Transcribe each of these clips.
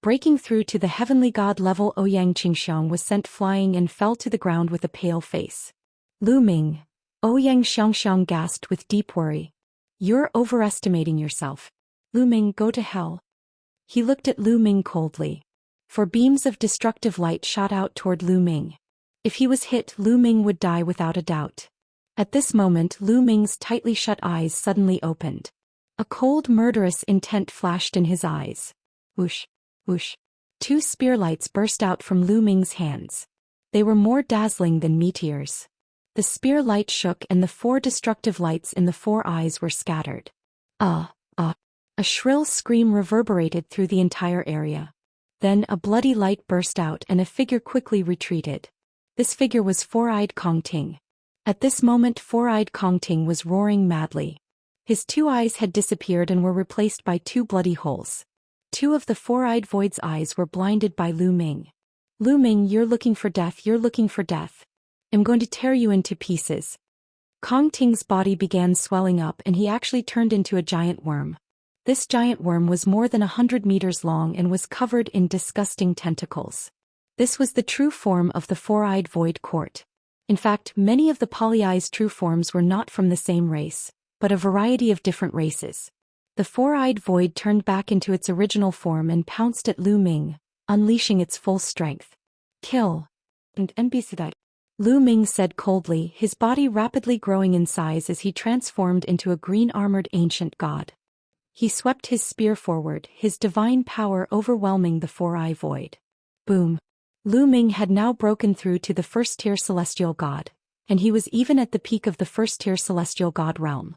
breaking through to the heavenly god level. Ouyang Qingxiang was sent flying and fell to the ground with a pale face. Lu Ming, Ouyang Xianxiang gasped with deep worry. You're overestimating yourself. Lu Ming, go to hell. He looked at Lu Ming coldly. Four beams of destructive light shot out toward Lu Ming. If he was hit, Lu Ming would die without a doubt. At this moment, Lu Ming's tightly shut eyes suddenly opened. A cold, murderous intent flashed in his eyes. Whoosh, whoosh. Two spear lights burst out from Lu Ming's hands. They were more dazzling than meteors. The spear light shook and the four destructive lights in the four eyes were scattered. A shrill scream reverberated through the entire area. Then a bloody light burst out and a figure quickly retreated. This figure was Four-Eyed Kong Ting. At this moment, Four-Eyed Kong Ting was roaring madly. His two eyes had disappeared and were replaced by two bloody holes. Two of the Four-Eyed Void's eyes were blinded by Lu Ming. Lu Ming, you're looking for death, you're looking for death. I'm going to tear you into pieces. Kong Ting's body began swelling up and he actually turned into a giant worm. This giant worm was more than 100 meters long and was covered in disgusting tentacles. This was the true form of the Four-Eyed Void Court. In fact, many of the Polyeyes true forms were not from the same race, but a variety of different races. The Four-Eyed Void turned back into its original form and pounced at Lu Ming, unleashing its full strength. Kill. And NBC. Lu Ming said coldly, his body rapidly growing in size as he transformed into a green-armored ancient god. He swept his spear forward, his divine power overwhelming the Four-Eye Void. Boom. Lu Ming had now broken through to the first-tier celestial god, and he was even at the peak of the first-tier celestial god realm.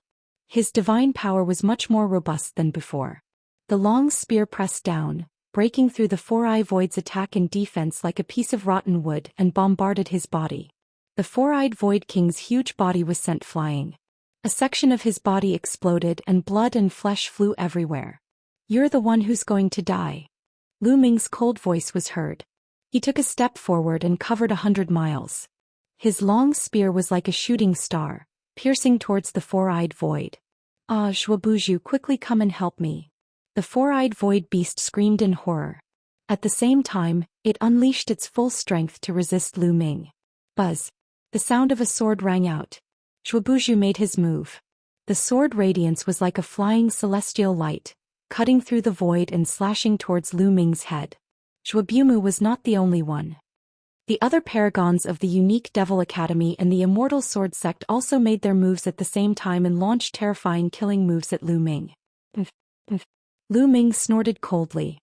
His divine power was much more robust than before. The long spear pressed down, breaking through the Four-Eye Void's attack and defense like a piece of rotten wood and bombarded his body. The Four-Eyed Void King's huge body was sent flying. A section of his body exploded and blood and flesh flew everywhere. You're the one who's going to die. Lu Ming's cold voice was heard. He took a step forward and covered 100 miles. His long spear was like a shooting star, piercing towards the Four-Eyed Void. Ah, Zhuobuju, quickly come and help me. The Four-Eyed Void beast screamed in horror. At the same time, it unleashed its full strength to resist Lu Ming. Buzz. The sound of a sword rang out. Zhuobuju made his move. The sword radiance was like a flying celestial light, cutting through the void and slashing towards Lu Ming's head. Zhuobumu was not the only one. The other paragons of the unique Devil Academy and the Immortal Sword Sect also made their moves at the same time and launched terrifying killing moves at Lu Ming. Lu Ming snorted coldly.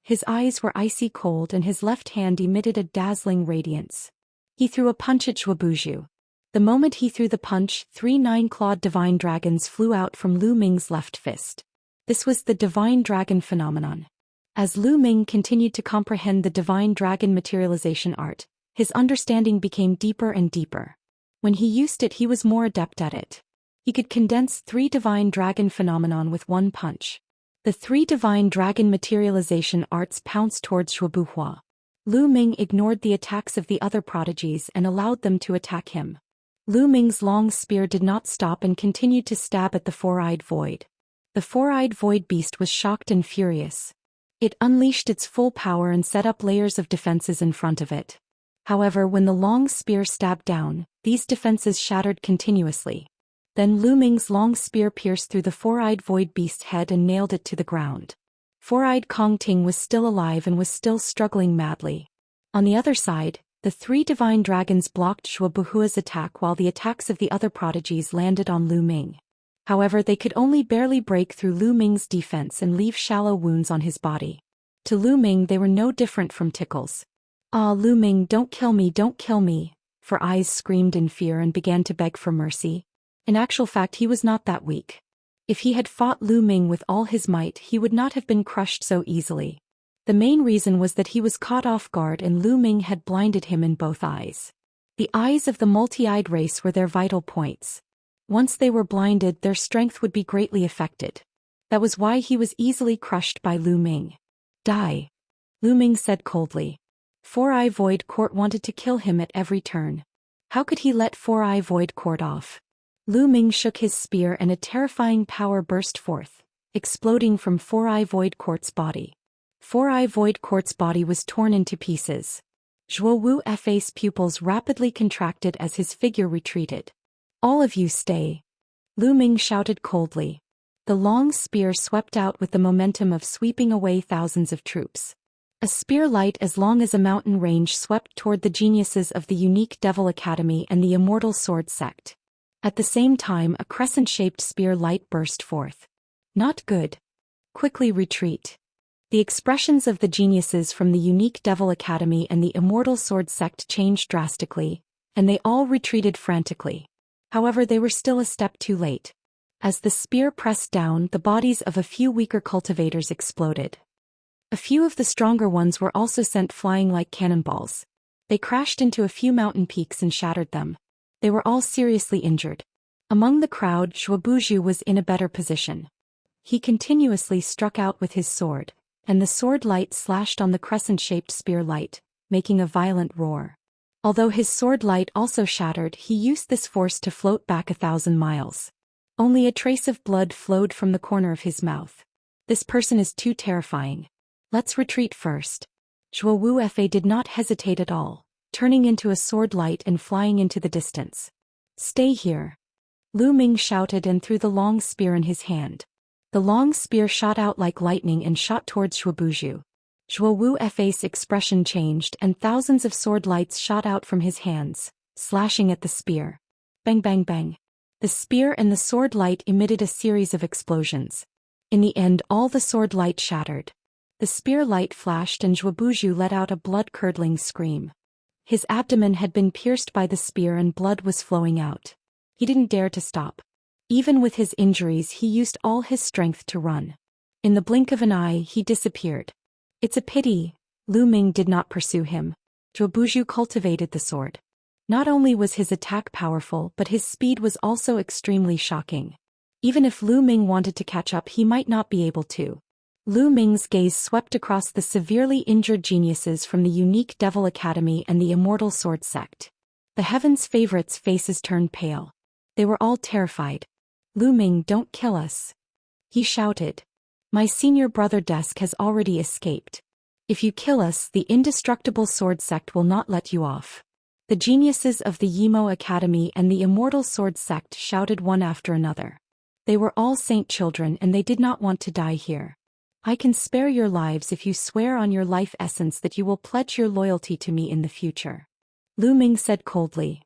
His eyes were icy cold and his left hand emitted a dazzling radiance. He threw a punch at Zhuobuju. The moment he threw the punch, 3 nine-clawed divine dragons flew out from Lu Ming's left fist. This was the divine dragon phenomenon. As Lu Ming continued to comprehend the divine dragon materialization art, his understanding became deeper and deeper. When he used it, he was more adept at it. He could condense 3 divine dragon phenomenon with one punch. The 3 divine dragon materialization arts pounced towards Zhuobuhua. Lu Ming ignored the attacks of the other prodigies and allowed them to attack him. Lu Ming's long spear did not stop and continued to stab at the Four-Eyed Void. The Four-Eyed Void beast was shocked and furious. It unleashed its full power and set up layers of defenses in front of it. However, when the long spear stabbed down, these defenses shattered continuously. Then Lu Ming's long spear pierced through the Four-Eyed Void beast's head and nailed it to the ground. Four-Eyed Kong Ting was still alive and was still struggling madly. On the other side, the 3 divine dragons blocked Zhuobuhua's attack while the attacks of the other prodigies landed on Lu Ming. However, they could only barely break through Lu Ming's defense and leave shallow wounds on his body. To Lu Ming, they were no different from tickles. Ah, Lu Ming, don't kill me, don't kill me. Four Eyes screamed in fear and began to beg for mercy. In actual fact, he was not that weak. If he had fought Lu Ming with all his might, he would not have been crushed so easily. The main reason was that he was caught off guard and Lu Ming had blinded him in both eyes. The eyes of the multi-eyed race were their vital points. Once they were blinded, their strength would be greatly affected. That was why he was easily crushed by Lu Ming. Die. Lu Ming said coldly. Four-Eye Void Court wanted to kill him at every turn. How could he let Four-Eye Void Court off? Lu Ming shook his spear and a terrifying power burst forth, exploding from Four-Eye Void Court's body. Four-eye void quartz body was torn into pieces. Zhou Fa's pupils rapidly contracted as his figure retreated. All of you stay. Lu Ming shouted coldly. The long spear swept out with the momentum of sweeping away thousands of troops. A spear light as long as a mountain range swept toward the geniuses of the unique Devil Academy and the Immortal Sword Sect. At the same time, a crescent-shaped spear light burst forth. Not good. Quickly retreat. The expressions of the geniuses from the unique Devil Academy and the Immortal Sword Sect changed drastically, and they all retreated frantically. However, they were still a step too late. As the spear pressed down, the bodies of a few weaker cultivators exploded. A few of the stronger ones were also sent flying like cannonballs. They crashed into a few mountain peaks and shattered them. They were all seriously injured. Among the crowd, Zhuobuju was in a better position. He continuously struck out with his sword, and the sword light slashed on the crescent-shaped spear light, making a violent roar. Although his sword light also shattered, he used this force to float back 1,000 miles. Only a trace of blood flowed from the corner of his mouth. This person is too terrifying. Let's retreat first. Zhou Fa did not hesitate at all, turning into a sword light and flying into the distance. Stay here. Lu Ming shouted and threw the long spear in his hand. The long spear shot out like lightning and shot towards Zhuobuju. Zhou Fa's expression changed and thousands of sword lights shot out from his hands, slashing at the spear. Bang bang bang. The spear and the sword light emitted a series of explosions. In the end, all the sword light shattered. The spear light flashed and Zhuobuju let out a blood-curdling scream. His abdomen had been pierced by the spear and blood was flowing out. He didn't dare to stop. Even with his injuries, he used all his strength to run. In the blink of an eye, he disappeared. It's a pity. Lu Ming did not pursue him. Zhuobuju cultivated the sword. Not only was his attack powerful, but his speed was also extremely shocking. Even if Lu Ming wanted to catch up, he might not be able to. Lu Ming's gaze swept across the severely injured geniuses from the unique Devil Academy and the Immortal Sword Sect. The Heaven's favorites' faces turned pale. They were all terrified. Lu Ming, don't kill us. He shouted. My senior brother Desk has already escaped. If you kill us, the indestructible sword sect will not let you off. The geniuses of the Yimo Academy and the Immortal Sword Sect shouted one after another. They were all saint children and they did not want to die here. I can spare your lives if you swear on your life essence that you will pledge your loyalty to me in the future. Lu Ming said coldly.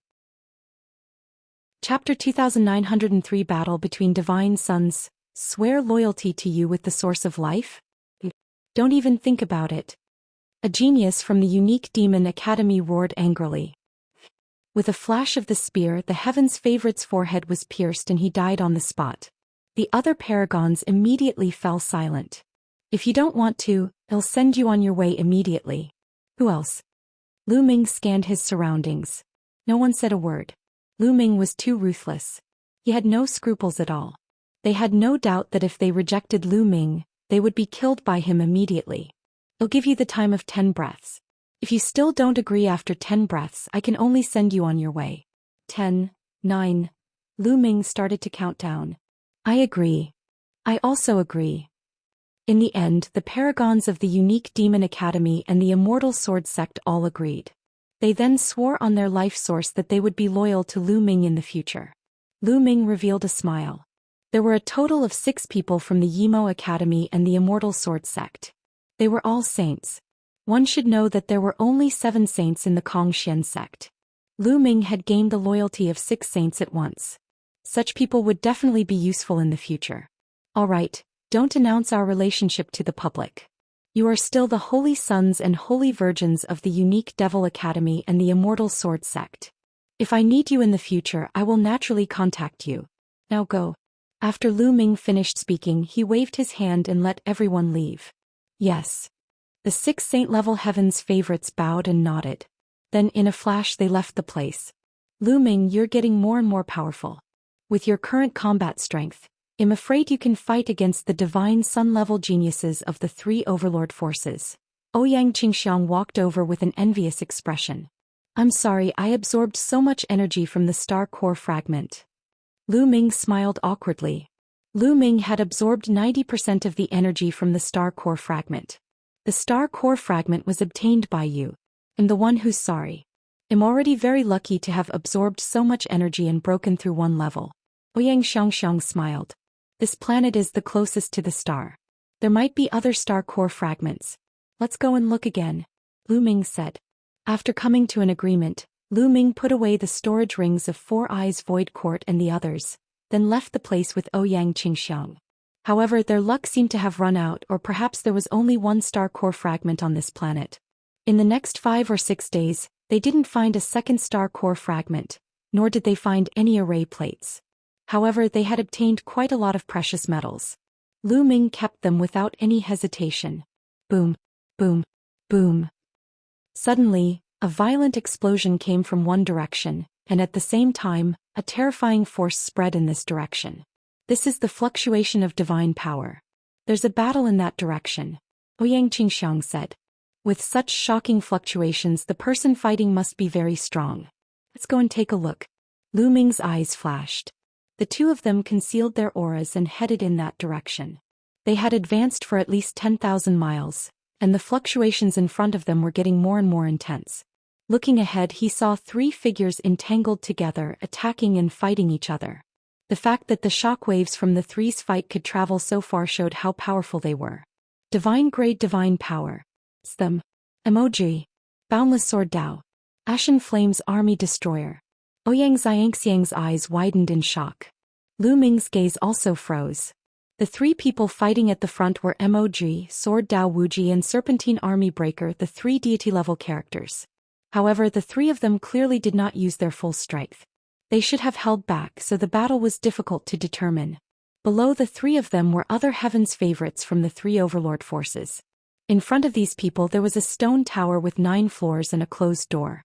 Chapter 2903 Battle between Divine Sons. Swear loyalty to you with the source of life? Don't even think about it. A genius from the unique Demon Academy roared angrily. With a flash of the spear, the Heaven's favorite's forehead was pierced and he died on the spot. The other paragons immediately fell silent. If you don't want to, I'll send you on your way immediately. Who else? Lu Ming scanned his surroundings. No one said a word. Lu Ming was too ruthless. He had no scruples at all. They had no doubt that if they rejected Lu Ming, they would be killed by him immediately. I'll give you the time of 10 breaths. If you still don't agree after 10 breaths, I can only send you on your way. 10, 9. Lu Ming started to count down. I agree. I also agree. In the end, the paragons of the unique Demon Academy and the Immortal Sword Sect all agreed. They then swore on their life source that they would be loyal to Lu Ming in the future. Lu Ming revealed a smile. There were a total of 6 people from the Yimo Academy and the Immortal Sword Sect. They were all saints. One should know that there were only 7 saints in the Xian sect. Lu Ming had gained the loyalty of 6 saints at once. Such people would definitely be useful in the future. All right, don't announce our relationship to the public. You are still the holy sons and holy virgins of the unique Devil Academy and the Immortal Sword Sect. If I need you in the future, I will naturally contact you. Now go. After Lu Ming finished speaking, he waved his hand and let everyone leave. Yes. The 6 saint-level Heaven's favorites bowed and nodded. Then in a flash they left the place. Lu Ming, you're getting more and more powerful. With your current combat strength, I'm afraid you can fight against the divine sun-level geniuses of the 3 overlord forces. Ouyang Qingxiang walked over with an envious expression. I'm sorry, I absorbed so much energy from the star core fragment. Lu Ming smiled awkwardly. Lu Ming had absorbed 90% of the energy from the star core fragment. The star core fragment was obtained by you. I'm the one who's sorry. I'm already very lucky to have absorbed so much energy and broken through one level. Xianxia smiled. This planet is the closest to the star. There might be other star core fragments. Let's go and look again, Lu Ming said. After coming to an agreement, Lu Ming put away the storage rings of Four Eyes Void Court and the others, then left the place with Ouyang Qingxiang. However, their luck seemed to have run out, or perhaps there was only one star core fragment on this planet. In the next 5 or 6 days, they didn't find a second star core fragment, nor did they find any array plates. However, they had obtained quite a lot of precious metals. Lu Ming kept them without any hesitation. Boom, boom, boom. Suddenly, a violent explosion came from one direction, and at the same time, a terrifying force spread in this direction. This is the fluctuation of divine power. There's a battle in that direction, Ouyang Qingxiang said. With such shocking fluctuations, the person fighting must be very strong. Let's go and take a look. Lu Ming's eyes flashed. The two of them concealed their auras and headed in that direction. They had advanced for at least 10,000 miles, and the fluctuations in front of them were getting more and more intense. Looking ahead, he saw 3 figures entangled together, attacking and fighting each other. The fact that the shock waves from the three's fight could travel so far showed how powerful they were. Divine grade divine power. It's them. Emoji. Boundless Sword Dao. Ashen Flames Army Destroyer. Ouyang Xianxiang's eyes widened in shock. Lu Ming's gaze also froze. The 3 people fighting at the front were Emoji, Sword Dao Wuji and Serpentine Army Breaker, the 3 deity-level characters. However, the 3 of them clearly did not use their full strength. They should have held back, so the battle was difficult to determine. Below the 3 of them were other heaven's favorites from the 3 overlord forces. In front of these people there was a stone tower with 9 floors and a closed door.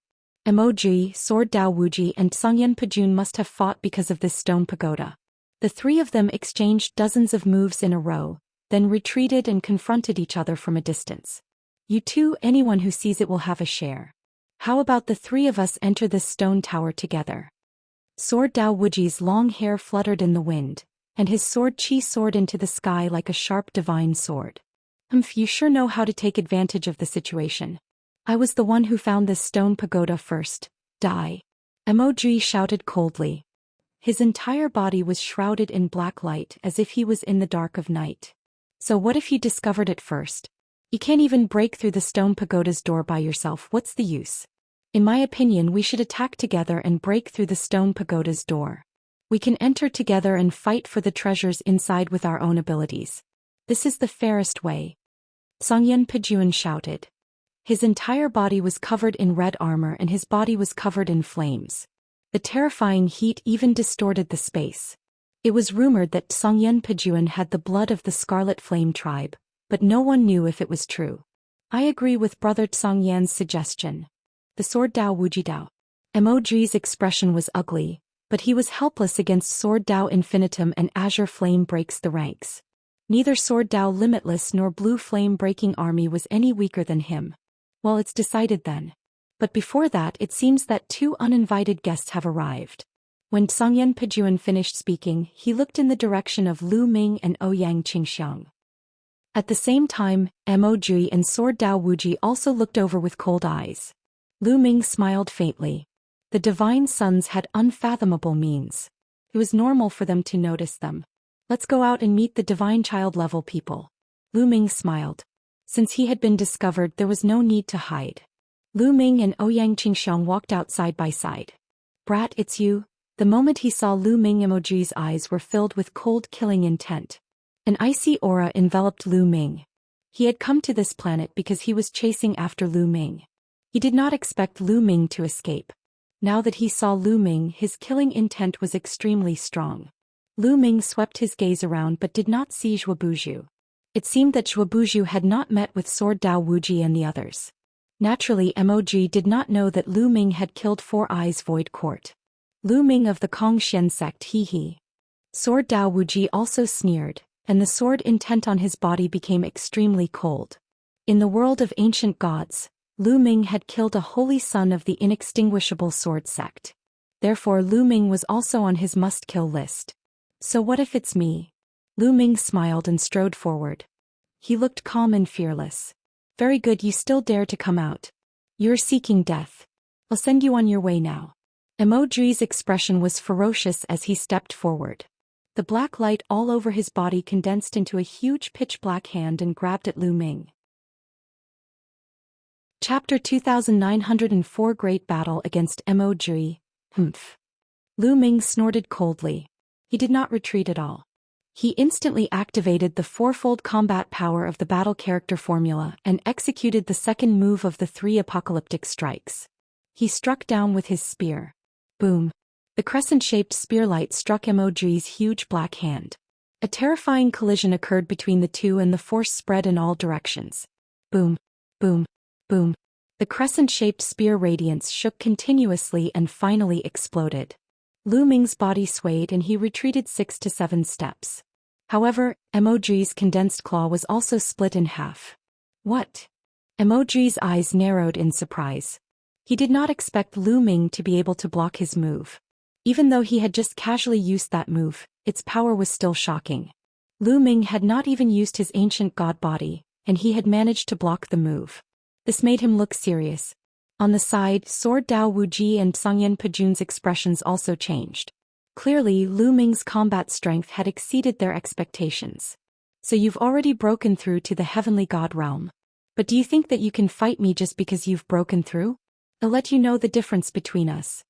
Emoji, Sword Dao Wuji and Songyan Pajun must have fought because of this stone pagoda. The 3 of them exchanged dozens of moves in a row, then retreated and confronted each other from a distance. You two, anyone who sees it will have a share. How about the 3 of us enter this stone tower together? Sword Dao Wuji's long hair fluttered in the wind, and his sword Qi soared into the sky like a sharp divine sword. You sure know how to take advantage of the situation. I was the one who found this stone pagoda first. Die. Emoji shouted coldly. His entire body was shrouded in black light as if he was in the dark of night. So what if you discovered it first? You can't even break through the stone pagoda's door by yourself, what's the use? In my opinion, we should attack together and break through the stone pagoda's door. We can enter together and fight for the treasures inside with our own abilities. This is the fairest way. Songyan Pajun shouted. His entire body was covered in red armor and his body was covered in flames. The terrifying heat even distorted the space. It was rumored that Songyan Pajun had the blood of the Scarlet Flame tribe, but no one knew if it was true. I agree with Brother Songyan's suggestion. The Sword Dao Wuji Dao. Emoji's expression was ugly, but he was helpless against Sword Dao Infinitum and Azure Flame Breaks the Ranks. Neither Sword Dao Limitless nor Blue Flame Breaking Army was any weaker than him. Well, it's decided then. But before that, it seems that 2 uninvited guests have arrived. When Songyan Pajun finished speaking, he looked in the direction of Lu Ming and Ouyang Qingxiang. At the same time, Emoji and Sword Dao Wuji also looked over with cold eyes. Lu Ming smiled faintly. The divine sons had unfathomable means. It was normal for them to notice them. Let's go out and meet the divine child-level people. Lu Ming smiled. Since he had been discovered, there was no need to hide. Lu Ming and Ouyang Qingxiang walked out side by side. Brat, it's you? The moment he saw Lu Ming, Emoji's eyes were filled with cold, killing intent. An icy aura enveloped Lu Ming. He had come to this planet because he was chasing after Lu Ming. He did not expect Lu Ming to escape. Now that he saw Lu Ming, his killing intent was extremely strong. Lu Ming swept his gaze around but did not see Zhuobuju. It seemed that Zhuobuju had not met with Sword Dao Wuji and the others. Naturally, Emoji did not know that Lu Ming had killed Four Eyes Void Court. Lu Ming of the Kongxian sect, he. Sword Dao Wuji also sneered, and the sword intent on his body became extremely cold. In the world of ancient gods, Lu Ming had killed a holy son of the inextinguishable sword sect. Therefore Lu Ming was also on his must-kill list. So what if it's me? Lu Ming smiled and strode forward. He looked calm and fearless. Very good, you still dare to come out. You're seeking death. I'll send you on your way now. Emoji's expression was ferocious as he stepped forward. The black light all over his body condensed into a huge pitch-black hand and grabbed at Lu Ming. Chapter 2904 Great Battle Against Emoji. Humph. Lu Ming snorted coldly. He did not retreat at all. He instantly activated the fourfold combat power of the battle character formula and executed the second move of the 3 apocalyptic strikes. He struck down with his spear. Boom. The crescent-shaped spear light struck Emoji's huge black hand. A terrifying collision occurred between the two and the force spread in all directions. Boom. Boom. Boom. The crescent-shaped spear radiance shook continuously and finally exploded. Lu Ming's body swayed and he retreated 6 to 7 steps. However, Emoji's condensed claw was also split in half. What? Emoji's eyes narrowed in surprise. He did not expect Lu Ming to be able to block his move. Even though he had just casually used that move, its power was still shocking. Lu Ming had not even used his ancient god body, and he had managed to block the move. This made him look serious. On the side, Sword Dao Wuji and Songyan Pajun's expressions also changed. Clearly, Lu Ming's combat strength had exceeded their expectations. So you've already broken through to the heavenly god realm. But do you think that you can fight me just because you've broken through? I'll let you know the difference between us.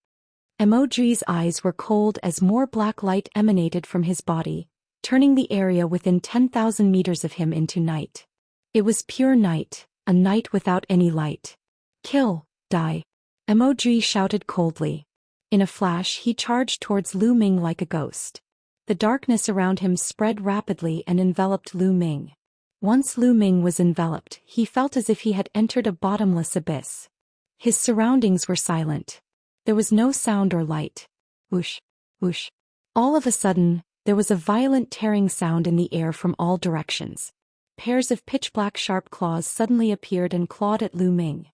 Emoji's eyes were cold as more black light emanated from his body, turning the area within 10,000 meters of him into night. It was pure night, a night without any light. Kill, die. Emoji shouted coldly. In a flash he charged towards Lu Ming like a ghost. The darkness around him spread rapidly and enveloped Lu Ming. Once Lu Ming was enveloped, he felt as if he had entered a bottomless abyss. His surroundings were silent. There was no sound or light. Whoosh, whoosh. All of a sudden, there was a violent tearing sound in the air from all directions. Pairs of pitch-black sharp claws suddenly appeared and clawed at Lu Ming.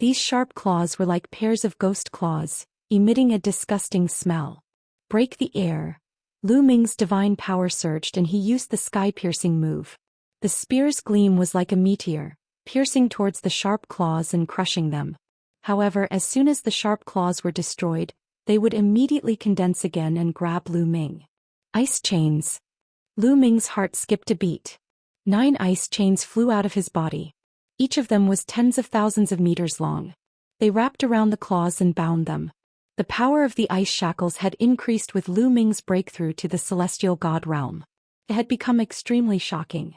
These sharp claws were like pairs of ghost claws, emitting a disgusting smell. Break the air. Lu Ming's divine power surged and he used the sky-piercing move. The spear's gleam was like a meteor, piercing towards the sharp claws and crushing them. However, as soon as the sharp claws were destroyed, they would immediately condense again and grab Lu Ming. Ice chains. Lu Ming's heart skipped a beat. 9 ice chains flew out of his body. Each of them was tens of thousands of meters long. They wrapped around the claws and bound them. The power of the ice shackles had increased with Lu Ming's breakthrough to the celestial god realm. It had become extremely shocking.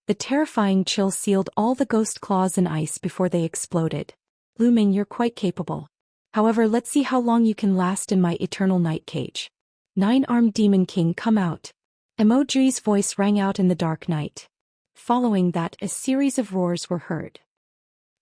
The terrifying chill sealed all the ghost claws in ice before they exploded. Lu Ming, you're quite capable. However, let's see how long you can last in my eternal night cage. 9-armed Demon King, come out. Emoji's voice rang out in the dark night. Following that, a series of roars were heard.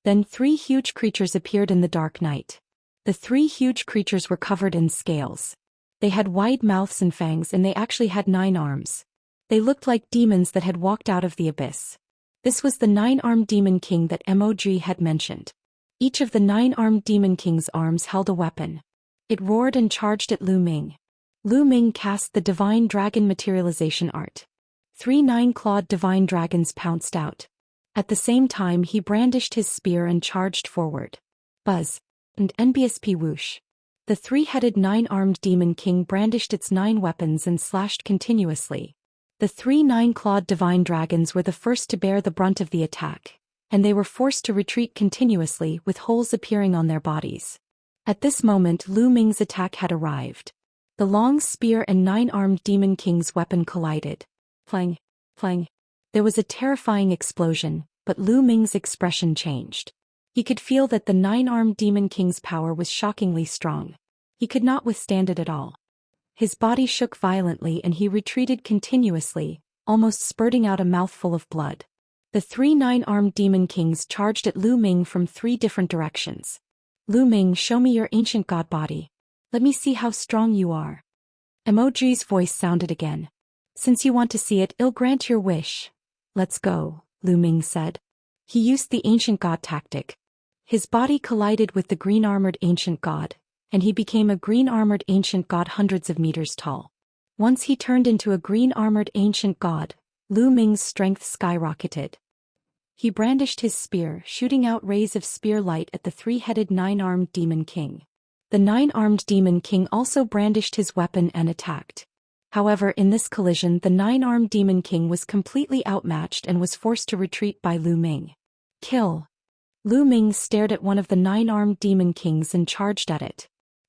Then 3 huge creatures appeared in the dark night. The 3 huge creatures were covered in scales. They had wide mouths and fangs and they actually had 9 arms. They looked like demons that had walked out of the abyss. This was the 9-armed Demon King that Emoji had mentioned. Each of the 9-armed Demon King's arms held a weapon. It roared and charged at Lu Ming. Lu Ming cast the Divine Dragon Materialization Art. 3 9-clawed Divine Dragons pounced out. At the same time he brandished his spear and charged forward. Buzz. And NBSP whoosh. The 3-headed 9-armed Demon King brandished its 9 weapons and slashed continuously. The 3 9-clawed Divine Dragons were the first to bear the brunt of the attack, and they were forced to retreat continuously with holes appearing on their bodies. At this moment Lu Ming's attack had arrived. The long spear and 9-armed Demon King's weapon collided. Clang, clang. There was a terrifying explosion, but Lu Ming's expression changed. He could feel that the 9-armed Demon King's power was shockingly strong. He could not withstand it at all. His body shook violently and he retreated continuously, almost spurting out a mouthful of blood. The 3 9-armed Demon Kings charged at Lu Ming from 3 different directions. Lu Ming, show me your ancient god body. Let me see how strong you are. Emoji's voice sounded again. Since you want to see it, I'll grant your wish. Let's go, Lu Ming said. He used the ancient god tactic. His body collided with the green-armored ancient god, and he became a green-armored ancient god hundreds of meters tall. Once he turned into a green-armored ancient god, Lu Ming's strength skyrocketed. He brandished his spear, shooting out rays of spear light at the three-headed nine-armed demon king. The nine-armed demon king also brandished his weapon and attacked. However, in this collision the nine-armed demon king was completely outmatched and was forced to retreat by Lu Ming. Kill! Lu Ming stared at one of the nine-armed demon kings and charged at it.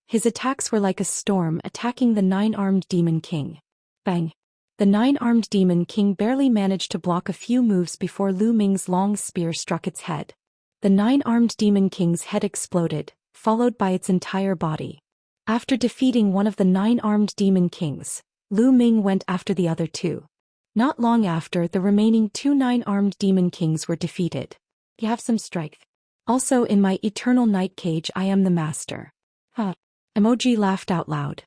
His attacks were like a storm, attacking the nine-armed demon king. Bang! The nine-armed demon king barely managed to block a few moves before Lu Ming's long spear struck its head. The nine-armed demon king's head exploded, followed by its entire body. After defeating one of the nine-armed demon kings, Lu Ming went after the other two. Not long after, the remaining two nine-armed demon kings were defeated. You have some strength. Also, in my eternal night cage I am the master. Huh. Emoji laughed out loud.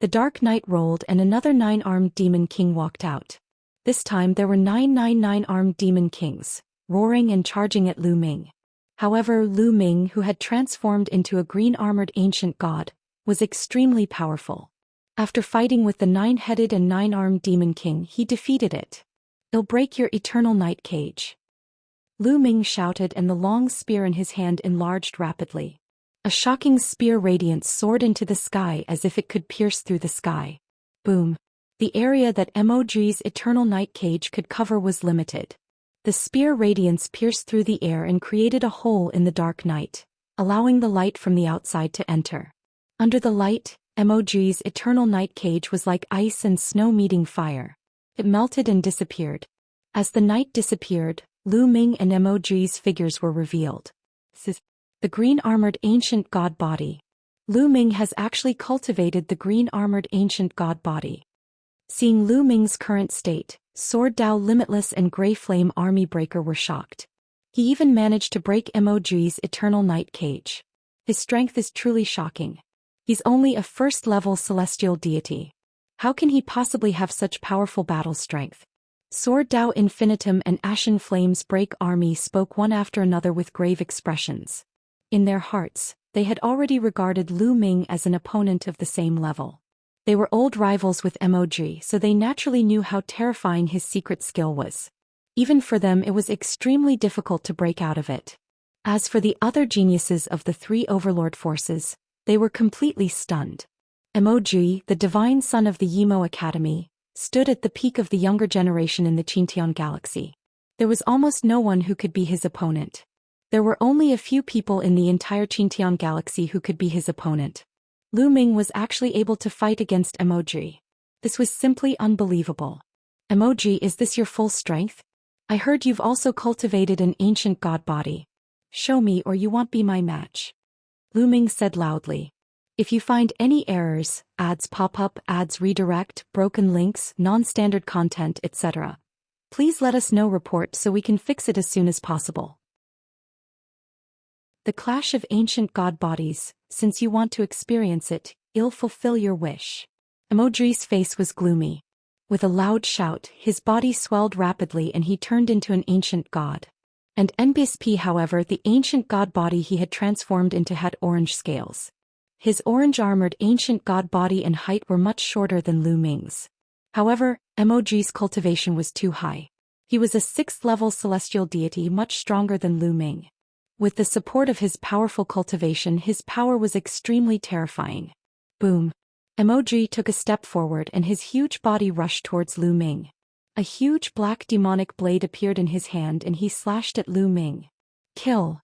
The dark night rolled and another nine-armed demon king walked out. This time there were nine armed demon kings, roaring and charging at Lu Ming. However, Lu Ming, who had transformed into a green-armored ancient god, was extremely powerful. After fighting with the nine-headed and nine-armed demon king, he defeated it. It'll break your eternal night cage. Lu Ming shouted, and the long spear in his hand enlarged rapidly. A shocking spear radiance soared into the sky as if it could pierce through the sky. Boom! The area that Emoji's eternal night cage could cover was limited. The spear radiance pierced through the air and created a hole in the dark night, allowing the light from the outside to enter. Under the light, Emoji's eternal night cage was like ice and snow meeting fire. It melted and disappeared. As the night disappeared, Lu Ming and Emoji's figures were revealed. The green-armored ancient god body. Lu Ming has actually cultivated the green-armored ancient god body. Seeing Lu Ming's current state, Sword Dao Limitless and Grey Flame Army Breaker were shocked. He even managed to break Emoji's eternal night cage. His strength is truly shocking. He's only a first-level celestial deity. How can he possibly have such powerful battle strength? Sword Dao Infinitum and Ashen Flames Break Army spoke one after another with grave expressions. In their hearts, they had already regarded Lu Ming as an opponent of the same level. They were old rivals with Emoji, so they naturally knew how terrifying his secret skill was. Even for them it was extremely difficult to break out of it. As for the other geniuses of the three overlord forces, they were completely stunned. Emoji, the divine son of the Yimo Academy, stood at the peak of the younger generation in the Xianxia galaxy. There was almost no one who could be his opponent. There were only a few people in the entire Xianxia galaxy who could be his opponent. Lu Ming was actually able to fight against Emoji. This was simply unbelievable. Emoji, is this your full strength? I heard you've also cultivated an ancient god body. Show me or you won't be my match. Lu Ming said loudly. If you find any errors, ads pop up, ads redirect, broken links, non-standard content, etc., please let us know. Report so we can fix it as soon as possible. The clash of ancient god bodies. Since you want to experience it, I'll fulfill your wish. Emoji's face was gloomy. With a loud shout, his body swelled rapidly and he turned into an ancient god. And NBSP, however, the ancient god body he had transformed into had orange scales. His orange-armored ancient god body and height were much shorter than Lu Ming's. However, Emoji's cultivation was too high. He was a 6th-level celestial deity much stronger than Lu Ming. With the support of his powerful cultivation, his power was extremely terrifying. Boom! Emoji took a step forward and his huge body rushed towards Lu Ming. A huge black demonic blade appeared in his hand and he slashed at Lu Ming. Kill!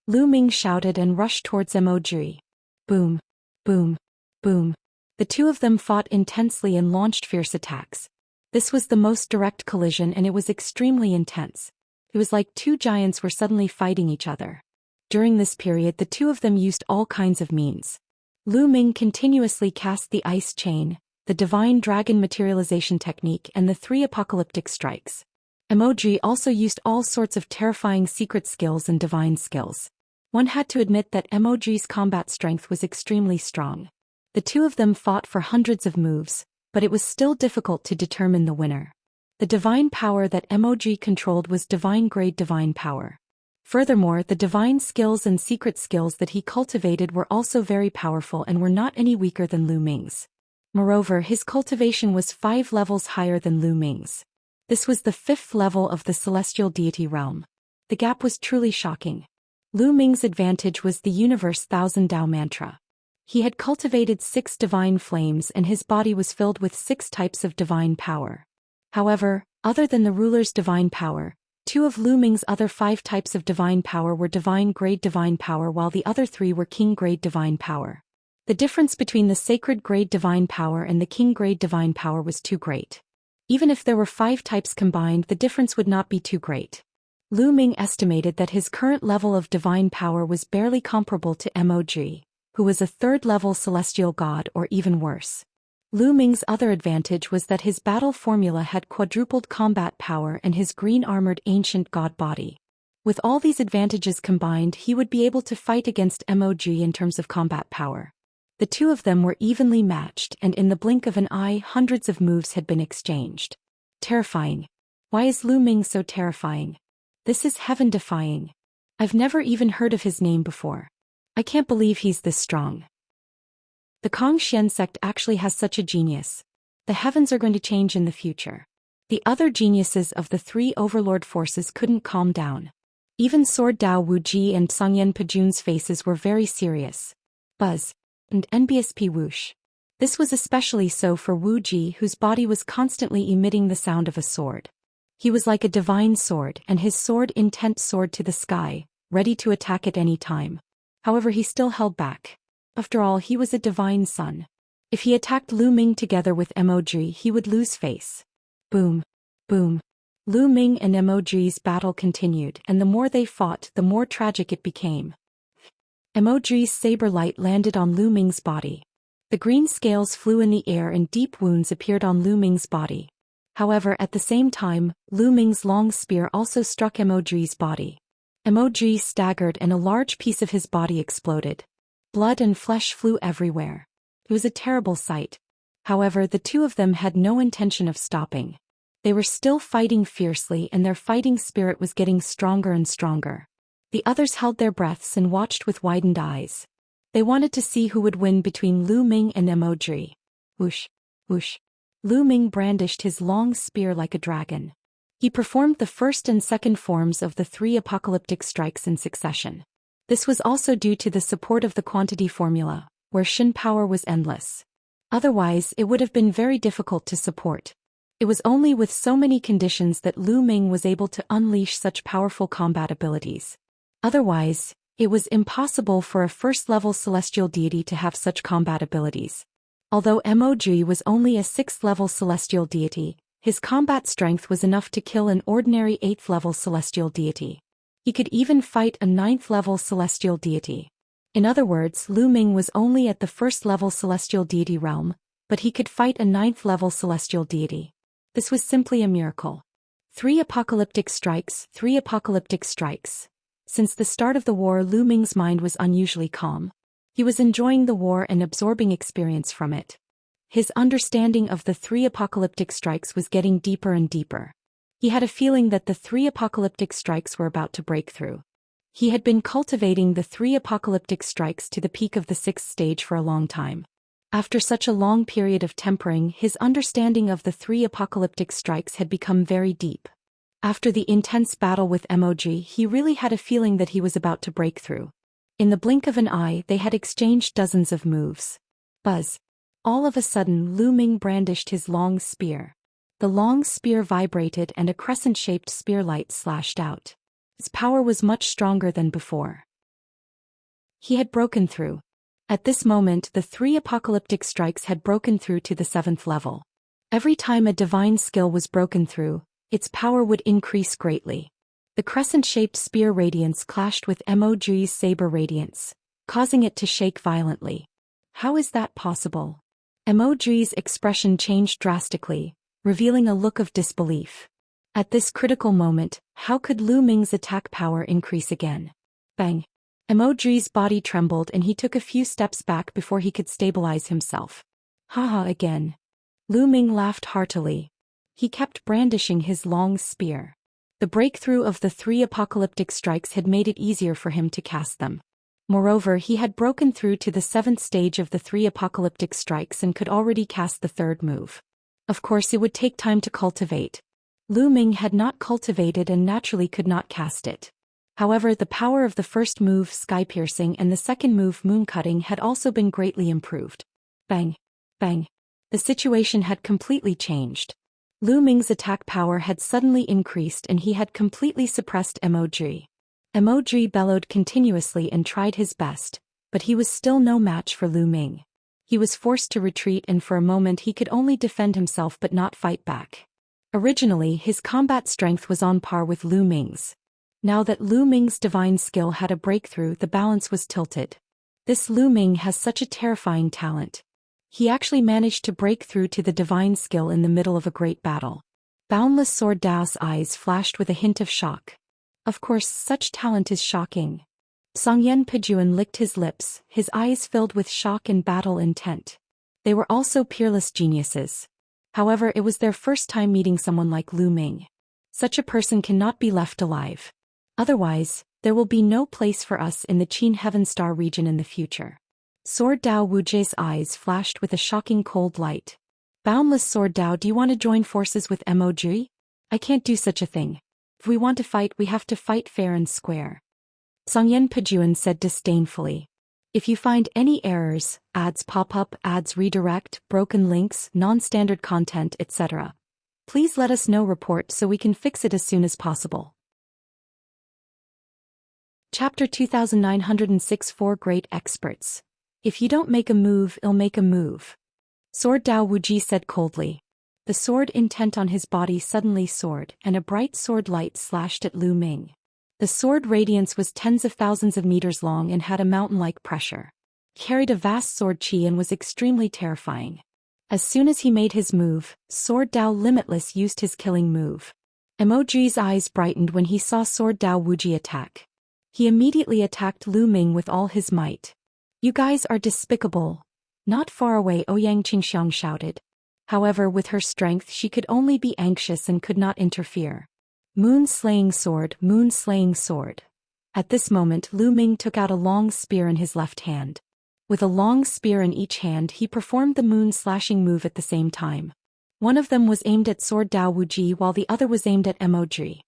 Lu Ming shouted and rushed towards Emoji. Boom! Boom! Boom! The two of them fought intensely and launched fierce attacks. This was the most direct collision and it was extremely intense. It was like two giants were suddenly fighting each other. During this period the two of them used all kinds of means. Lu Ming continuously cast the ice chain, the divine dragon materialization technique and the 3 apocalyptic strikes. Emoji also used all sorts of terrifying secret skills and divine skills. One had to admit that Emoji's combat strength was extremely strong. The two of them fought for hundreds of moves, but it was still difficult to determine the winner. The divine power that Emoji controlled was divine-grade divine power. Furthermore, the divine skills and secret skills that he cultivated were also very powerful and were not any weaker than Lu Ming's. Moreover, his cultivation was 5 levels higher than Lu Ming's. This was the 5th level of the celestial deity realm. The gap was truly shocking. Lu Ming's advantage was the universe thousand Tao mantra. He had cultivated 6 divine flames and his body was filled with 6 types of divine power. However, other than the ruler's divine power, 2 of Lu Ming's other 5 types of divine power were divine-grade divine power while the other 3 were king-grade divine power. The difference between the sacred-grade divine power and the king-grade divine power was too great. Even if there were 5 types combined, the difference would not be too great. Lu Ming estimated that his current level of divine power was barely comparable to Mog, who was a 3rd-level celestial god or even worse. Lu Ming's other advantage was that his battle formula had quadrupled combat power and his green-armored ancient god body. With all these advantages combined, he would be able to fight against Mog in terms of combat power. The 2 of them were evenly matched and in the blink of an eye hundreds of moves had been exchanged. Terrifying. Why is Lu Ming so terrifying? This is heaven-defying. I've never even heard of his name before. I can't believe he's this strong. The Xian sect actually has such a genius. The heavens are going to change in the future. The other geniuses of the 3 overlord forces couldn't calm down. Even Sword Dao Wuji and Songyan Pajun's faces were very serious. Buzz. And NBSP whoosh. This was especially so for Wuji, whose body was constantly emitting the sound of a sword. He was like a divine sword and his sword intent soared to the sky, ready to attack at any time. However, he still held back. After all, he was a divine son. If he attacked Lu Ming together with Mog, he would lose face. Boom. Boom. Lu Ming and Mog's battle continued, and the more they fought, the more tragic it became. Mog's saber light landed on Lu Ming's body. The green scales flew in the air and deep wounds appeared on Lu Ming's body. However, at the same time, Lu Ming's long spear also struck Mog's body. Mog staggered and a large piece of his body exploded. Blood and flesh flew everywhere. It was a terrible sight. However, the 2 of them had no intention of stopping. They were still fighting fiercely and their fighting spirit was getting stronger and stronger. The others held their breaths and watched with widened eyes. They wanted to see who would win between Lu Ming and Mog. Whoosh, whoosh. Lu Ming brandished his long spear like a dragon. He performed the first and second forms of the 3 apocalyptic strikes in succession. This was also due to the support of the quantity formula, where Shin power was endless. Otherwise, it would have been very difficult to support. It was only with so many conditions that Lu Ming was able to unleash such powerful combat abilities. Otherwise, it was impossible for a 1st-level celestial deity to have such combat abilities. Although Mog was only a 6th-level celestial deity, his combat strength was enough to kill an ordinary 8th-level celestial deity. He could even fight a 9th-level celestial deity. In other words, Lu Ming was only at the 1st-level celestial deity realm, but he could fight a 9th-level celestial deity. This was simply a miracle. 3 apocalyptic strikes, 3 apocalyptic strikes. Since the start of the war, Lu Ming's mind was unusually calm. He was enjoying the war and absorbing experience from it. His understanding of the 3 apocalyptic strikes was getting deeper and deeper. He had a feeling that the 3 apocalyptic strikes were about to break through. He had been cultivating the 3 apocalyptic strikes to the peak of the 6th stage for a long time. After such a long period of tempering, his understanding of the 3 apocalyptic strikes had become very deep. After the intense battle with Mog, he really had a feeling that he was about to break through. In the blink of an eye, they had exchanged dozens of moves. Buzz. All of a sudden, Lu Ming brandished his long spear. The long spear vibrated and a crescent-shaped spear light slashed out. His power was much stronger than before. He had broken through. At this moment, the 3 apocalyptic strikes had broken through to the 7th level. Every time a divine skill was broken through, its power would increase greatly. The crescent-shaped spear radiance clashed with Mog's saber radiance, causing it to shake violently. How is that possible? Mog's expression changed drastically, revealing a look of disbelief. At this critical moment, how could Lu Ming's attack power increase again? Bang! Mog's body trembled and he took a few steps back before he could stabilize himself. Haha again. Lu Ming laughed heartily. He kept brandishing his long spear. The breakthrough of the 3 apocalyptic strikes had made it easier for him to cast them. Moreover, he had broken through to the 7th stage of the 3 apocalyptic strikes and could already cast the 3rd move. Of course, it would take time to cultivate. Lu Ming had not cultivated and naturally could not cast it. However, the power of the first move, sky-piercing, and the second move, moon-cutting, had also been greatly improved. Bang! Bang! The situation had completely changed. Lu Ming's attack power had suddenly increased and he had completely suppressed Emoji. Emoji bellowed continuously and tried his best, but he was still no match for Lu Ming. He was forced to retreat and for a moment he could only defend himself but not fight back. Originally, his combat strength was on par with Lu Ming's. Now that Lu Ming's divine skill had a breakthrough, the balance was tilted. This Lu Ming has such a terrifying talent. He actually managed to break through to the divine skill in the middle of a great battle. Boundless Sword Dao's eyes flashed with a hint of shock. Of course, such talent is shocking. Songyan Pejuan licked his lips, his eyes filled with shock and battle intent. They were also peerless geniuses. However, it was their first time meeting someone like Lu Ming. Such a person cannot be left alive. Otherwise, there will be no place for us in the Qin Heaven Star region in the future. Sword Dao Wuji's eyes flashed with a shocking cold light. Boundless Sword Dao, do you want to join forces with Emoji? I can't do such a thing. If we want to fight, we have to fight fair and square. Songyan Pejuan said disdainfully. If you find any errors, ads pop up, ads redirect, broken links, non-standard content, etc., please let us know, report so we can fix it as soon as possible. Chapter 2906 Four Great Experts. If you don't make a move, I'll make a move. Sword Dao Wuji said coldly. The sword intent on his body suddenly soared, and a bright sword light slashed at Lu Ming. The sword radiance was tens of thousands of meters long and had a mountain-like pressure. He carried a vast sword chi and was extremely terrifying. As soon as he made his move, Sword Dao Limitless used his killing move. Emoji's eyes brightened when he saw Sword Dao Wuji attack. He immediately attacked Lu Ming with all his might. You guys are despicable. Not far away, Ouyang Qingxiang shouted. However, with her strength she could only be anxious and could not interfere. Moon-slaying sword, moon-slaying sword. At this moment Lu Ming took out a long spear in his left hand. With a long spear in each hand he performed the moon-slashing move at the same time. One of them was aimed at Sword Dao Wuji while the other was aimed at Emoji.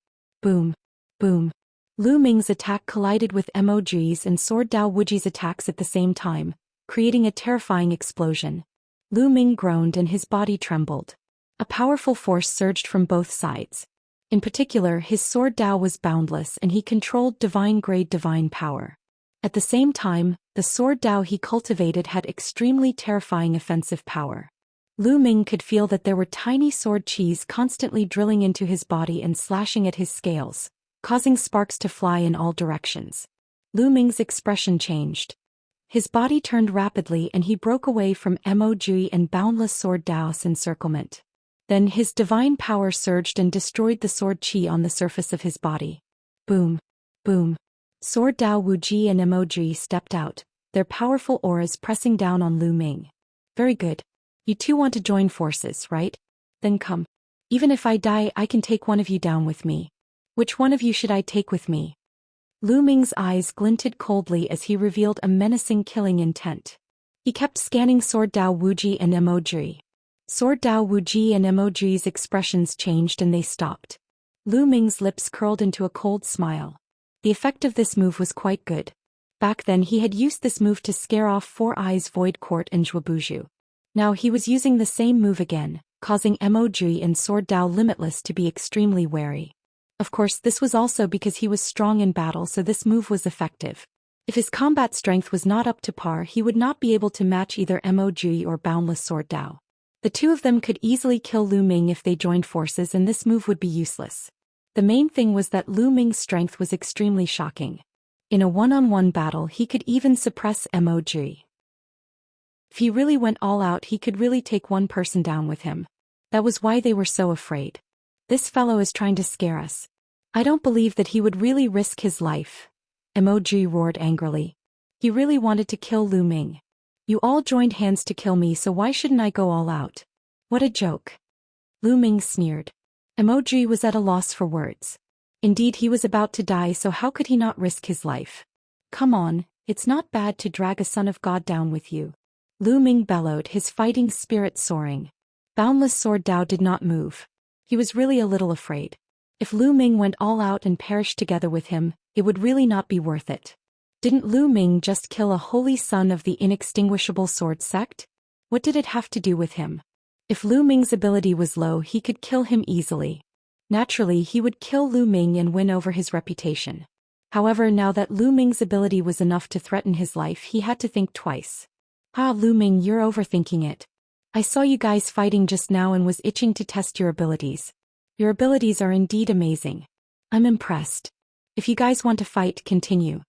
Boom. Boom. Lu Ming's attack collided with Emoji's and Sword Dao Wuji's attacks at the same time, creating a terrifying explosion. Lu Ming groaned and his body trembled. A powerful force surged from both sides. In particular, his Sword Dao was boundless and he controlled divine-grade divine power. At the same time, the Sword Dao he cultivated had extremely terrifying offensive power. Lu Ming could feel that there were tiny sword chis constantly drilling into his body and slashing at his scales, causing sparks to fly in all directions. Lu Ming's expression changed. His body turned rapidly and he broke away from Emoji and boundless Sword Dao's encirclement. Then his divine power surged and destroyed the sword chi on the surface of his body. Boom. Boom. Sword Dao Wuji and Emoji stepped out, their powerful auras pressing down on Lu Ming. Very good. You two want to join forces, right? Then come. Even if I die, I can take one of you down with me. Which one of you should I take with me? Lu Ming's eyes glinted coldly as he revealed a menacing killing intent. He kept scanning Sword Dao Wuji and Emoji. Sword Dao Wuji and Emoji's expressions changed and they stopped. Lu Ming's lips curled into a cold smile. The effect of this move was quite good. Back then he had used this move to scare off Four Eyes Void Court and Zhuobuju. Now he was using the same move again, causing Emoji and Sword Dao Limitless to be extremely wary. Of course, this was also because he was strong in battle, so this move was effective. If his combat strength was not up to par, he would not be able to match either Emoji or Boundless Sword Dao. The two of them could easily kill Lu Ming if they joined forces and this move would be useless. The main thing was that Lu Ming's strength was extremely shocking. In a one-on-one battle he could even suppress Emoji. If he really went all out he could really take one person down with him. That was why they were so afraid. This fellow is trying to scare us. I don't believe that he would really risk his life. Emoji roared angrily. He really wanted to kill Lu Ming. You all joined hands to kill me, so why shouldn't I go all out? What a joke. Lu Ming sneered. Emoji was at a loss for words. Indeed, he was about to die, so how could he not risk his life? Come on, it's not bad to drag a son of God down with you. Lu Ming bellowed, his fighting spirit soaring. Boundless Sword Dao did not move. He was really a little afraid. If Lu Ming went all out and perished together with him, It would really not be worth it. Didn't Lu Ming just kill a holy son of the inextinguishable sword sect? What did it have to do with him? If Lu Ming's ability was low, he could kill him easily. Naturally, he would kill Lu Ming and win over his reputation. However, now that Lu Ming's ability was enough to threaten his life, he had to think twice. Lu Ming, you're overthinking it. I saw you guys fighting just now and was itching to test your abilities. Your abilities are indeed amazing. I'm impressed. If you guys want to fight, continue.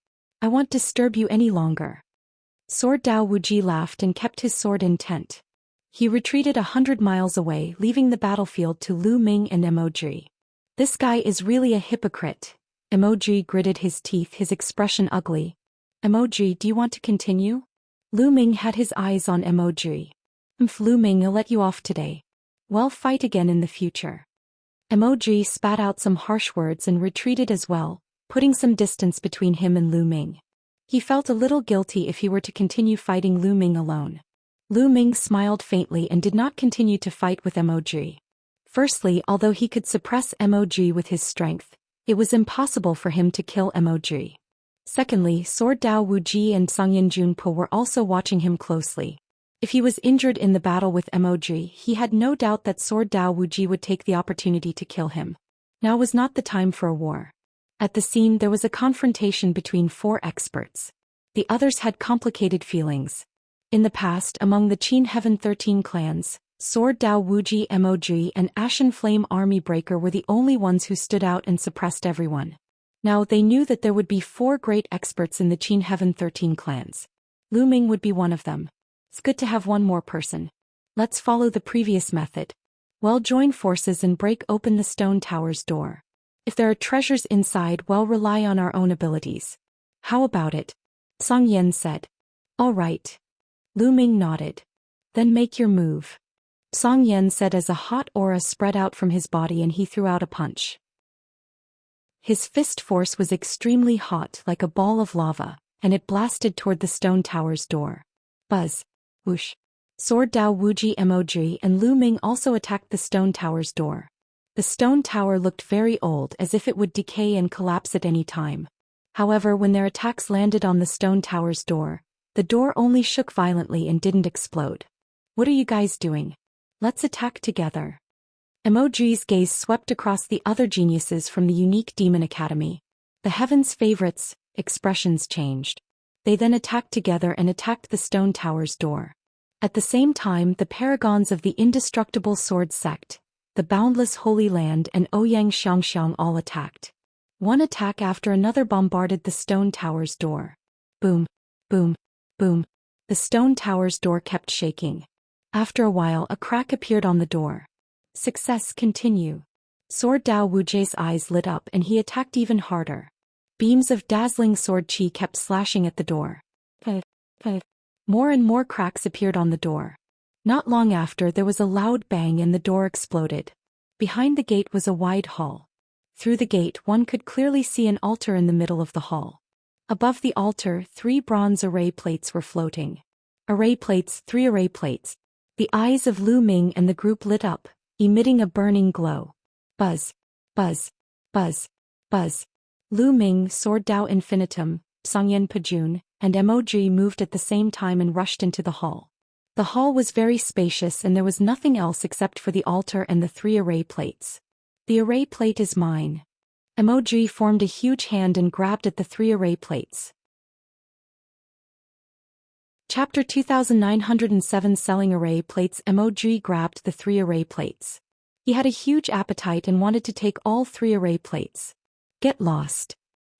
I won't disturb you any longer. Sword Dao Wuji laughed and kept his sword intent. He retreated 100 miles away, leaving the battlefield to Lu Ming and Emoji. This guy is really a hypocrite. Emoji gritted his teeth, his expression ugly. Emoji, do you want to continue? Lu Ming had his eyes on Emoji. Lu Ming, I'll let you off today. Well, fight again in the future. Emoji spat out some harsh words and retreated as well, putting some distance between him and Lu Ming. He felt a little guilty if he were to continue fighting Lu Ming alone. Lu Ming smiled faintly and did not continue to fight with Emoji. Firstly, although he could suppress Emoji with his strength, it was impossible for him to kill Emoji. Secondly, Sword Dao Wuji and Sangyan Junpo were also watching him closely. If he was injured in the battle with Emoji, he had no doubt that Sword Dao Wuji would take the opportunity to kill him. Now was not the time for a war. At the scene, there was a confrontation between 4 experts. The others had complicated feelings. In the past, among the Qin Heaven 13 clans, Sword Dao Wuji, Emoji, and Ashen Flame Army Breaker were the only ones who stood out and suppressed everyone. Now they knew that there would be 4 great experts in the Qin Heaven 13 clans. Lu Ming would be one of them. It's good to have one more person. Let's follow the previous method. Well, join forces and break open the stone tower's door. If there are treasures inside, well, rely on our own abilities. How about it? Song Yan said. All right. Lu Ming nodded. Then make your move. Song Yan said as a hot aura spread out from his body and he threw out a punch. His fist force was extremely hot, like a ball of lava, and it blasted toward the stone tower's door. Buzz. Whoosh. Sword Dao Wuji, Emoji, and Lu Ming also attacked the stone tower's door. The stone tower looked very old, as if it would decay and collapse at any time. However, when their attacks landed on the stone tower's door, the door only shook violently and didn't explode. What are you guys doing? Let's attack together. Emoji's gaze swept across the other geniuses from the unique Demon Academy. The Heaven's favorites' expressions changed. They then attacked together and attacked the stone tower's door. At the same time, the paragons of the indestructible sword sect, the boundless Holy Land, and Ouyang Xianxia all attacked. One attack after another bombarded the stone tower's door. Boom, boom, boom. The stone tower's door kept shaking. After a while, a crack appeared on the door. Success, continue. Sword Dao Wuji's eyes lit up and he attacked even harder. Beams of dazzling sword chi kept slashing at the door. More and more cracks appeared on the door. Not long after, there was a loud bang and the door exploded. Behind the gate was a wide hall. Through the gate, one could clearly see an altar in the middle of the hall. Above the altar, 3 bronze array plates were floating. Array plates, 3 array plates. The eyes of Lu Ming and the group lit up, emitting a burning glow. Buzz, buzz, buzz, buzz. Lu Ming, Sword Dao Infinitum, Sangyan Pajun, and Emoji moved at the same time and rushed into the hall. The hall was very spacious and there was nothing else except for the altar and the 3 array plates. The array plate is mine. Emoji formed a huge hand and grabbed at the 3 array plates. Chapter 2907 Selling Array Plates. Emoji grabbed the 3 array plates. He had a huge appetite and wanted to take all 3 array plates. Get lost.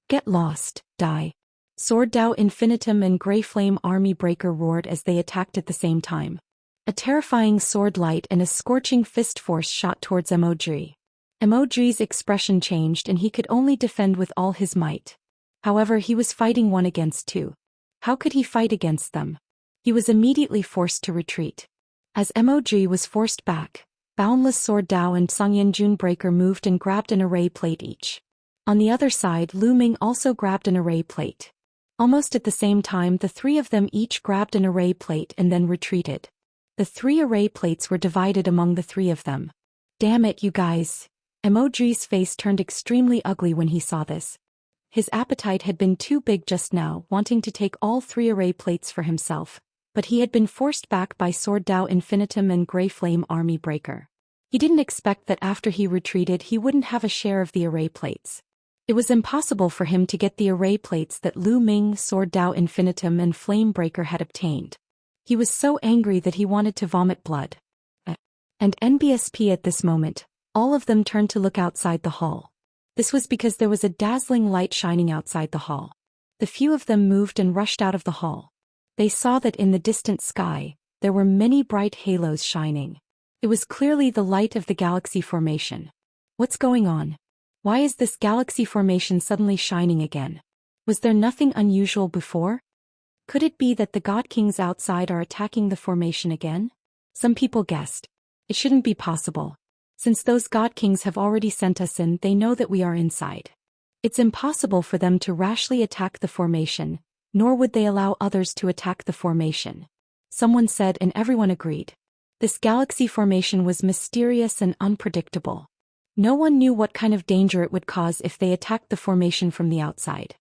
Get lost, die. Sword Dao Infinitum and Grey Flame Army Breaker roared as they attacked at the same time. A terrifying sword light and a scorching fist force shot towards Emoji. Emoji's expression changed and he could only defend with all his might. However, he was fighting 1 against 2. How could he fight against them? He was immediately forced to retreat. As Emoji was forced back, Boundless Sword Dao and Sangyan Jun Breaker moved and grabbed an array plate each. On the other side, Lu Ming also grabbed an array plate. Almost at the same time, the 3 of them each grabbed an array plate and then retreated. The 3 array plates were divided among the 3 of them. Damn it, you guys. Emoji's face turned extremely ugly when he saw this. His appetite had been too big just now, wanting to take all 3 array plates for himself, but he had been forced back by Sword Dao Infinitum and Grey Flame Army Breaker. He didn't expect that after he retreated he wouldn't have a share of the array plates. It was impossible for him to get the array plates that Lu Ming, Sword Dao Infinitum and Flame Breaker had obtained. He was so angry that he wanted to vomit blood. And NBSP at this moment, all of them turned to look outside the hall. This was because there was a dazzling light shining outside the hall. The few of them moved and rushed out of the hall. They saw that in the distant sky, there were many bright halos shining. It was clearly the light of the galaxy formation. What's going on? Why is this galaxy formation suddenly shining again? Was there nothing unusual before? Could it be that the God Kings outside are attacking the formation again? Some people guessed. It shouldn't be possible. Since those God Kings have already sent us in, they know that we are inside. It's impossible for them to rashly attack the formation, nor would they allow others to attack the formation. Someone said and everyone agreed. This galaxy formation was mysterious and unpredictable. No one knew what kind of danger it would cause if they attacked the formation from the outside.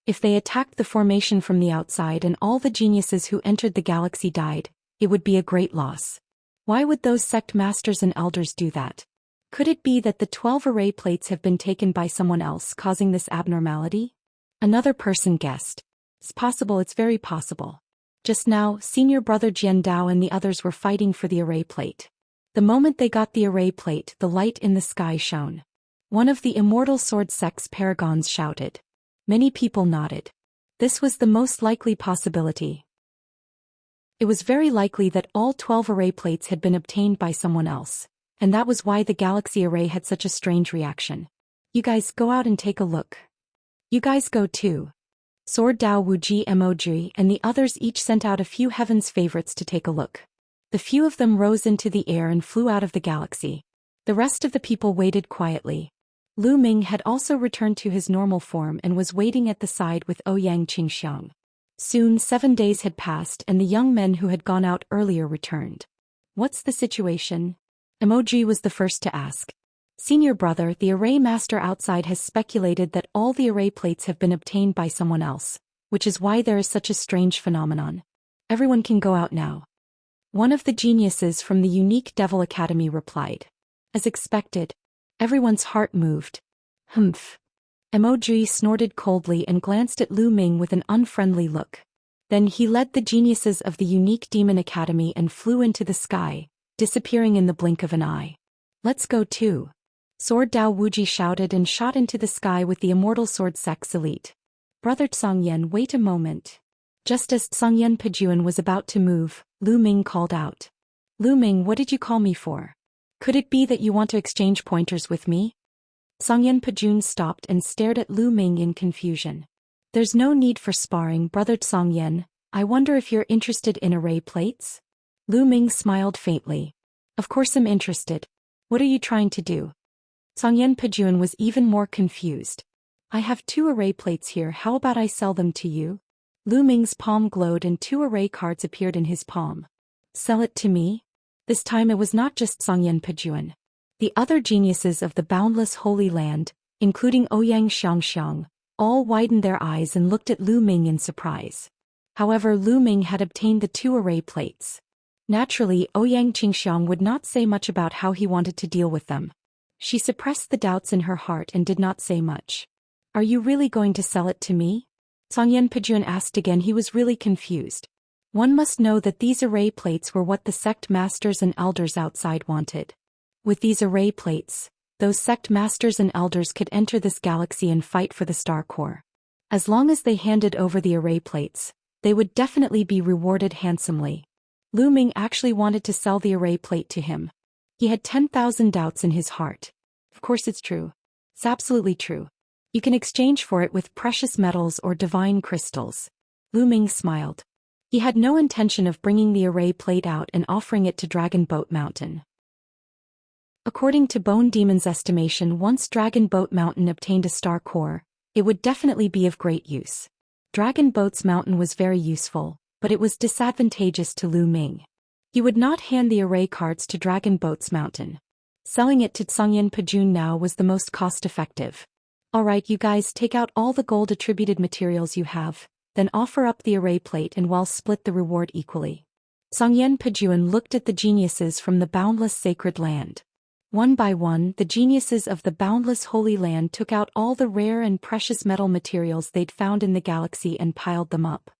If they attacked the formation from the outside and all the geniuses who entered the galaxy died, it would be a great loss. Why would those sect masters and elders do that? Could it be that the 12 array plates have been taken by someone else causing this abnormality? Another person guessed. It's possible, it's very possible. Just now, senior brother Jian Dao and the others were fighting for the array plate. The moment they got the array plate, the light in the sky shone. One of the immortal sword sect's paragons shouted. Many people nodded. This was the most likely possibility. It was very likely that all 12 array plates had been obtained by someone else, and that was why the galaxy array had such a strange reaction. You guys go out and take a look. You guys go too. Sword Dao Wuji Emoji and the others each sent out a few heaven's favorites to take a look. The few of them rose into the air and flew out of the galaxy. The rest of the people waited quietly. Lu Ming had also returned to his normal form and was waiting at the side with Ouyang Qingxiang. Soon 7 days had passed and the young men who had gone out earlier returned. What's the situation? Emoji was the first to ask. Senior brother, the array master outside has speculated that all the array plates have been obtained by someone else, which is why there is such a strange phenomenon. Everyone can go out now. One of the geniuses from the unique Devil Academy replied. As expected. Everyone's heart moved. Humph. Emoji snorted coldly and glanced at Lu Ming with an unfriendly look. Then he led the geniuses of the unique Demon Academy and flew into the sky, disappearing in the blink of an eye. Let's go too. Sword Dao Wuji shouted and shot into the sky with the immortal sword sect's elite. Brother Tsongyen, wait a moment. Just as Tsongyen Pajuan was about to move, Lu Ming called out. Lu Ming, what did you call me for? Could it be that you want to exchange pointers with me? Tsongyen Pajuan stopped and stared at Lu Ming in confusion. There's no need for sparring, brother Tsongyen. I wonder if you're interested in array plates? Lu Ming smiled faintly. Of course I'm interested. What are you trying to do? Tsongyen Pajuan was even more confused. I have 2 array plates here, how about I sell them to you? Lu Ming's palm glowed and 2 array cards appeared in his palm. Sell it to me? This time it was not just Tsongyen Pajuan. The other geniuses of the boundless Holy Land, including Ouyang Xianxia, all widened their eyes and looked at Lu Ming in surprise. However, Lu Ming had obtained the 2 array plates. Naturally, Ouyang Qingxiang would not say much about how he wanted to deal with them. She suppressed the doubts in her heart and did not say much. Are you really going to sell it to me? Tsongyen Pajuan asked again. He was really confused. One must know that these array plates were what the sect masters and elders outside wanted. With these array plates, those sect masters and elders could enter this galaxy and fight for the Star Core. As long as they handed over the array plates, they would definitely be rewarded handsomely. Lu Ming actually wanted to sell the array plate to him. He had 10,000 doubts in his heart. Of course it's true. It's absolutely true. You can exchange for it with precious metals or divine crystals. Lu Ming smiled. He had no intention of bringing the array plate out and offering it to Dragon Boat Mountain. According to Bone Demon's estimation, once Dragon Boat Mountain obtained a star core, it would definitely be of great use. Dragon Boat's Mountain was very useful, but it was disadvantageous to Lu Ming. He would not hand the array cards to Dragon Boat's Mountain. Selling it to Tsongyen Pajuan now was the most cost-effective. Alright, you guys, take out all the gold attributed materials you have, then offer up the array plate and we'll split the reward equally. Songyan Pejuan looked at the geniuses from the boundless sacred land. One by one, the geniuses of the boundless holy land took out all the rare and precious metal materials they'd found in the galaxy and piled them up.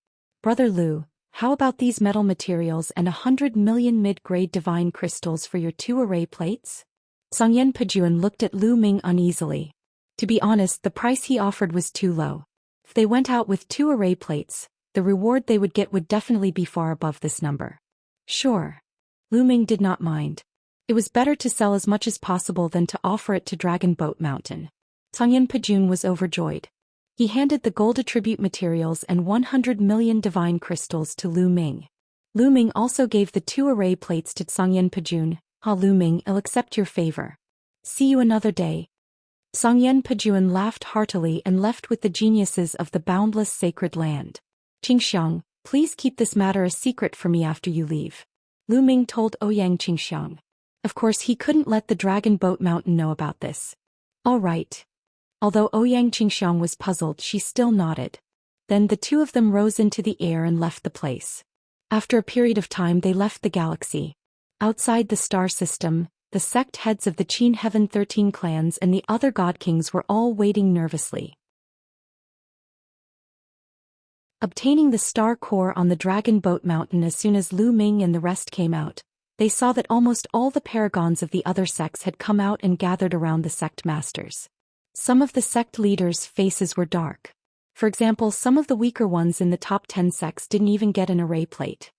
Brother Lu, how about these metal materials and 100 million mid-grade divine crystals for your 2 array plates? Songyan Pejuan looked at Lu Ming uneasily. To be honest, the price he offered was too low. If they went out with 2 array plates, the reward they would get would definitely be far above this number. Sure. Lu Ming did not mind. It was better to sell as much as possible than to offer it to Dragon Boat Mountain. Songyan Pejuan was overjoyed. He handed the gold attribute materials and 100 million divine crystals to Lu Ming. Lu Ming also gave the 2 array plates to Songyan Pejuan. Lu Ming, I'll accept your favor. See you another day. Songyan Pejuan laughed heartily and left with the geniuses of the boundless sacred land. Xianxia, please keep this matter a secret for me after you leave. Lu Ming told Ouyang Xianxia. Of course, he couldn't let the Dragon Boat Mountain know about this. All right. Although Ouyang Xianxia was puzzled, she still nodded. Then the 2 of them rose into the air and left the place. After a period of time, they left the galaxy. Outside the star system, the sect heads of the Qin Heaven 13 clans and the other god kings were all waiting nervously. Obtaining the star core on the Dragon Boat Mountain, as soon as Lu Ming and the rest came out, they saw that almost all the paragons of the other sects had come out and gathered around the sect masters. Some of the sect leaders' faces were dark. For example, some of the weaker ones in the top 10 sects didn't even get an array plate.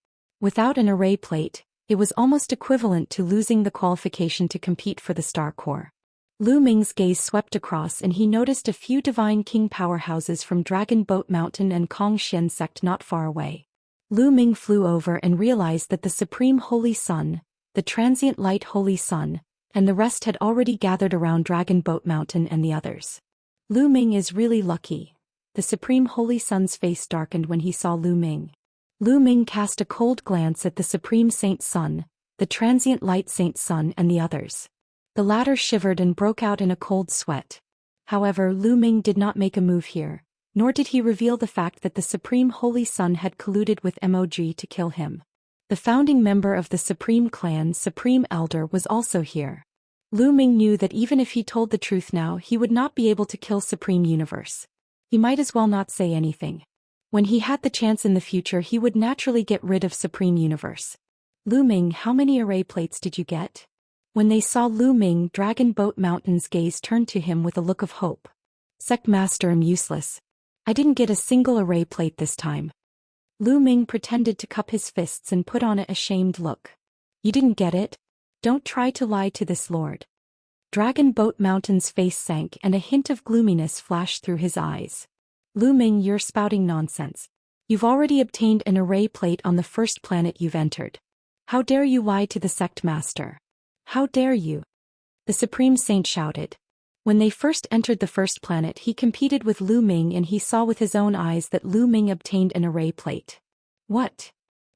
Without an array plate, it was almost equivalent to losing the qualification to compete for the star core. Lu Ming's gaze swept across and he noticed a few divine king powerhouses from Dragon Boat Mountain and Kong Xian sect not far away. Lu Ming flew over and realized that the Supreme Holy Sun, the Transient Light Holy Sun, and the rest had already gathered around Dragon Boat Mountain and the others. Lu Ming is really lucky. The Supreme Holy Sun's face darkened when he saw Lu Ming. Lu Ming cast a cold glance at the Supreme Saint Sun, the Transient Light Saint Sun and the others. The latter shivered and broke out in a cold sweat. However, Lu Ming did not make a move here, nor did he reveal the fact that the Supreme Holy Sun had colluded with Mog to kill him. The founding member of the Supreme Clan, Supreme Elder, was also here. Lu Ming knew that even if he told the truth now, he would not be able to kill Supreme Universe. He might as well not say anything. When he had the chance in the future, he would naturally get rid of Supreme Universe. Lu Ming, how many array plates did you get? When they saw Lu Ming, Dragon Boat Mountain's gaze turned to him with a look of hope. Sect Master, I'm useless. I didn't get a single array plate this time. Lu Ming pretended to cup his fists and put on an ashamed look. You didn't get it? Don't try to lie to this lord. Dragon Boat Mountain's face sank and a hint of gloominess flashed through his eyes. Lu Ming, you're spouting nonsense. You've already obtained an array plate on the first planet you've entered. How dare you lie to the sect master? How dare you? The Supreme Saint shouted. When they first entered the first planet, he competed with Lu Ming and he saw with his own eyes that Lu Ming obtained an array plate. What?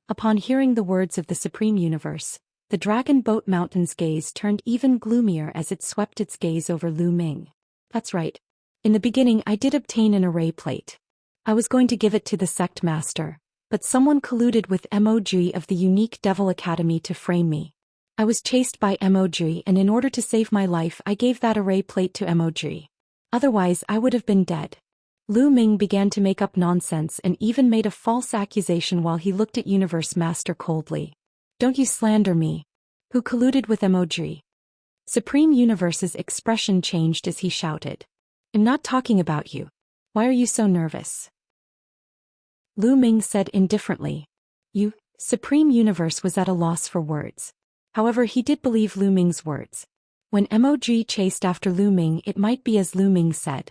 Upon hearing the words of the Supreme Universe, the Dragon Boat Mountain's gaze turned even gloomier as it swept its gaze over Lu Ming. That's right. In the beginning, I did obtain an array plate. I was going to give it to the sect master, but someone colluded with Mog of the Unique Devil Academy to frame me. I was chased by Mog, and in order to save my life, I gave that array plate to Mog. Otherwise, I would have been dead. Lu Ming began to make up nonsense and even made a false accusation while he looked at Universe Master coldly. Don't you slander me. Who colluded with Mog? Supreme Universe's expression changed as he shouted. I'm not talking about you. Why are you so nervous? Lu Ming said indifferently. You, Supreme Universe was at a loss for words. However, he did believe Lu Ming's words. When Mog chased after Lu Ming, it might be as Lu Ming said.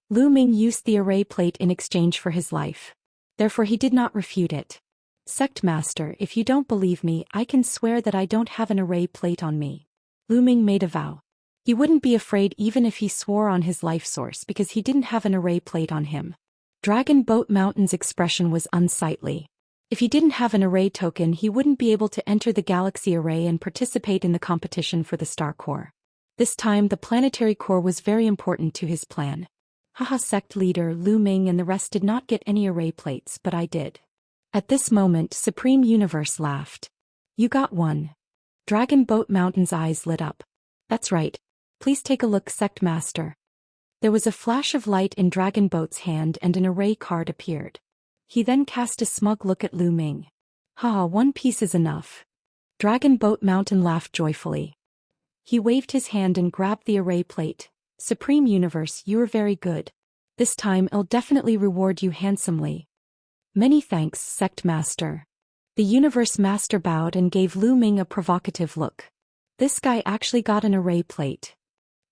Lu Ming used the array plate in exchange for his life. Therefore he did not refute it. Sect Master, if you don't believe me, I can swear that I don't have an array plate on me. Lu Ming made a vow. He wouldn't be afraid even if he swore on his life source because he didn't have an array plate on him. Dragon Boat Mountain's expression was unsightly. If he didn't have an array token, he wouldn't be able to enter the Galaxy Array and participate in the competition for the Star Core. This time, the planetary core was very important to his plan. Haha, sect leader Lu Ming and the rest did not get any array plates, but I did. At this moment, Supreme Universe laughed. You got one. Dragon Boat Mountain's eyes lit up. That's right. Please take a look, Sect Master. There was a flash of light in Dragon Boat's hand and an array card appeared. He then cast a smug look at Lu Ming. Haha, one piece is enough. Dragon Boat Mountain laughed joyfully. He waved his hand and grabbed the array plate. Supreme Universe, you are very good. This time I'll definitely reward you handsomely. Many thanks, Sect Master. The Universe Master bowed and gave Lu Ming a provocative look. This guy actually got an array plate.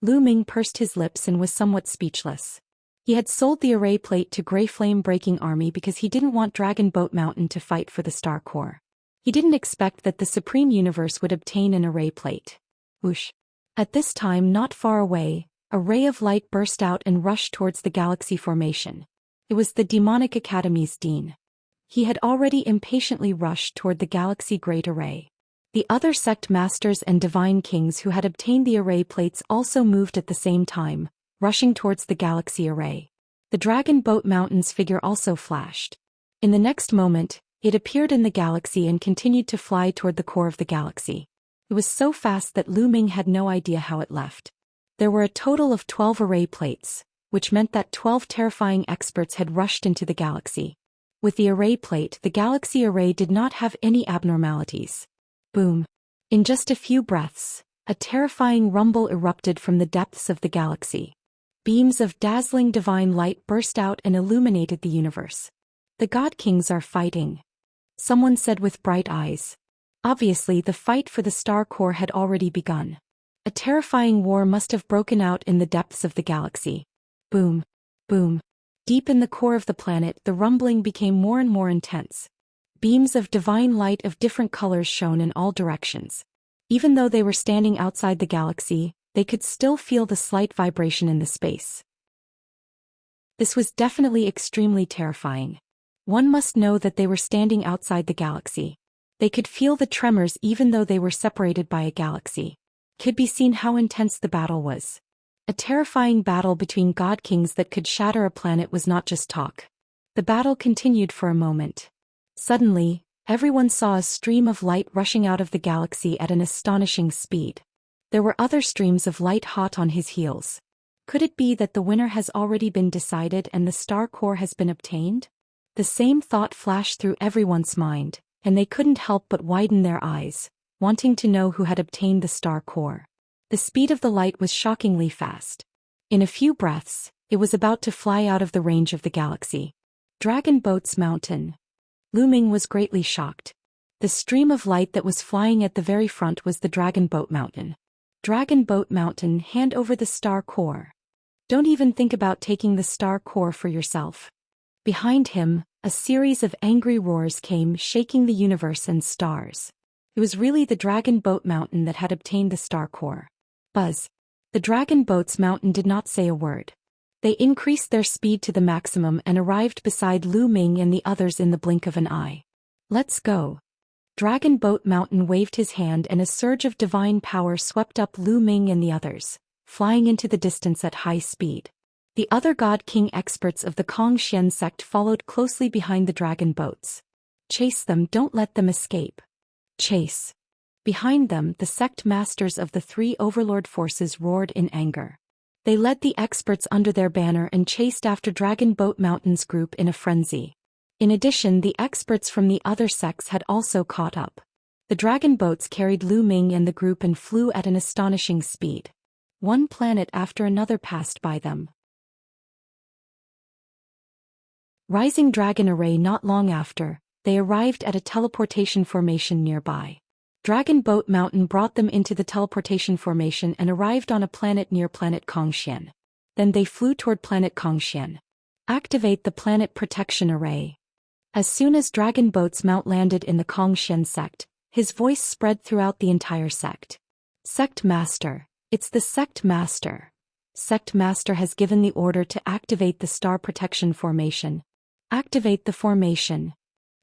Lu Ming pursed his lips and was somewhat speechless. He had sold the array plate to Grey Flame Breaking Army because he didn't want Dragon Boat Mountain to fight for the Star Core. He didn't expect that the Supreme Universe would obtain an array plate. Whoosh. At this time, not far away, a ray of light burst out and rushed towards the galaxy formation. It was the Demonic Academy's dean. He had already impatiently rushed toward the galaxy Great Array. The other sect masters and divine kings who had obtained the array plates also moved at the same time, rushing towards the galaxy array. The Dragon Boat Mountain's figure also flashed. In the next moment, it appeared in the galaxy and continued to fly toward the core of the galaxy. It was so fast that Lu Ming had no idea how it left. There were a total of 12 array plates, which meant that 12 terrifying experts had rushed into the galaxy. With the array plate, the galaxy array did not have any abnormalities. Boom. In just a few breaths, a terrifying rumble erupted from the depths of the galaxy. Beams of dazzling divine light burst out and illuminated the universe. The God Kings are fighting. Someone said with bright eyes. Obviously, the fight for the Star Core had already begun. A terrifying war must have broken out in the depths of the galaxy. Boom. Boom. Deep in the core of the planet, the rumbling became more and more intense. Beams of divine light of different colors shone in all directions. Even though they were standing outside the galaxy, they could still feel the slight vibration in the space. This was definitely extremely terrifying. One must know that they were standing outside the galaxy. They could feel the tremors even though they were separated by a galaxy. Could be seen how intense the battle was. A terrifying battle between God Kings that could shatter a planet was not just talk. The battle continued for a moment. Suddenly, everyone saw a stream of light rushing out of the galaxy at an astonishing speed. There were other streams of light hot on his heels. Could it be that the winner has already been decided and the Star Core has been obtained? The same thought flashed through everyone's mind, and they couldn't help but widen their eyes, wanting to know who had obtained the Star Core. The speed of the light was shockingly fast. In a few breaths, it was about to fly out of the range of the galaxy. Dragon Boat's Mountain. Lu Ming was greatly shocked. The stream of light that was flying at the very front was the Dragon Boat Mountain. Dragon Boat Mountain, hand over the Star Core. Don't even think about taking the Star Core for yourself. Behind him, a series of angry roars came, shaking the universe and stars. It was really the Dragon Boat Mountain that had obtained the Star Core. Buzz. The Dragon Boat's Mountain did not say a word. They increased their speed to the maximum and arrived beside Lu Ming and the others in the blink of an eye. Let's go. Dragon Boat Mountain waved his hand and a surge of divine power swept up Lu Ming and the others, flying into the distance at high speed. The other God King experts of the Zhou Xian sect followed closely behind the dragon boats. Chase them, don't let them escape. Chase. Behind them, the sect masters of the three overlord forces roared in anger. They led the experts under their banner and chased after Dragon Boat Mountain's group in a frenzy. In addition, the experts from the other sects had also caught up. The dragon boats carried Lu Ming and the group and flew at an astonishing speed. One planet after another passed by them. Rising Dragon Array. Not long after, they arrived at a teleportation formation nearby. Dragon Boat Mountain brought them into the teleportation formation and arrived on a planet near planet Xian. Then they flew toward planet Xian. Activate the planet protection array. As soon as Dragon Boat's Mount landed in the Xian sect, his voice spread throughout the entire sect. Sect Master, it's the Sect Master. Sect Master has given the order to activate the star protection formation. Activate the formation.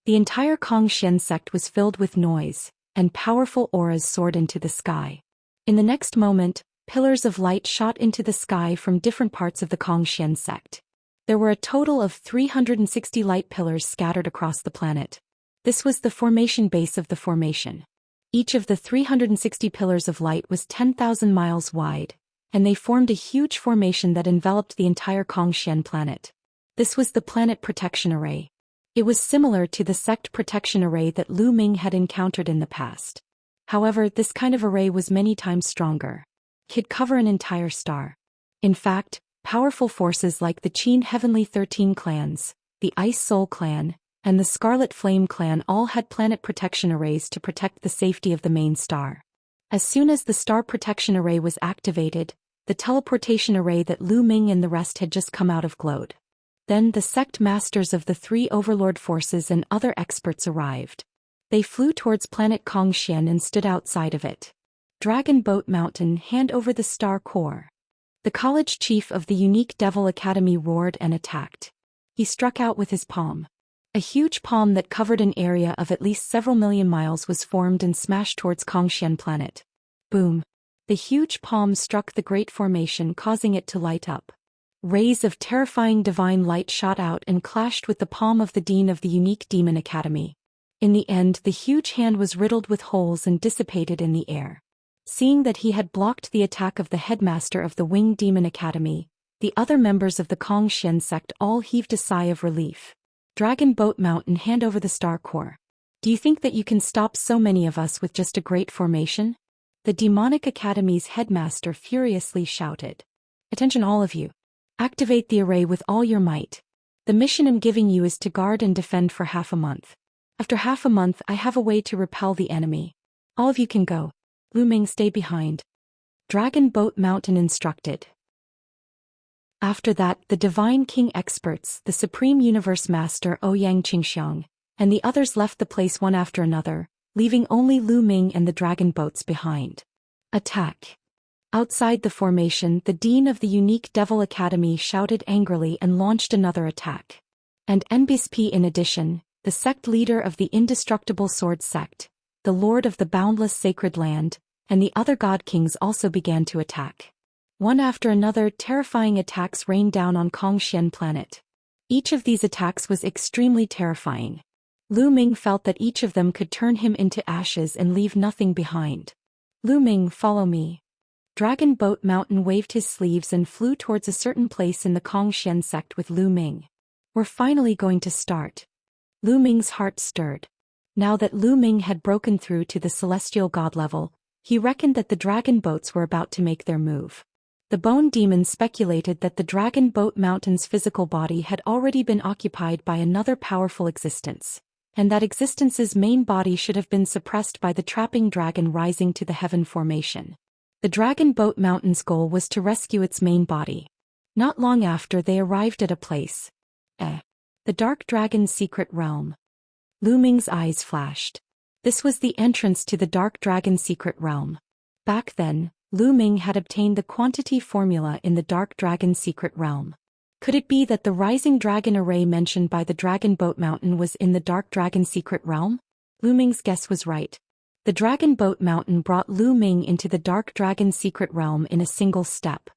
The entire Xian sect was filled with noise, and powerful auras soared into the sky. In the next moment, Pillars of light shot into the sky from different parts of the Xian sect. There were a total of 360 light pillars scattered across the planet. This was the formation base of the formation. Each of the 360 pillars of light was 10,000 miles wide, and they formed a huge formation that enveloped the entire Xian planet. This was the Planet Protection Array. It was similar to the Sect Protection Array that Lu Ming had encountered in the past. However, this kind of array was many times stronger. It could cover an entire star. In fact, powerful forces like the Qin Heavenly 13 clans, the Ice Soul clan, and the Scarlet Flame clan all had planet protection arrays to protect the safety of the main star. As soon as the star protection array was activated, the teleportation array that Lu Ming and the rest had just come out of glowed. Then the sect masters of the three overlord forces and other experts arrived. They flew towards planet Xian and stood outside of it. Dragon Boat Mountain, hand over the star core. The college chief of the unique Devil Academy roared and attacked. He struck out with his palm. A huge palm that covered an area of at least several million miles was formed and smashed towards Xian planet. Boom. The huge palm struck the Great Formation, causing it to light up. Rays of terrifying divine light shot out and clashed with the palm of the dean of the unique Demon Academy. In the end, the huge hand was riddled with holes and dissipated in the air. Seeing that he had blocked the attack of the headmaster of the Winged Demon Academy, the other members of the Xian sect all heaved a sigh of relief. Dragon Boat Mountain, hand over the star core. Do you think that you can stop so many of us with just a great formation? The Demonic Academy's headmaster furiously shouted. Attention all of you. Activate the array with all your might. The mission I'm giving you is to guard and defend for half a month. After half a month, I have a way to repel the enemy. All of you can go. Lu Ming, stay behind. Dragon Boat Mountain instructed. After that, the Divine King experts, the Supreme Universe Master Xianxia, and the others left the place one after another, leaving only Lu Ming and the dragon boats behind. Attack. Outside the formation, the Dean of the unique Devil Academy shouted angrily and launched another attack. And NBSP in addition, the sect leader of the Indestructible Sword sect, the Lord of the Boundless Sacred Land, and the other God Kings also began to attack. One after another, terrifying attacks rained down on Xian planet. Each of these attacks was extremely terrifying. Lu Ming felt that each of them could turn him into ashes and leave nothing behind. Lu Ming, follow me. Dragon Boat Mountain waved his sleeves and flew towards a certain place in the Xian sect with Lu Ming. We're finally going to start. Lu Ming's heart stirred. Now that Lu Ming had broken through to the celestial god level, he reckoned that the dragon boats were about to make their move. The Bone Demon speculated that the Dragon Boat Mountain's physical body had already been occupied by another powerful existence, and that existence's main body should have been suppressed by the trapping dragon rising to the heaven formation. The Dragon Boat Mountain's goal was to rescue its main body. Not long after, they arrived at a place. The Dark Dragon's secret realm. Lu Ming's eyes flashed. This was the entrance to the Dark Dragon's secret realm. Back then, Lu Ming had obtained the quantity formula in the Dark Dragon's secret realm. Could it be that the Rising Dragon array mentioned by the Dragon Boat Mountain was in the Dark Dragon's secret realm? Lu Ming's guess was right. The Dragon Boat Mountain brought Lu Ming into the Dark Dragon's secret realm in a single step.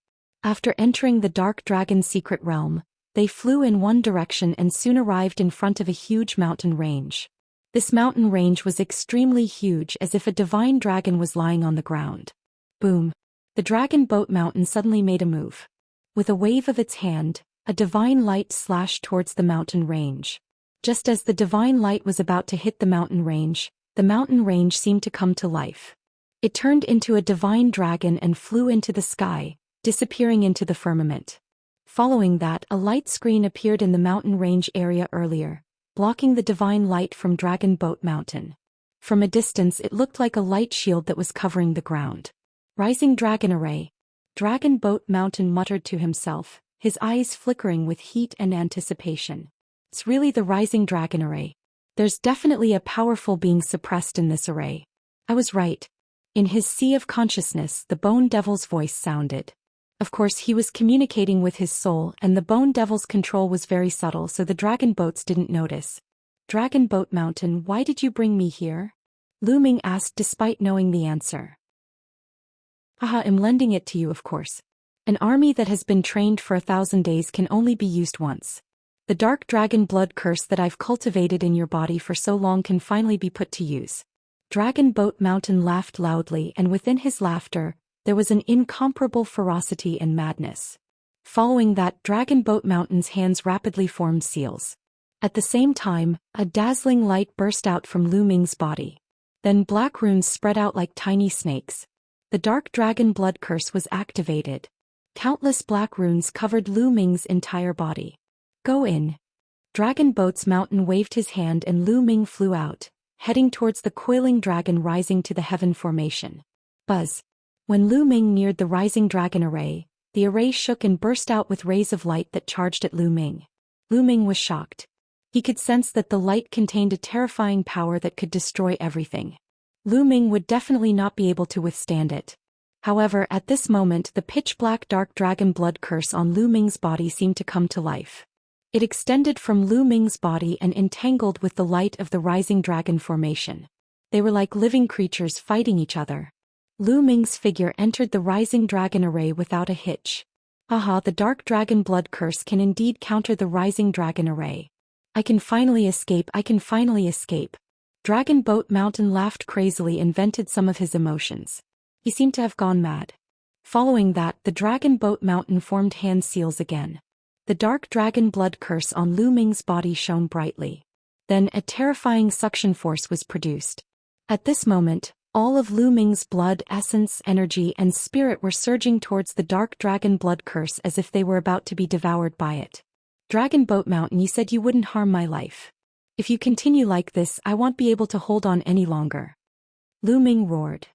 After entering the Dark Dragon's secret realm, they flew in one direction and soon arrived in front of a huge mountain range. This mountain range was extremely huge, as if a divine dragon was lying on the ground. Boom. The Dragon Boat Mountain suddenly made a move. With a wave of its hand, a divine light slashed towards the mountain range. Just as the divine light was about to hit the mountain range seemed to come to life. It turned into a divine dragon and flew into the sky, disappearing into the firmament. Following that, a light screen appeared in the mountain range area earlier, blocking the divine light from Dragon Boat Mountain. From a distance, it looked like a light shield that was covering the ground. Rising Dragon Array. Dragon Boat Mountain muttered to himself, his eyes flickering with heat and anticipation. It's really the Rising Dragon Array. There's definitely a powerful being suppressed in this array. I was right. In his sea of consciousness, the Bone Devil's voice sounded. Of course, he was communicating with his soul, and the Bone Devil's control was very subtle, so the dragon boats didn't notice. Dragon Boat Mountain, why did you bring me here? Lu Ming asked despite knowing the answer. Haha, I'm lending it to you, of course. An army that has been trained for 1,000 days can only be used once. The dark dragon blood curse that I've cultivated in your body for so long can finally be put to use. Dragon Boat Mountain laughed loudly, and within his laughter, there was an incomparable ferocity and madness. Following that, Dragon Boat Mountain's hands rapidly formed seals. At the same time, a dazzling light burst out from Lu Ming's body. Then black runes spread out like tiny snakes. The dark dragon blood curse was activated. Countless black runes covered Lu Ming's entire body. Go in. Dragon Boat's Mountain waved his hand and Lu Ming flew out, heading towards the coiling dragon rising to the heaven formation. Buzz. When Lu Ming neared the rising dragon array, the array shook and burst out with rays of light that charged at Lu Ming. Lu Ming was shocked. He could sense that the light contained a terrifying power that could destroy everything. Lu Ming would definitely not be able to withstand it. However, at this moment the pitch-black dark dragon blood curse on Lu Ming's body seemed to come to life. It extended from Lu Ming's body and entangled with the light of the rising dragon formation. They were like living creatures fighting each other. Lu Ming's figure entered the rising dragon array without a hitch. Haha, the dark dragon blood curse can indeed counter the rising dragon array. I can finally escape, I can finally escape. Dragon Boat Mountain laughed crazily and vented some of his emotions. He seemed to have gone mad. Following that, the Dragon Boat Mountain formed hand seals again. The dark dragon blood curse on Lu Ming's body shone brightly. Then a terrifying suction force was produced. At this moment, all of Lu Ming's blood, essence, energy, and spirit were surging towards the dark dragon blood curse as if they were about to be devoured by it. Dragon Boat Mountain, you said you wouldn't harm my life. If you continue like this, I won't be able to hold on any longer. Lu Ming roared.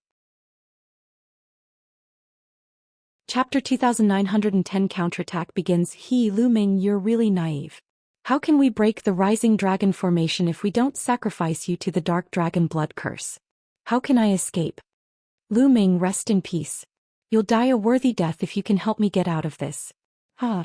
Chapter 2910 Counterattack begins. Lu Ming, you're really naive. How can we break the rising dragon formation if we don't sacrifice you to the dark dragon blood curse? How can I escape? Lu Ming, rest in peace. You'll die a worthy death if you can help me get out of this. Ha!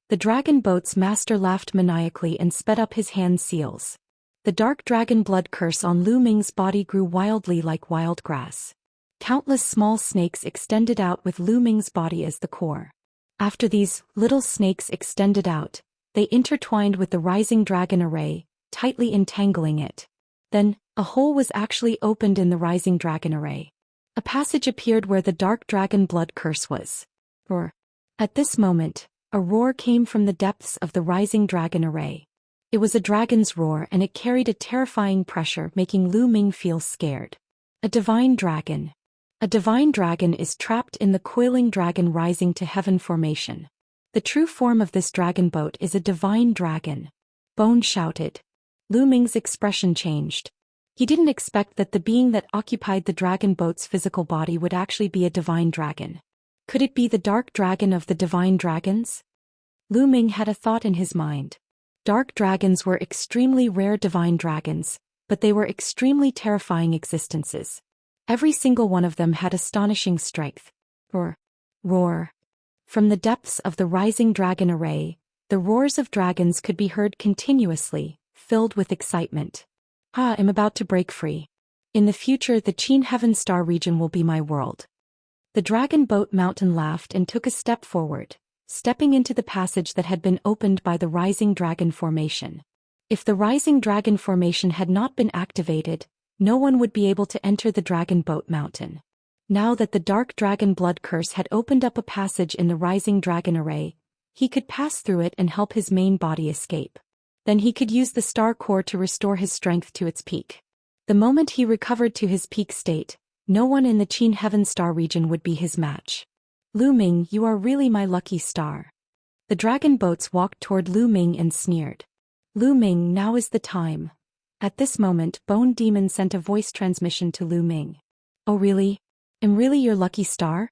The dragon boat's master laughed maniacally and sped up his hand seals. The dark dragon blood curse on Lu Ming's body grew wildly like wild grass. Countless small snakes extended out with Lu Ming's body as the core. After these little snakes extended out, they intertwined with the rising dragon array, tightly entangling it. Then, a hole was actually opened in the rising dragon array. A passage appeared where the dark dragon blood curse was. Roar. At this moment, a roar came from the depths of the rising dragon array. It was a dragon's roar and it carried a terrifying pressure, making Lu Ming feel scared. A divine dragon. A divine dragon is trapped in the coiling dragon rising to heaven formation. The true form of this dragon boat is a divine dragon. Bone shouted. Lu Ming's expression changed. He didn't expect that the being that occupied the dragon boat's physical body would actually be a divine dragon. Could it be the dark dragon of the divine dragons? Lu Ming had a thought in his mind. Dark dragons were extremely rare divine dragons, but they were extremely terrifying existences. Every single one of them had astonishing strength. Roar. Roar. From the depths of the rising dragon array, the roars of dragons could be heard continuously, filled with excitement. I'm about to break free. In the future, the Qin Heaven Star region will be my world. The Dragon Boat Mountain laughed and took a step forward, stepping into the passage that had been opened by the rising dragon formation. If the rising dragon formation had not been activated, no one would be able to enter the Dragon Boat Mountain. Now that the dark dragon blood curse had opened up a passage in the rising dragon array, he could pass through it and help his main body escape. Then he could use the star core to restore his strength to its peak. The moment he recovered to his peak state, no one in the Qin Heaven Star region would be his match. Lu Ming, you are really my lucky star. The dragon boats walked toward Lu Ming and sneered. Lu Ming, now is the time. At this moment, Bone Demon sent a voice transmission to Lu Ming. Oh really? I'm really your lucky star?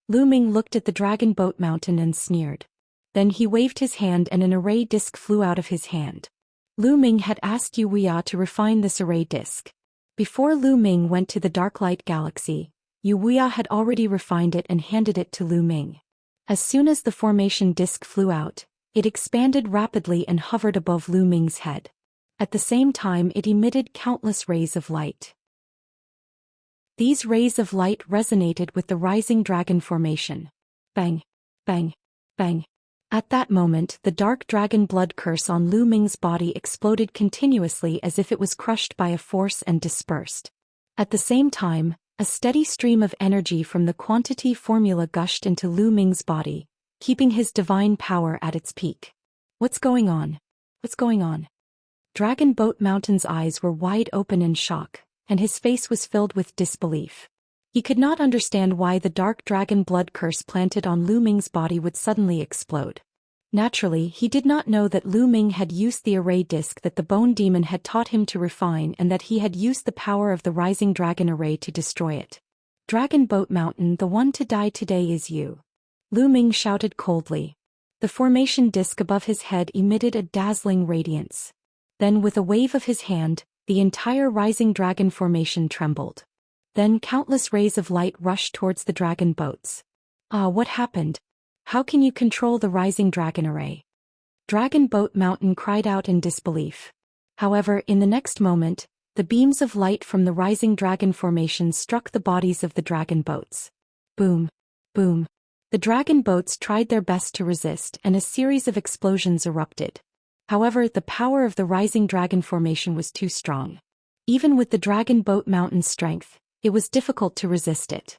Lu Ming looked at the Dragon Boat Mountain and sneered. Then he waved his hand and an array disc flew out of his hand. Lu Ming had asked Wuxia to refine this array disc. Before Lu Ming went to the Dark Light Galaxy, Wuxia had already refined it and handed it to Lu Ming. As soon as the formation disc flew out, it expanded rapidly and hovered above Lu Ming's head. At the same time, it emitted countless rays of light. These rays of light resonated with the rising dragon formation. Bang, bang, bang. At that moment, the dark dragon blood curse on Lu Ming's body exploded continuously as if it was crushed by a force and dispersed. At the same time, a steady stream of energy from the quantity formula gushed into Lu Ming's body, keeping his divine power at its peak. What's going on? What's going on? Dragon Boat Mountain's eyes were wide open in shock, and his face was filled with disbelief. He could not understand why the dark dragon blood curse planted on Lu Ming's body would suddenly explode. Naturally, he did not know that Lu Ming had used the array disc that the bone demon had taught him to refine and that he had used the power of the rising dragon array to destroy it. Dragon Boat Mountain, the one to die today is you. Lu Ming shouted coldly. The formation disc above his head emitted a dazzling radiance. Then with a wave of his hand, the entire rising dragon formation trembled. Then countless rays of light rushed towards the dragon boats. Ah, what happened? How can you control the rising dragon array? Dragon Boat Mountain cried out in disbelief. However, in the next moment, the beams of light from the rising dragon formation struck the bodies of the dragon boats. Boom, boom. The dragon boats tried their best to resist and a series of explosions erupted. However, the power of the rising dragon formation was too strong. Even with the Dragon Boat Mountain's strength, it was difficult to resist it.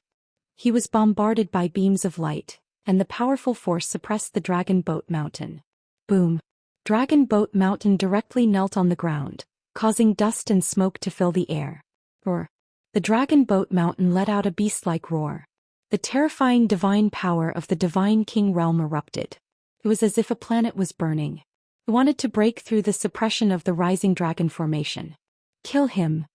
He was bombarded by beams of light, and the powerful force suppressed the Dragon Boat Mountain. Boom. Dragon Boat Mountain directly knelt on the ground, causing dust and smoke to fill the air. Roar. The Dragon Boat Mountain let out a beast-like roar. The terrifying divine power of the Divine King realm erupted. It was as if a planet was burning. It wanted to break through the suppression of the rising dragon formation. Kill him.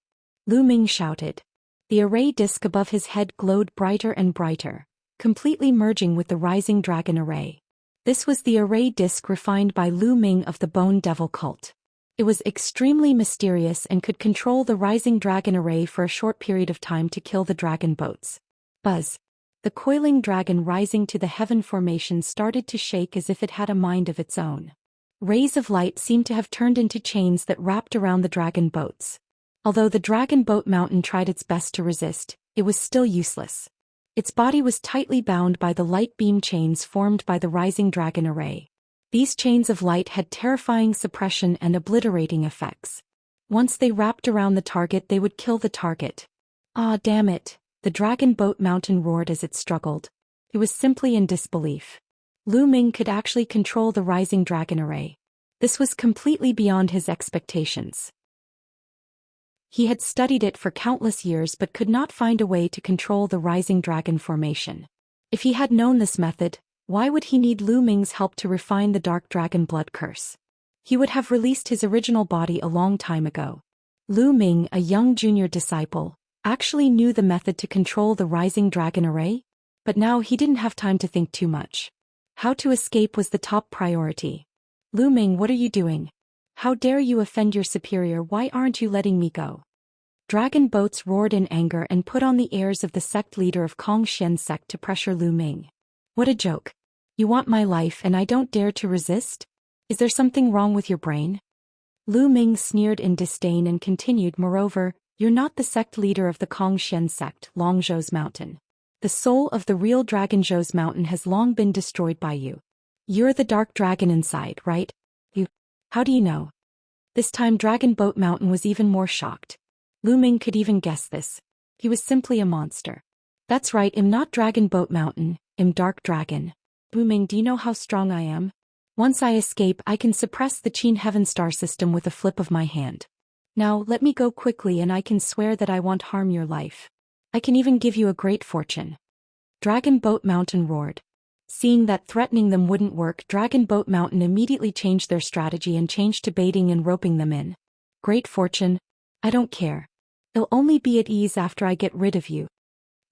Lu Ming shouted. The array disc above his head glowed brighter and brighter, completely merging with the rising dragon array. This was the array disc refined by Lu Ming of the Bone Devil cult. It was extremely mysterious and could control the rising dragon array for a short period of time to kill the dragon boats. Buzz. The coiling dragon rising to the heaven formation started to shake as if it had a mind of its own. Rays of light seemed to have turned into chains that wrapped around the dragon boats. Although the Dragon Boat Mountain tried its best to resist, it was still useless. Its body was tightly bound by the light beam chains formed by the rising dragon array. These chains of light had terrifying suppression and obliterating effects. Once they wrapped around the target, they would kill the target. Ah, damn it, the Dragon Boat Mountain roared as it struggled. It was simply in disbelief. Lu Ming could actually control the rising dragon array. This was completely beyond his expectations. He had studied it for countless years but could not find a way to control the rising dragon formation. If he had known this method, why would he need Lu Ming's help to refine the dark dragon blood curse? He would have released his original body a long time ago. Lu Ming, a young junior disciple, actually knew the method to control the rising dragon array? But now he didn't have time to think too much. How to escape was the top priority. Lu Ming, what are you doing? How dare you offend your superior? Why aren't you letting me go? Dragon boats roared in anger and put on the airs of the sect leader of Xianxia sect to pressure Lu Ming. What a joke. You want my life and I don't dare to resist? Is there something wrong with your brain? Lu Ming sneered in disdain and continued, moreover, you're not the sect leader of the Xianxia sect, Long Zhou's mountain. The soul of the real Dragon Zhou's mountain has long been destroyed by you. You're the dark dragon inside, right? How do you know? This time Dragon Boat Mountain was even more shocked. Lu Ming could even guess this. He was simply a monster. That's right, I'm not Dragon Boat Mountain, I'm Dark Dragon. Lu Ming, do you know how strong I am? Once I escape, I can suppress the Qin Heaven Star system with a flip of my hand. Now, let me go quickly and I can swear that I won't harm your life. I can even give you a great fortune. Dragon Boat Mountain roared. Seeing that threatening them wouldn't work, Dragon Boat Mountain immediately changed their strategy and changed to baiting and roping them in. Great fortune? I don't care. It'll only be at ease after I get rid of you.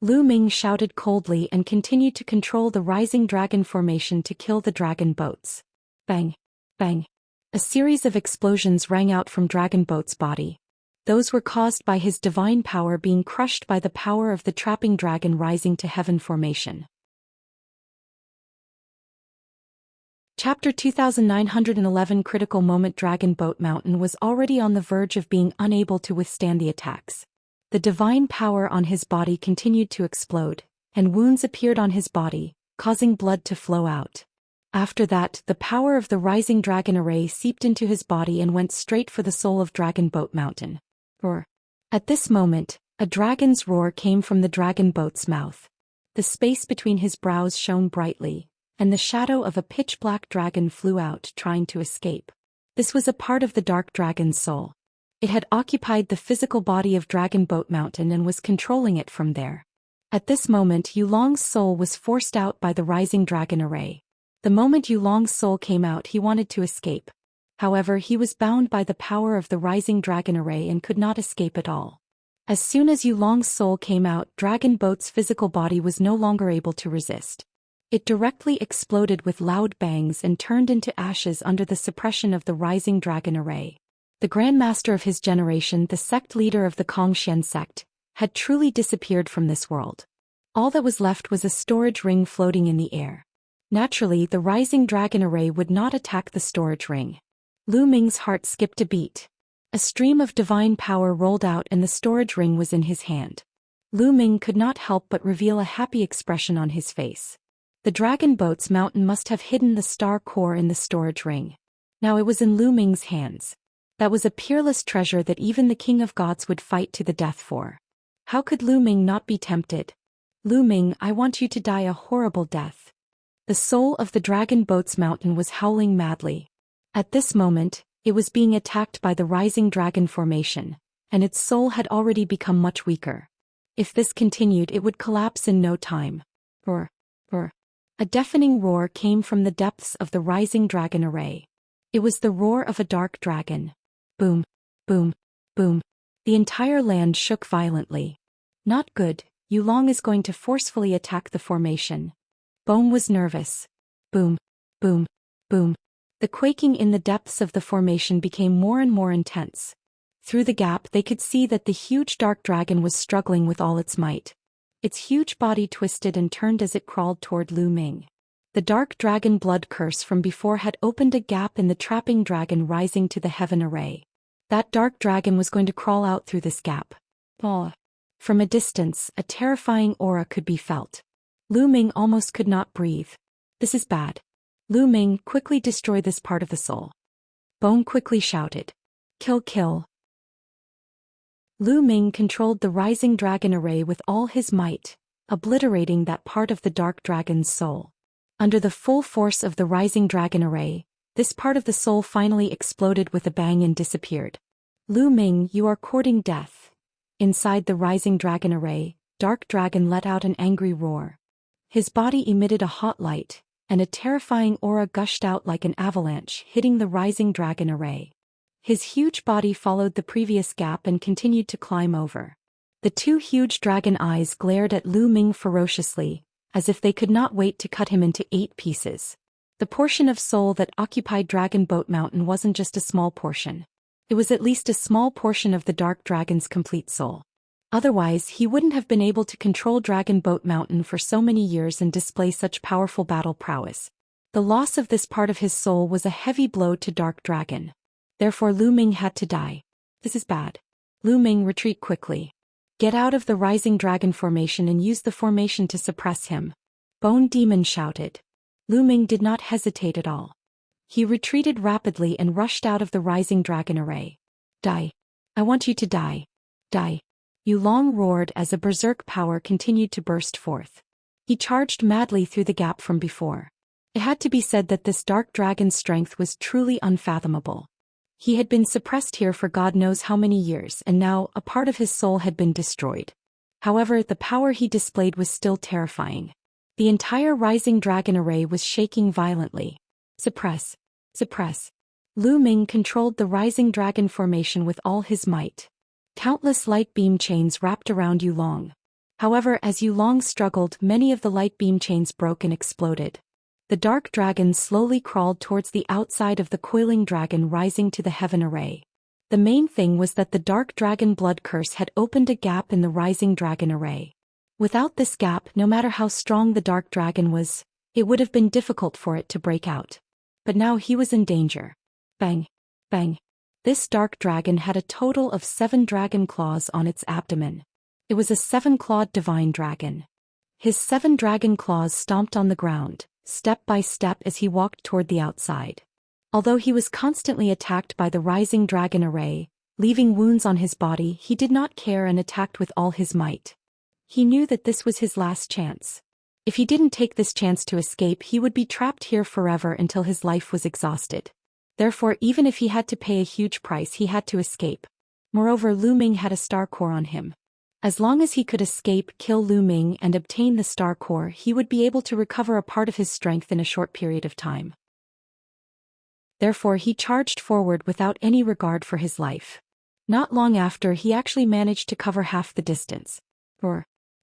Lu Ming shouted coldly and continued to control the rising dragon formation to kill the dragon boats. Bang! Bang! A series of explosions rang out from Dragon Boat's body. Those were caused by his divine power being crushed by the power of the trapping dragon rising to heaven formation. Chapter 2911 Critical Moment. Dragon Boat Mountain was already on the verge of being unable to withstand the attacks. The divine power on his body continued to explode, and wounds appeared on his body, causing blood to flow out. After that, the power of the rising dragon array seeped into his body and went straight for the soul of Dragon Boat Mountain. Roar. At this moment, a dragon's roar came from the dragon boat's mouth. The space between his brows shone brightly, and the shadow of a pitch-black dragon flew out, trying to escape. This was a part of the dark dragon's soul. It had occupied the physical body of Dragon Boat Mountain and was controlling it from there. At this moment, Yulong's soul was forced out by the rising dragon array. The moment Yulong's soul came out, he wanted to escape. However, he was bound by the power of the rising dragon array and could not escape at all. As soon as Yulong's soul came out, Dragon Boat's physical body was no longer able to resist. It directly exploded with loud bangs and turned into ashes under the suppression of the rising dragon array. The grandmaster of his generation, the sect leader of the Xianxia sect, had truly disappeared from this world. All that was left was a storage ring floating in the air. Naturally, the rising dragon array would not attack the storage ring. Lu Ming's heart skipped a beat. A stream of divine power rolled out and the storage ring was in his hand. Lu Ming could not help but reveal a happy expression on his face. The Dragon Boat's mountain must have hidden the star core in the storage ring. Now it was in Lu Ming's hands. That was a peerless treasure that even the King of Gods would fight to the death for. How could Lu Ming not be tempted? Lu Ming, I want you to die a horrible death. The soul of the Dragon Boat's mountain was howling madly. At this moment, it was being attacked by the rising dragon formation, and its soul had already become much weaker. If this continued, it would collapse in no time. Roar, roar. A deafening roar came from the depths of the rising dragon array. It was the roar of a dark dragon. Boom, boom, boom. The entire land shook violently. Not good, Yulong is going to forcefully attack the formation. Bone was nervous. Boom, boom, boom. The quaking in the depths of the formation became more and more intense. Through the gap they could see that the huge dark dragon was struggling with all its might. Its huge body twisted and turned as it crawled toward Lu Ming. The dark dragon blood curse from before had opened a gap in the trapping dragon rising to the heaven array. That dark dragon was going to crawl out through this gap. Oh. From a distance, a terrifying aura could be felt. Lu Ming almost could not breathe. This is bad. Lu Ming, quickly destroy this part of the soul. Bone quickly shouted. Kill, kill. Lu Ming controlled the rising dragon array with all his might, obliterating that part of the dark dragon's soul. Under the full force of the rising dragon array, this part of the soul finally exploded with a bang and disappeared. Lu Ming, you are courting death. Inside the rising dragon array, Dark Dragon let out an angry roar. His body emitted a hot light, and a terrifying aura gushed out like an avalanche, hitting the rising dragon array. His huge body followed the previous gap and continued to climb over. The two huge dragon eyes glared at Lu Ming ferociously, as if they could not wait to cut him into 8 pieces. The portion of soul that occupied Dragon Boat Mountain wasn't just a small portion. It was at least a small portion of the Dark Dragon's complete soul. Otherwise, he wouldn't have been able to control Dragon Boat Mountain for so many years and display such powerful battle prowess. The loss of this part of his soul was a heavy blow to Dark Dragon. Therefore Lu Ming had to die. This is bad. Lu Ming, retreat quickly. Get out of the rising dragon formation and use the formation to suppress him. Bone Demon shouted. Lu Ming did not hesitate at all. He retreated rapidly and rushed out of the rising dragon array. Die. I want you to die. Die. Yulong roared as a berserk power continued to burst forth. He charged madly through the gap from before. It had to be said that this dark dragon's strength was truly unfathomable. He had been suppressed here for God knows how many years, and now a part of his soul had been destroyed. However, the power he displayed was still terrifying. The entire rising dragon array was shaking violently. Suppress. Suppress. Lu Ming controlled the rising dragon formation with all his might. Countless light beam chains wrapped around Yulong. However, as Yulong struggled, many of the light beam chains broke and exploded. The dark dragon slowly crawled towards the outside of the coiling dragon rising to the heaven array. The main thing was that the dark dragon blood curse had opened a gap in the rising dragon array. Without this gap, no matter how strong the dark dragon was, it would have been difficult for it to break out. But now he was in danger. Bang! Bang! This dark dragon had a total of 7 dragon claws on its abdomen. It was a 7-clawed divine dragon. His 7 dragon claws stomped on the ground, step by step as he walked toward the outside. Although he was constantly attacked by the rising dragon array, leaving wounds on his body, he did not care and attacked with all his might. He knew that this was his last chance. If he didn't take this chance to escape, he would be trapped here forever until his life was exhausted. Therefore, even if he had to pay a huge price, he had to escape. Moreover, Lu Ming had a star core on him. As long as he could escape, kill Lu Ming, and obtain the star core, he would be able to recover a part of his strength in a short period of time. Therefore, he charged forward without any regard for his life. Not long after, he actually managed to cover half the distance.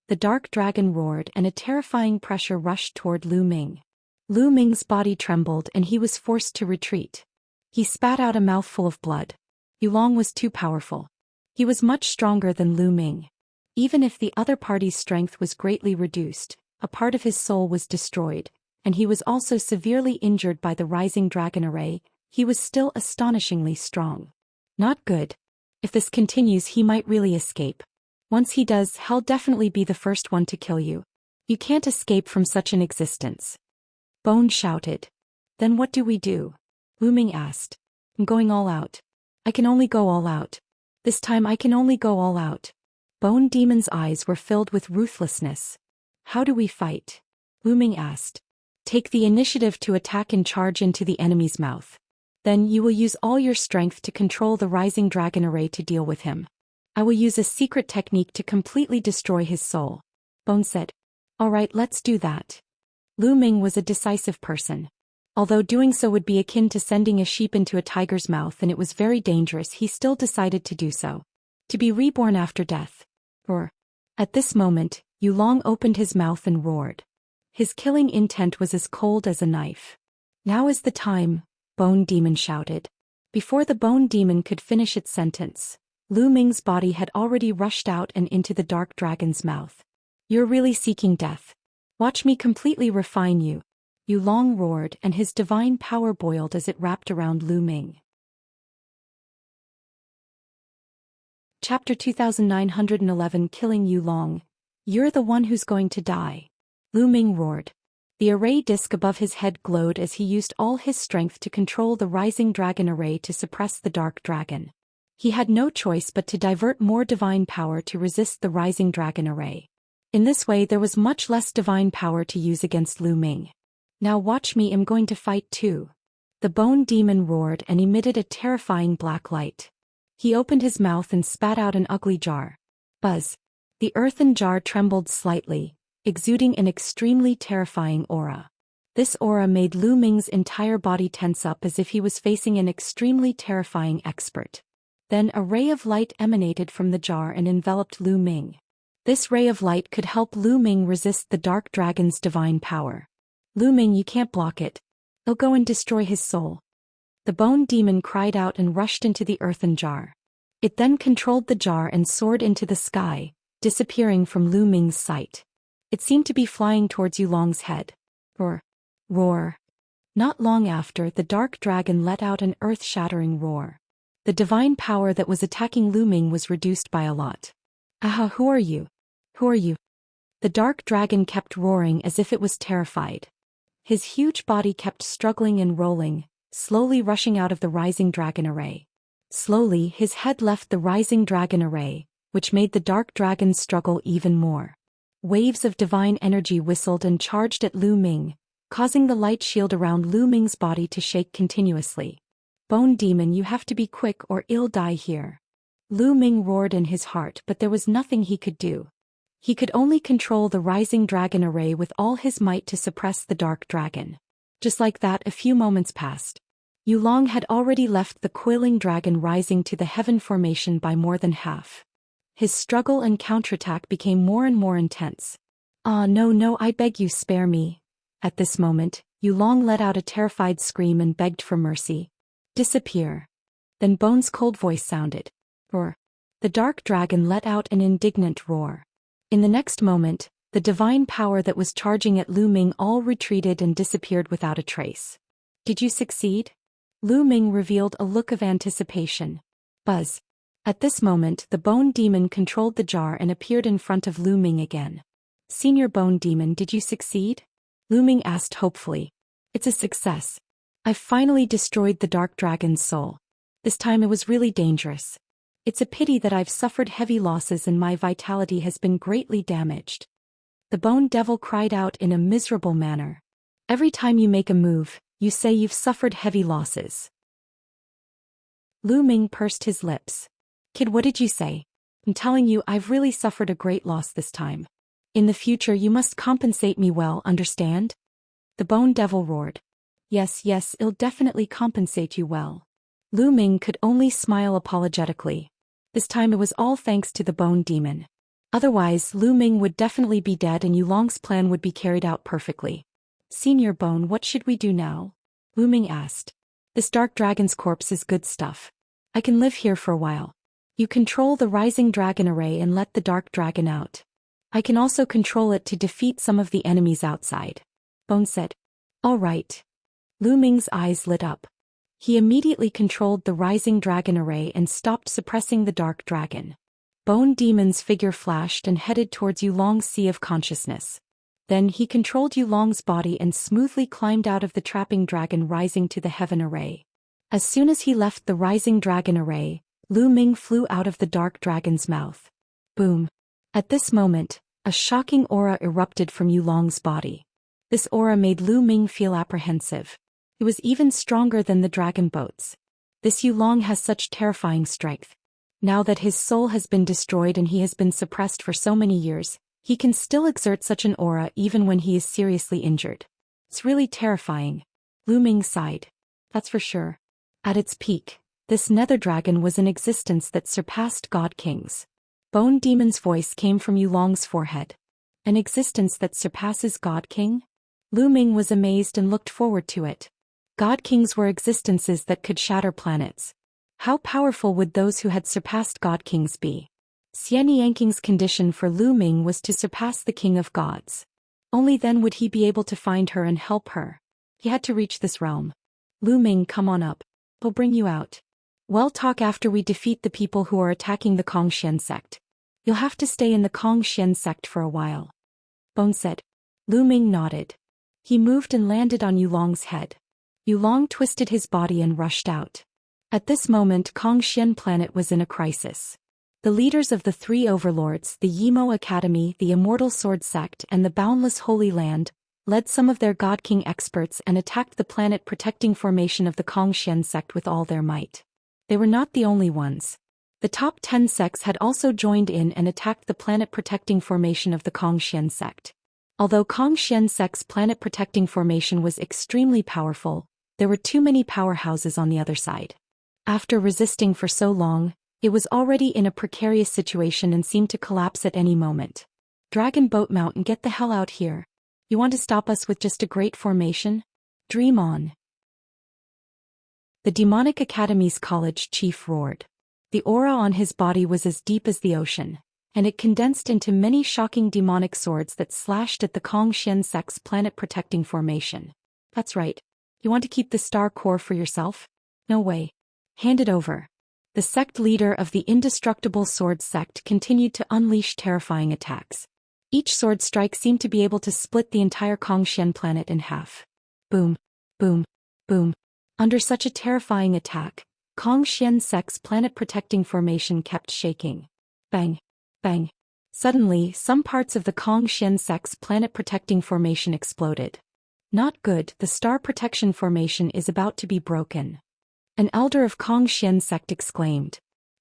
The dark dragon roared, and a terrifying pressure rushed toward Lu Ming. Lu Ming's body trembled, and he was forced to retreat. He spat out a mouthful of blood. Yulong was too powerful. He was much stronger than Lu Ming. Even if the other party's strength was greatly reduced, a part of his soul was destroyed, and he was also severely injured by the rising dragon array, he was still astonishingly strong. Not good. If this continues, he might really escape. Once he does, he'll definitely be the first one to kill you. You can't escape from such an existence. Bone shouted. Then what do we do? Lu Ming asked. I'm going all out. I can only go all out. This time I can only go all out. Bone Demon's eyes were filled with ruthlessness. How do we fight? Lu Ming asked. Take the initiative to attack and charge into the enemy's mouth. Then you will use all your strength to control the rising dragon array to deal with him. I will use a secret technique to completely destroy his soul. Bone said. All right, let's do that. Lu Ming was a decisive person. Although doing so would be akin to sending a sheep into a tiger's mouth and it was very dangerous, he still decided to do so. To be reborn after death. At this moment, Yulong opened his mouth and roared. His killing intent was as cold as a knife. Now is the time, Bone Demon shouted. Before the Bone Demon could finish its sentence, Lu Ming's body had already rushed out and into the dark dragon's mouth. You're really seeking death. Watch me completely refine you. Yulong roared, and his divine power boiled as it wrapped around Lu Ming. Chapter 2911 Killing Yulong. You're the one who's going to die. Lu Ming roared. The array disc above his head glowed as he used all his strength to control the rising dragon array to suppress the dark dragon. He had no choice but to divert more divine power to resist the rising dragon array. In this way, there was much less divine power to use against Lu Ming. Now watch me, I'm going to fight too. The Bone Demon roared and emitted a terrifying black light. He opened his mouth and spat out an ugly jar. Buzz. The earthen jar trembled slightly, exuding an extremely terrifying aura. This aura made Lu Ming's entire body tense up as if he was facing an extremely terrifying expert. Then a ray of light emanated from the jar and enveloped Lu Ming. This ray of light could help Lu Ming resist the dark dragon's divine power. Lu Ming, you can't block it. It'll go and destroy his soul. The Bone Demon cried out and rushed into the earthen jar. It then controlled the jar and soared into the sky, disappearing from Lu Ming's sight. It seemed to be flying towards Yulong's head. Roar. Not long after, the dark dragon let out an earth-shattering roar. The divine power that was attacking Lu Ming was reduced by a lot. Aha, who are you? Who are you? The dark dragon kept roaring as if it was terrified. His huge body kept struggling and rolling, slowly rushing out of the rising dragon array. Slowly, his head left the rising dragon array, which made the dark dragon struggle even more. Waves of divine energy whistled and charged at Lu Ming, causing the light shield around Lu Ming's body to shake continuously. Bone Demon, you have to be quick or you'll die here. Lu Ming roared in his heart, but there was nothing he could do. He could only control the rising dragon array with all his might to suppress the dark dragon. Just like that, a few moments passed. Yulong had already left the coiling dragon rising to the heaven formation by more than half. His struggle and counterattack became more and more intense. Ah, no, I beg you, spare me. At this moment, Yulong let out a terrified scream and begged for mercy. Disappear. Then Bone's cold voice sounded. Roar. The dark dragon let out an indignant roar. In the next moment, the divine power that was charging at Lu Ming all retreated and disappeared without a trace. Did you succeed? Lu Ming revealed a look of anticipation. Buzz. At this moment, the Bone Demon controlled the jar and appeared in front of Lu Ming again. Senior Bone Demon, did you succeed? Lu Ming asked hopefully. It's a success. I finally destroyed the Dark Dragon's soul. This time it was really dangerous. It's a pity that I've suffered heavy losses and my vitality has been greatly damaged. The Bone Devil cried out in a miserable manner. Every time you make a move, you say you've suffered heavy losses. Lu Ming pursed his lips. Kid, what did you say? I'm telling you, I've really suffered a great loss this time. In the future you must compensate me well, understand? The Bone Devil roared. Yes, I'll definitely compensate you well. Lu Ming could only smile apologetically. This time it was all thanks to the Bone Demon. Otherwise, Lu Ming would definitely be dead and Yulong's plan would be carried out perfectly. Senior Bone, what should we do now? Lu Ming asked. This Dark Dragon's corpse is good stuff. I can live here for a while. You control the Rising Dragon Array and let the Dark Dragon out. I can also control it to defeat some of the enemies outside. Bone said. All right. Lu Ming's eyes lit up. He immediately controlled the Rising Dragon Array and stopped suppressing the Dark Dragon. Bone Demon's figure flashed and headed towards Yulong's Sea of Consciousness. Then he controlled Yulong's body and smoothly climbed out of the trapping dragon rising to the Heaven Array. As soon as he left the Rising Dragon Array, Lu Ming flew out of the Dark Dragon's mouth. Boom. At this moment, a shocking aura erupted from Yulong's body. This aura made Lu Ming feel apprehensive. It was even stronger than the dragon boats. This Yulong has such terrifying strength. Now that his soul has been destroyed and he has been suppressed for so many years, he can still exert such an aura even when he is seriously injured. It's really terrifying. Lu Ming sighed. That's for sure. At its peak, this nether dragon was an existence that surpassed God Kings. Bone Demon's voice came from Yulong's forehead. An existence that surpasses God King? Lu Ming was amazed and looked forward to it. God Kings were existences that could shatter planets. How powerful would those who had surpassed God Kings be? Xianxia's condition for Lu Ming was to surpass the King of Gods. Only then would he be able to find her and help her. He had to reach this realm. Lu Ming, come on up. We'll bring you out. We'll talk after we defeat the people who are attacking the Xian sect. You'll have to stay in the Xian sect for a while. Bone said. Lu Ming nodded. He moved and landed on Yulong's head. Yulong twisted his body and rushed out. At this moment, Xian planet was in a crisis. The leaders of the three overlords, the Yimo Academy, the Immortal Sword Sect, and the Boundless Holy Land, led some of their God King experts and attacked the planet-protecting formation of the Xian sect with all their might. They were not the only ones. The top 10 sects had also joined in and attacked the planet-protecting formation of the Xian sect. Although Xian sect's planet-protecting formation was extremely powerful, there were too many powerhouses on the other side. After resisting for so long, it was already in a precarious situation and seemed to collapse at any moment. Dragon Boat Mountain, get the hell out here. You want to stop us with just a great formation? Dream on. The Demonic Academy's college chief roared. The aura on his body was as deep as the ocean, and it condensed into many shocking demonic swords that slashed at the Xian sect's planet-protecting formation. That's right. You want to keep the star core for yourself? No way. Hand it over. The sect leader of the Indestructible Sword Sect continued to unleash terrifying attacks. Each sword strike seemed to be able to split the entire Xian planet in half. Boom, boom, boom. Under such a terrifying attack, Xian sect's planet-protecting formation kept shaking. Bang, bang. Suddenly, some parts of the Xian sect's planet-protecting formation exploded. Not good, the star protection formation is about to be broken. An elder of Xian sect exclaimed.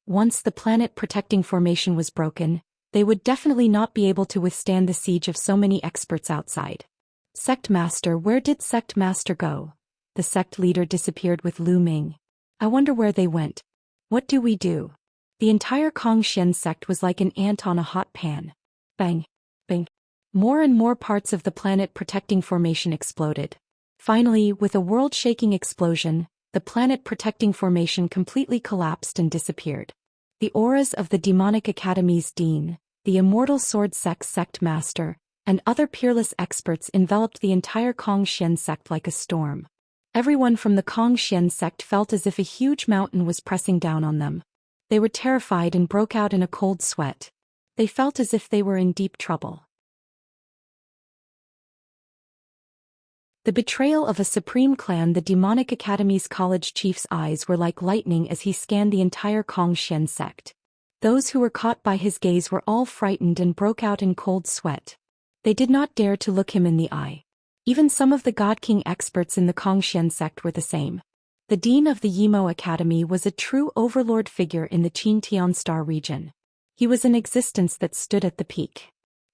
Once the planet-protecting formation was broken, they would definitely not be able to withstand the siege of so many experts outside. Sect Master, where did Sect Master go? The sect leader disappeared with Lu Ming. I wonder where they went. What do we do? The entire Xian sect was like an ant on a hot pan. Bang, bang. More and more parts of the planet-protecting formation exploded. Finally, with a world-shaking explosion, the planet-protecting formation completely collapsed and disappeared. The auras of the Demonic Academy's Dean, the Immortal Sword Sect's Sect Master, and other peerless experts enveloped the entire Xian sect like a storm. Everyone from the Xian sect felt as if a huge mountain was pressing down on them. They were terrified and broke out in a cold sweat. They felt as if they were in deep trouble. The betrayal of a supreme clan. The demonic academy's college chief's eyes were like lightning as he scanned the entire Xian sect. Those who were caught by his gaze were all frightened and broke out in cold sweat. They did not dare to look him in the eye. Even some of the God King experts in the Xian sect were the same. The dean of the Yimo Academy was a true overlord figure in the Qintian Star region. He was an existence that stood at the peak.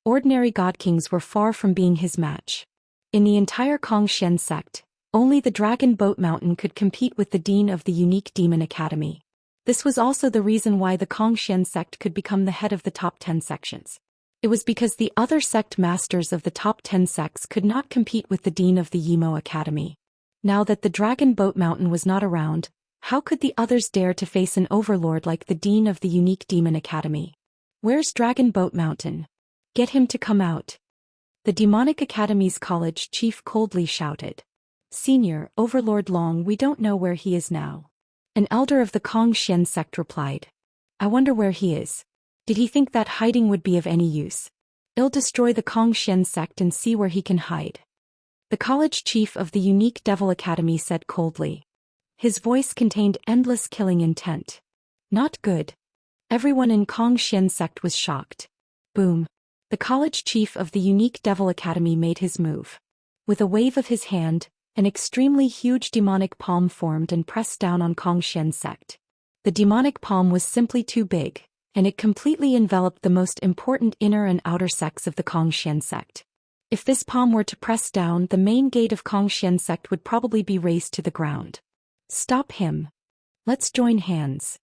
Ordinary God Kings were far from being his match. In the entire Xian sect, only the Dragon Boat Mountain could compete with the dean of the unique Demon Academy. This was also the reason why the Xian sect could become the head of the top 10 sections. It was because the other sect masters of the top 10 sects could not compete with the dean of the Yimo Academy. Now that the Dragon Boat Mountain was not around, how could the others dare to face an overlord like the dean of the unique Demon Academy? Where's Dragon Boat Mountain? Get him to come out. The Demonic Academy's college chief coldly shouted. Senior, Overlord Long, we don't know where he is now. An elder of the Xian sect replied. I wonder where he is. Did he think that hiding would be of any use? I'll destroy the Xian sect and see where he can hide. The college chief of the unique Devil Academy said coldly. His voice contained endless killing intent. Not good. Everyone in Xian sect was shocked. Boom. The college chief of the unique Devil Academy made his move. With a wave of his hand, an extremely huge demonic palm formed and pressed down on Xian sect. The demonic palm was simply too big, and it completely enveloped the most important inner and outer sects of the Xian sect. If this palm were to press down, the main gate of Xian sect would probably be razed to the ground. Stop him. Let's join hands.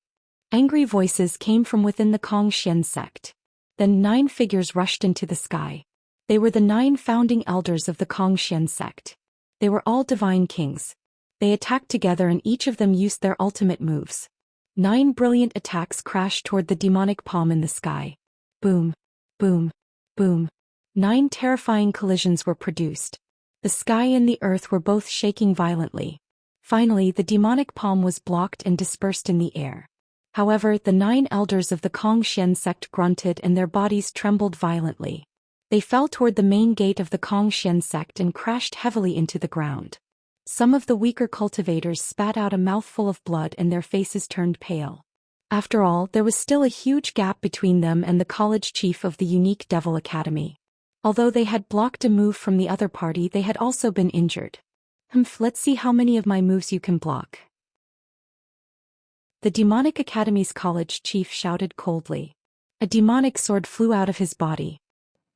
Angry voices came from within the Xian sect. Then 9 figures rushed into the sky. They were the 9 founding elders of the Xian sect. They were all divine kings. They attacked together and each of them used their ultimate moves. 9 brilliant attacks crashed toward the demonic palm in the sky. Boom, boom, boom. 9 terrifying collisions were produced. The sky and the earth were both shaking violently. Finally, the demonic palm was blocked and dispersed in the air. However, the 9 elders of the Xian sect grunted and their bodies trembled violently. They fell toward the main gate of the Xian sect and crashed heavily into the ground. Some of the weaker cultivators spat out a mouthful of blood and their faces turned pale. After all, there was still a huge gap between them and the college chief of the unique Devil Academy. Although they had blocked a move from the other party, they had also been injured. Let's see how many of my moves you can block. The Demonic Academy's college chief shouted coldly. A demonic sword flew out of his body.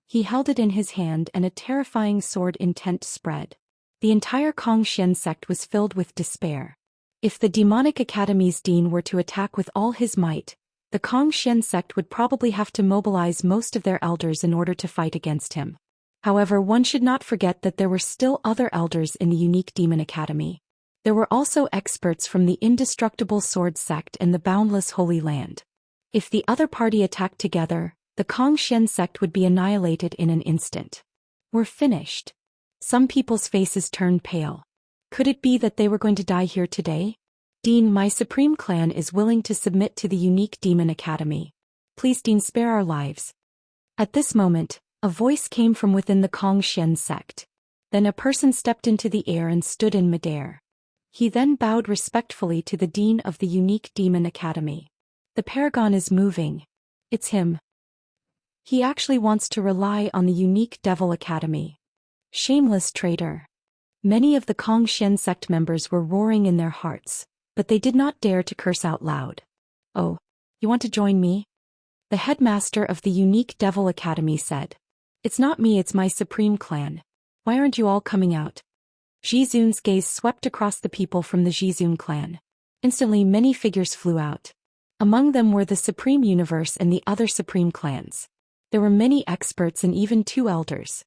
He held it in his hand and a terrifying sword intent spread. The entire Xian sect was filled with despair. If the Demonic Academy's dean were to attack with all his might, the Xian sect would probably have to mobilize most of their elders in order to fight against him. However, one should not forget that there were still other elders in the unique Demon Academy. There were also experts from the Indestructible Sword sect and the Boundless Holy Land. If the other party attacked together, the Xian sect would be annihilated in an instant. We're finished. Some people's faces turned pale. Could it be that they were going to die here today? Dean, my supreme clan is willing to submit to the unique Demon Academy. Please, Dean, spare our lives. At this moment, a voice came from within the Xian sect. Then a person stepped into the air and stood in midair. He then bowed respectfully to the dean of the unique Demon Academy. The paragon is moving. It's him. He actually wants to rely on the unique Devil Academy. Shameless traitor. Many of the Xian sect members were roaring in their hearts, but they did not dare to curse out loud. Oh, you want to join me? The headmaster of the unique Devil Academy said. It's not me, it's my supreme clan. Why aren't you all coming out? Jizun's gaze swept across the people from the Jizun clan. Instantly many figures flew out. Among them were the Supreme Universe and the other Supreme clans. There were many experts and even 2 elders.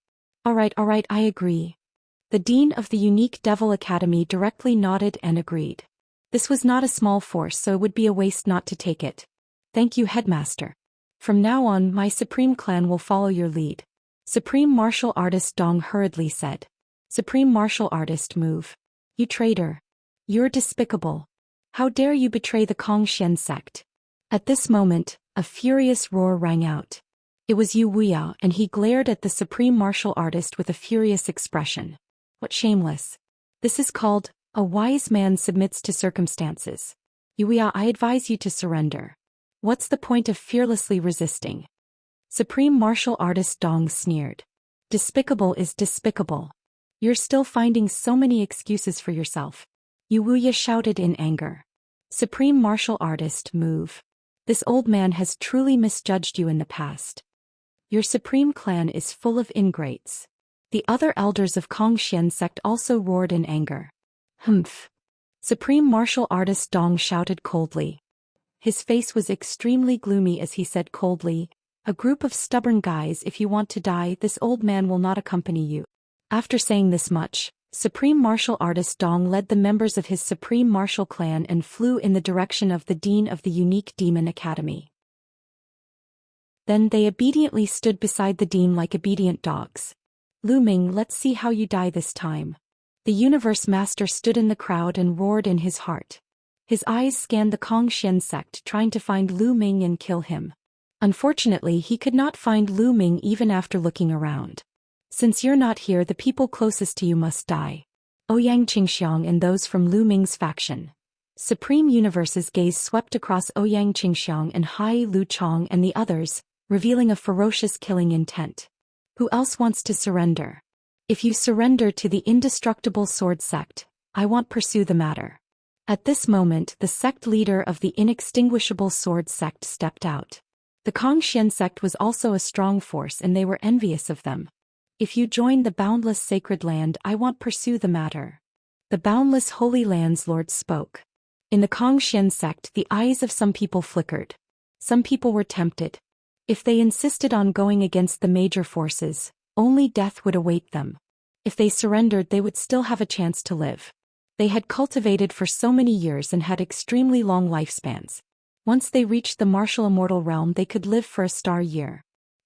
Alright, I agree. The dean of the unique Devil Academy directly nodded and agreed. This was not a small force, so it would be a waste not to take it. Thank you, headmaster. From now on, my Supreme clan will follow your lead. Supreme Martial Artist Dong hurriedly said. Supreme Martial Artist, move. You traitor. You're despicable. How dare you betray the Xian sect? At this moment, a furious roar rang out. It was Wuxia, and he glared at the supreme martial artist with a furious expression. What shameless. This is called, a wise man submits to circumstances. Wuxia, I advise you to surrender. What's the point of fearlessly resisting? Supreme martial artist Dong sneered. Despicable is despicable. You're still finding so many excuses for yourself. Wuxia shouted in anger. Supreme martial artist, move. This old man has truly misjudged you in the past. Your supreme clan is full of ingrates. The other elders of Xian sect also roared in anger. Humph. Supreme martial artist Dong shouted coldly. His face was extremely gloomy as he said coldly, a group of stubborn guys, if you want to die, this old man will not accompany you. After saying this much, Supreme Martial Artist Dong led the members of his Supreme Martial Clan and flew in the direction of the Dean of the Unique Demon Academy. Then they obediently stood beside the Dean like obedient dogs. Lu Ming, let's see how you die this time. The Universe Master stood in the crowd and roared in his heart. His eyes scanned the Xian sect trying to find Lu Ming and kill him. Unfortunately, he could not find Lu Ming even after looking around. Since you're not here, the people closest to you must die. Ouyang Qingxiang and those from Lu Ming's faction. Supreme Universe's gaze swept across Ouyang Qingxiang and Hai Lu Chong and the others, revealing a ferocious killing intent. Who else wants to surrender? If you surrender to the indestructible sword sect, I won't pursue the matter. At this moment, the sect leader of the inextinguishable sword sect stepped out. The Xian sect was also a strong force and they were envious of them. If you join the boundless sacred land, I won't pursue the matter. The boundless holy lands lord spoke. In the Xian sect, the eyes of some people flickered. Some people were tempted. If they insisted on going against the major forces, only death would await them. If they surrendered, they would still have a chance to live. They had cultivated for so many years and had extremely long lifespans. Once they reached the martial immortal realm, they could live for a star year.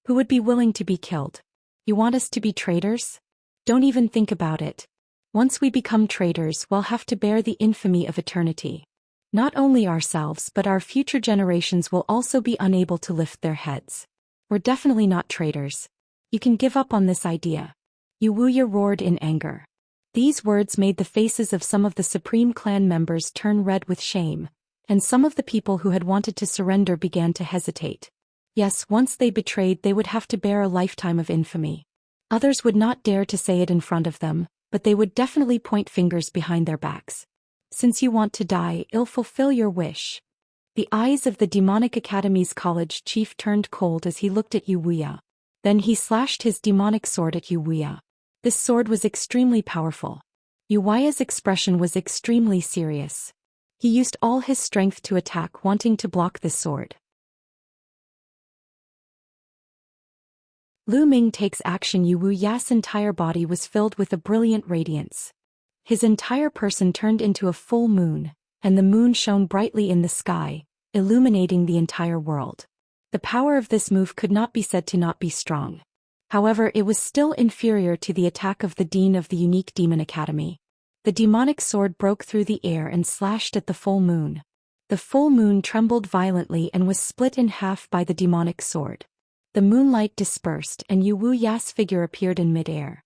Who would be willing to be killed? You want us to be traitors? Don't even think about it. Once we become traitors, we'll have to bear the infamy of eternity. Not only ourselves but our future generations will also be unable to lift their heads. We're definitely not traitors. You can give up on this idea. Wuxia roared in anger. These words made the faces of some of the Supreme Clan members turn red with shame, and some of the people who had wanted to surrender began to hesitate. Yes, once they betrayed, they would have to bear a lifetime of infamy. Others would not dare to say it in front of them, but they would definitely point fingers behind their backs. Since you want to die, I'll fulfill your wish. The eyes of the Demonic Academy's college chief turned cold as he looked at Wuxia. Then he slashed his demonic sword at Wuxia. This sword was extremely powerful. Wuxia's expression was extremely serious. He used all his strength to attack, wanting to block this sword. Lu Ming takes action. Wuxia's entire body was filled with a brilliant radiance. His entire person turned into a full moon, and the moon shone brightly in the sky, illuminating the entire world. The power of this move could not be said to not be strong. However, it was still inferior to the attack of the Dean of the Unique Demon Academy. The demonic sword broke through the air and slashed at the full moon. The full moon trembled violently and was split in half by the demonic sword. The moonlight dispersed and Wuxia's figure appeared in midair.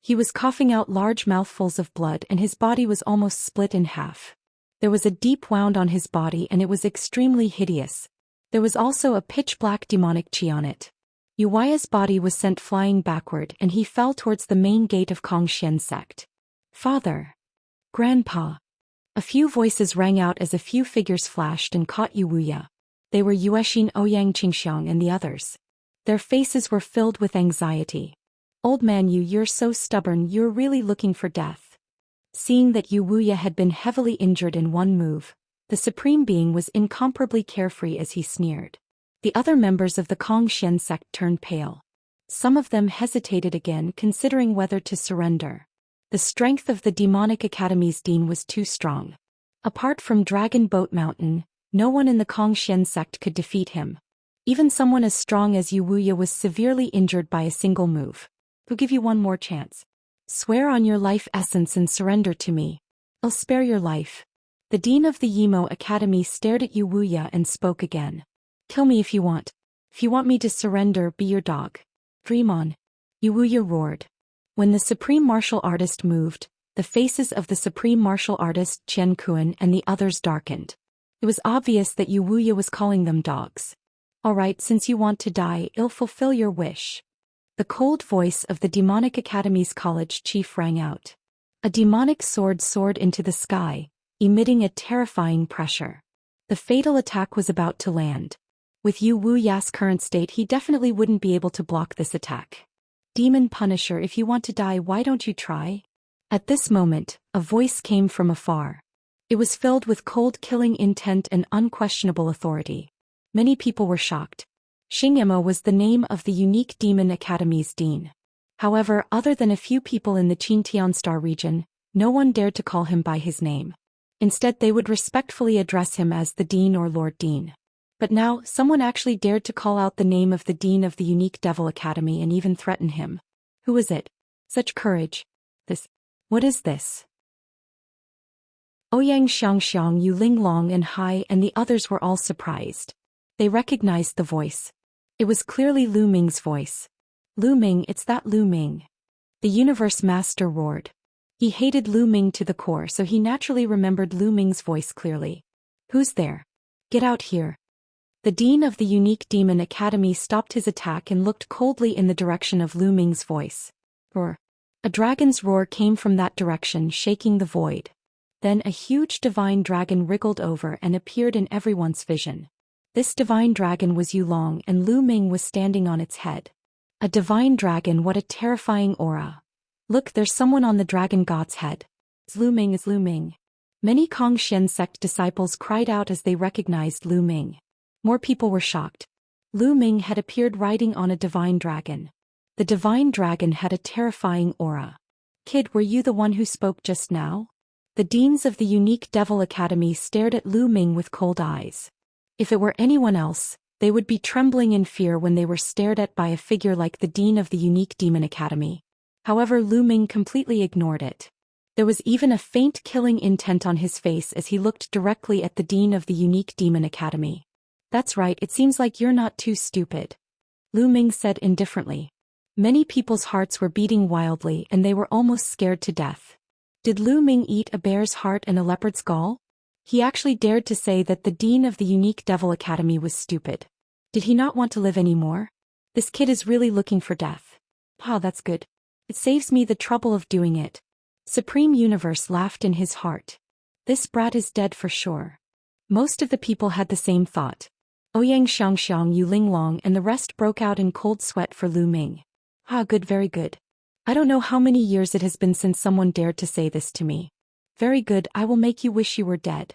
He was coughing out large mouthfuls of blood and his body was almost split in half. There was a deep wound on his body and it was extremely hideous. There was also a pitch-black demonic chi on it. Wuxia's body was sent flying backward and he fell towards the main gate of Xian sect. Father! Grandpa! A few voices rang out as a few figures flashed and caught Wuxia. They were Yuexin, Ouyang Qingxiang and the others. Their faces were filled with anxiety. Old man, you're so stubborn, you're really looking for death. Seeing that Wuxia had been heavily injured in one move, the Supreme Being was incomparably carefree as he sneered. The other members of the Xian sect turned pale. Some of them hesitated again, considering whether to surrender. The strength of the Demonic Academy's dean was too strong. Apart from Dragon Boat Mountain, no one in the Xian sect could defeat him. Even someone as strong as Wuxia was severely injured by a single move. I'll give you one more chance. Swear on your life essence and surrender to me. I'll spare your life. The dean of the Yimo Academy stared at Yu Wuya and spoke again. Kill me if you want. If you want me to surrender, be your dog. Dream on. Yu Wuya roared. When the supreme martial artist moved, the faces of the supreme martial artist Chen Kuan and the others darkened. It was obvious that Yu Wuya was calling them dogs. All right, since you want to die, I'll fulfill your wish. The cold voice of the Demonic Academy's college chief rang out. A demonic sword soared into the sky, emitting a terrifying pressure. The fatal attack was about to land. With Yu Wuya's current state, he definitely wouldn't be able to block this attack. Demon Punisher, if you want to die, why don't you try? At this moment, a voice came from afar. It was filled with cold killing intent and unquestionable authority. Many people were shocked. Xianxia was the name of the unique Demon Academy's dean. However, other than a few people in the Qintian Star region, no one dared to call him by his name. Instead, they would respectfully address him as the Dean or Lord Dean. But now, someone actually dared to call out the name of the Dean of the unique Devil Academy and even threaten him. Who is it? Such courage. What is this? Ouyang Xianxiang, Yu Linglong and Hai and the others were all surprised. They recognized the voice. It was clearly Lu Ming's voice. Lu Ming, it's that Lu Ming. The Universe Master roared. He hated Lu Ming to the core, so he naturally remembered Lu Ming's voice clearly. Who's there? Get out here. The Dean of the Unique Demon Academy stopped his attack and looked coldly in the direction of Lu Ming's voice. Roar. A dragon's roar came from that direction, shaking the void. Then a huge divine dragon wriggled over and appeared in everyone's vision. This divine dragon was Yulong, and Lu Ming was standing on its head. A divine dragon, what a terrifying aura. Look, there's someone on the dragon god's head. It's Lu Ming, is Lu Ming. Many Kongxian sect disciples cried out as they recognized Lu Ming. More people were shocked. Lu Ming had appeared riding on a divine dragon. The divine dragon had a terrifying aura. Kid, were you the one who spoke just now? The deans of the unique Devil Academy stared at Lu Ming with cold eyes. If it were anyone else, they would be trembling in fear when they were stared at by a figure like the dean of the unique Demon Academy. However, Lu Ming completely ignored it. There was even a faint killing intent on his face as he looked directly at the dean of the unique Demon Academy. That's right, it seems like you're not too stupid. Lu Ming said indifferently. Many people's hearts were beating wildly and they were almost scared to death. Did Lu Ming eat a bear's heart and a leopard's gall? He actually dared to say that the dean of the unique Devil Academy was stupid. Did he not want to live anymore? This kid is really looking for death. Ah, that's good. It saves me the trouble of doing it. Supreme Universe laughed in his heart. This brat is dead for sure. Most of the people had the same thought. Ouyang Xianxiang, Yu Linglong and the rest broke out in cold sweat for Lu Ming. Ah, good, very good. I don't know how many years it has been since someone dared to say this to me. Very good, I will make you wish you were dead.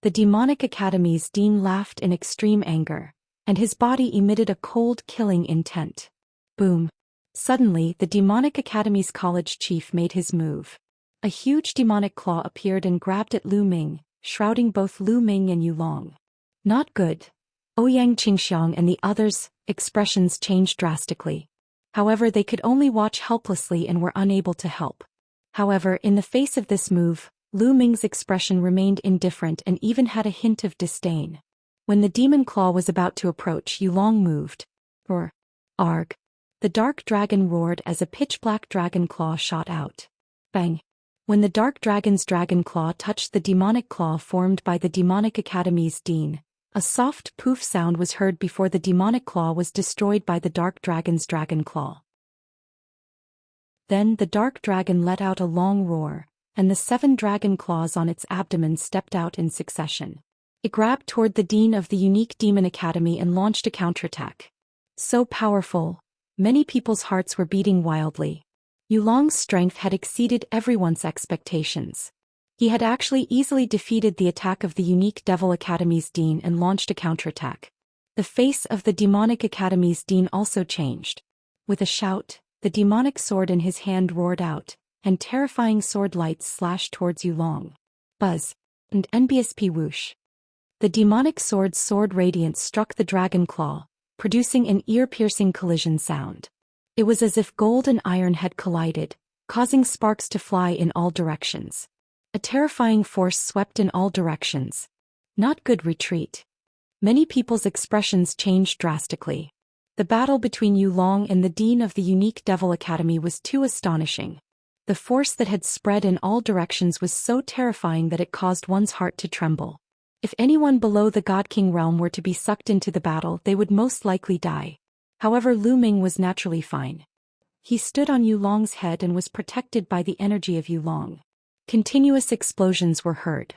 The Demonic Academy's dean laughed in extreme anger, and his body emitted a cold, killing intent. Boom. Suddenly, the Demonic Academy's college chief made his move. A huge demonic claw appeared and grabbed at Lu Ming, shrouding both Lu Ming and Yulong. Not good. Ouyang Qingxiang and the others' expressions changed drastically. However, they could only watch helplessly and were unable to help. However, in the face of this move, Lu Ming's expression remained indifferent and even had a hint of disdain. When the demon claw was about to approach, Yulong moved. Roar. Arg. The dark dragon roared as a pitch-black dragon claw shot out. Bang. When the dark dragon's dragon claw touched the demonic claw formed by the Demonic Academy's dean, a soft poof sound was heard before the demonic claw was destroyed by the dark dragon's dragon claw. Then the dark dragon let out a long roar, and the 7 dragon claws on its abdomen stepped out in succession. It grabbed toward the dean of the unique Demon Academy and launched a counterattack. So powerful, many people's hearts were beating wildly. Yulong's strength had exceeded everyone's expectations. He had actually easily defeated the attack of the unique Devil Academy's dean and launched a counterattack. The face of the Demonic Academy's dean also changed. With a shout, the demonic sword in his hand roared out, and terrifying sword lights slashed towards Yulong. Buzz. And NBSP whoosh. The demonic sword's sword radiance struck the dragon claw, producing an ear-piercing collision sound. It was as if gold and iron had collided, causing sparks to fly in all directions. A terrifying force swept in all directions. Not good retreat. Many people's expressions changed drastically. The battle between Yu Long and the dean of the unique Devil Academy was too astonishing. The force that had spread in all directions was so terrifying that it caused one's heart to tremble. If anyone below the God King realm were to be sucked into the battle, they would most likely die. However, Lu Ming was naturally fine. He stood on Yu Long's head and was protected by the energy of Yu Long. Continuous explosions were heard.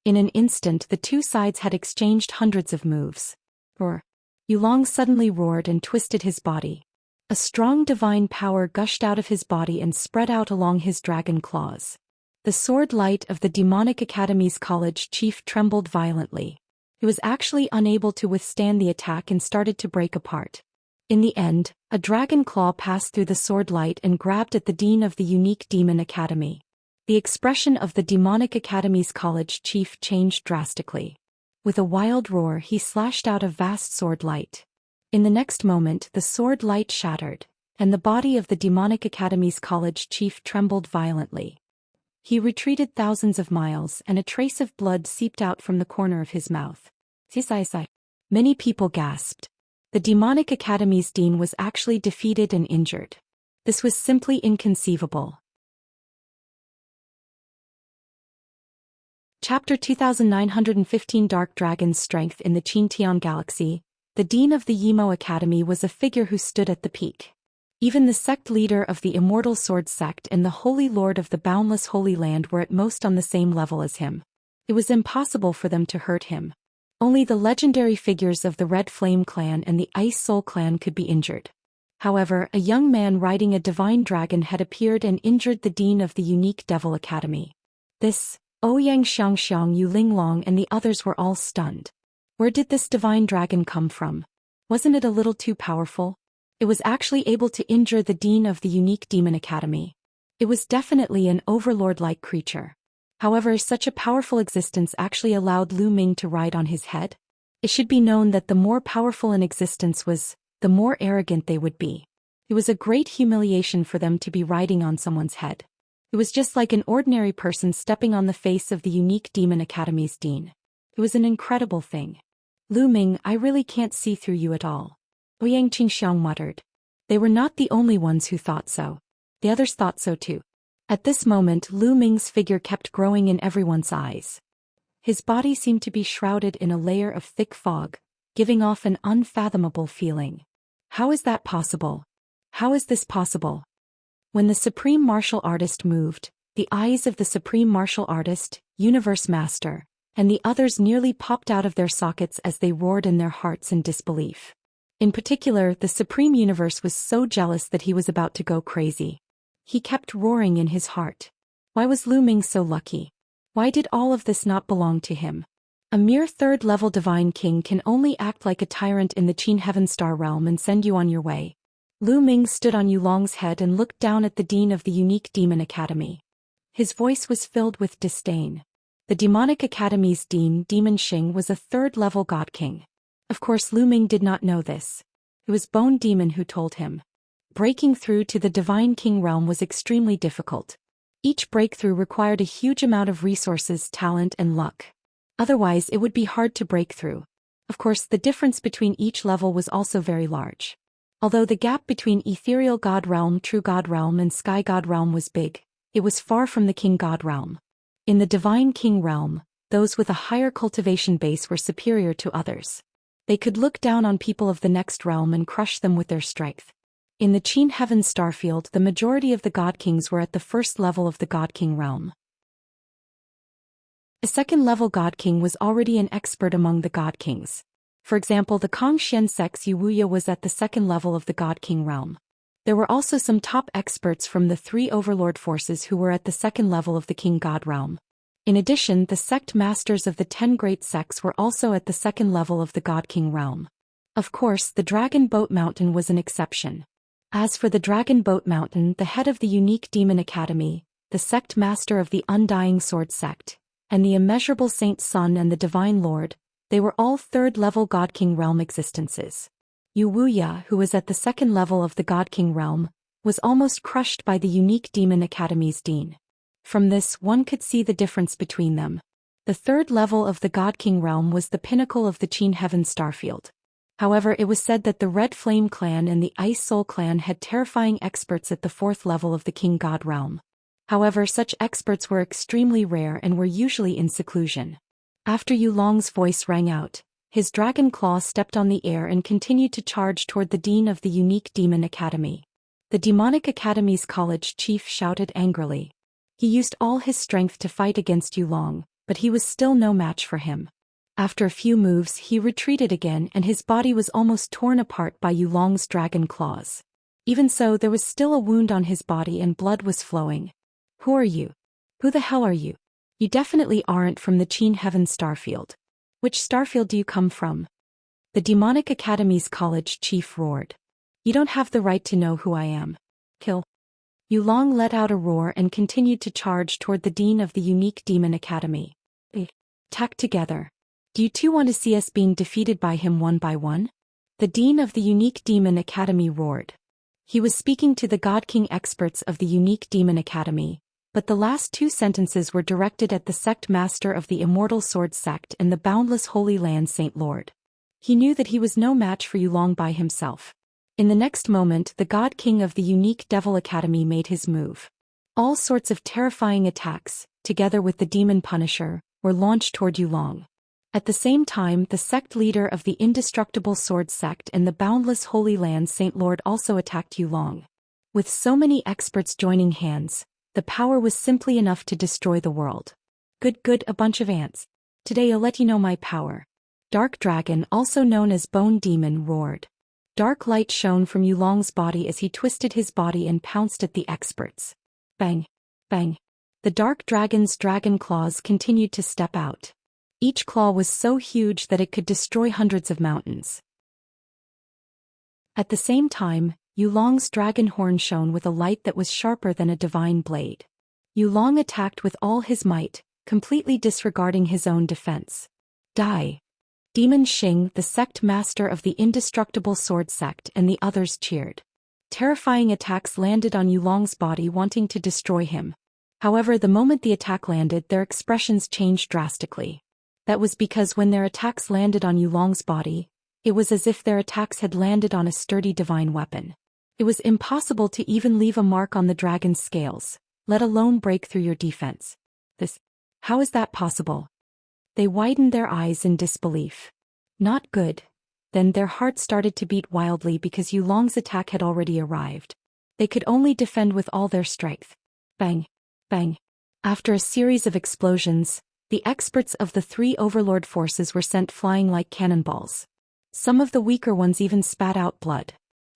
In an instant, the two sides had exchanged hundreds of moves. Yu Long suddenly roared and twisted his body. A strong divine power gushed out of his body and spread out along his dragon claws. The sword light of the Demonic Academy's college chief trembled violently. He was actually unable to withstand the attack and started to break apart. In the end, a dragon claw passed through the sword light and grabbed at the dean of the unique Demon Academy. The expression of the Demonic Academy's college chief changed drastically. With a wild roar, he slashed out a vast sword light. In the next moment, the sword light shattered, and the body of the Demonic Academy's college chief trembled violently. He retreated thousands of miles, and a trace of blood seeped out from the corner of his mouth. Many people gasped. The Demonic Academy's dean was actually defeated and injured. This was simply inconceivable. Chapter 2915 Dark Dragon's Strength in the Qintian Galaxy. The dean of the Yimo Academy was a figure who stood at the peak. Even the sect leader of the Immortal Sword Sect and the Holy Lord of the Boundless Holy Land were at most on the same level as him. It was impossible for them to hurt him. Only the legendary figures of the Red Flame Clan and the Ice Soul Clan could be injured. However, a young man riding a divine dragon had appeared and injured the dean of the unique Devil Academy. This, Ouyang Xianxiang, Yu Linglong and the others were all stunned. Where did this divine dragon come from? Wasn't it a little too powerful? It was actually able to injure the dean of the unique Demon Academy. It was definitely an overlord-like creature. However, such a powerful existence actually allowed Lu Ming to ride on his head. It should be known that the more powerful an existence was, the more arrogant they would be. It was a great humiliation for them to be riding on someone's head. It was just like an ordinary person stepping on the face of the unique Demon Academy's dean. It was an incredible thing. Lu Ming, I really can't see through you at all. Ouyang Qingxiang muttered. They were not the only ones who thought so. The others thought so too. At this moment, Lu Ming's figure kept growing in everyone's eyes. His body seemed to be shrouded in a layer of thick fog, giving off an unfathomable feeling. How is that possible? How is this possible? When the Supreme Martial Artist moved, the eyes of the Supreme Martial Artist, Universe Master, and the others nearly popped out of their sockets as they roared in their hearts in disbelief. In particular, the Supreme Universe was so jealous that he was about to go crazy. He kept roaring in his heart. Why was Lu Ming so lucky? Why did all of this not belong to him? A mere third-level divine king can only act like a tyrant in the Qin Heaven Star realm and send you on your way. Lu Ming stood on Yu Long's head and looked down at the dean of the unique Demon Academy. His voice was filled with disdain. The Demonic Academy's dean, Demon Xing, was a third-level god king. Of course, Lu Ming did not know this. It was Bone Demon who told him. Breaking through to the Divine King realm was extremely difficult. Each breakthrough required a huge amount of resources, talent, and luck. Otherwise, it would be hard to break through. Of course, the difference between each level was also very large. Although the gap between Ethereal God Realm, True God Realm, and Sky God Realm was big, it was far from the King God Realm. In the Divine King Realm, those with a higher cultivation base were superior to others. They could look down on people of the next realm and crush them with their strength. In the Qin Heaven Starfield, the majority of the God Kings were at the first level of the God King realm. A second-level God King was already an expert among the God Kings. For example, the Kongxian sect's Wuxia was at the second level of the God King realm. There were also some top experts from the three overlord forces who were at the second level of the King God realm. In addition, the sect masters of the 10 great sects were also at the second level of the God King realm. Of course, the Dragon Boat Mountain was an exception. As for the Dragon Boat Mountain, the head of the unique Demon Academy, the sect master of the Undying Sword Sect, and the immeasurable Saint Sun and the Divine Lord, they were all third-level God King realm existences. Wuxia, who was at the second level of the God King realm, was almost crushed by the unique Demon Academy's dean. From this, one could see the difference between them. The third level of the God King realm was the pinnacle of the Qin Heaven starfield. However, it was said that the Red Flame clan and the Ice Soul clan had terrifying experts at the fourth level of the King God realm. However, such experts were extremely rare and were usually in seclusion. After Yulong's voice rang out, his dragon claw stepped on the air and continued to charge toward the dean of the unique demon academy. The demonic academy's college chief shouted angrily. He used all his strength to fight against Yulong, but he was still no match for him. After a few moves, he retreated again and his body was almost torn apart by Yulong's dragon claws. Even so, there was still a wound on his body and blood was flowing. Who are you? Who the hell are you? You definitely aren't from the Qin Heaven starfield. Which starfield do you come from? The demonic academy's college chief roared. You don't have the right to know who I am. Kill. Yulong let out a roar and continued to charge toward the dean of the unique demon academy. Attack together. Do you two want to see us being defeated by him one by one? The dean of the unique demon academy roared. He was speaking to the God King experts of the unique demon academy, but the last two sentences were directed at the sect master of the immortal sword sect and the boundless holy land Saint Lord. He knew that he was no match for Yulong by himself. In the next moment, the God King of the unique devil academy made his move. All sorts of terrifying attacks, together with the demon punisher, were launched toward Yulong. At the same time, the sect leader of the indestructible sword sect and the boundless holy land Saint Lord also attacked Yulong. With so many experts joining hands, the power was simply enough to destroy the world. Good, a bunch of ants. Today I'll let you know my power. Dark Dragon, also known as Bone Demon, roared. Dark light shone from Yulong's body as he twisted his body and pounced at the experts. Bang, bang. The Dark Dragon's dragon claws continued to step out. Each claw was so huge that it could destroy hundreds of mountains. At the same time, Yulong's dragon horn shone with a light that was sharper than a divine blade. Yulong attacked with all his might, completely disregarding his own defense. Die! Demon Xing, the sect master of the indestructible sword sect, and the others cheered. Terrifying attacks landed on Yulong's body, wanting to destroy him. However, the moment the attack landed, their expressions changed drastically. That was because when their attacks landed on Yulong's body, it was as if their attacks had landed on a sturdy divine weapon. It was impossible to even leave a mark on the dragon's scales, let alone break through your defense. How is that possible? They widened their eyes in disbelief. Not good. Then their hearts started to beat wildly because Yulong's attack had already arrived. They could only defend with all their strength. Bang, bang. After a series of explosions, the experts of the three overlord forces were sent flying like cannonballs. Some of the weaker ones even spat out blood.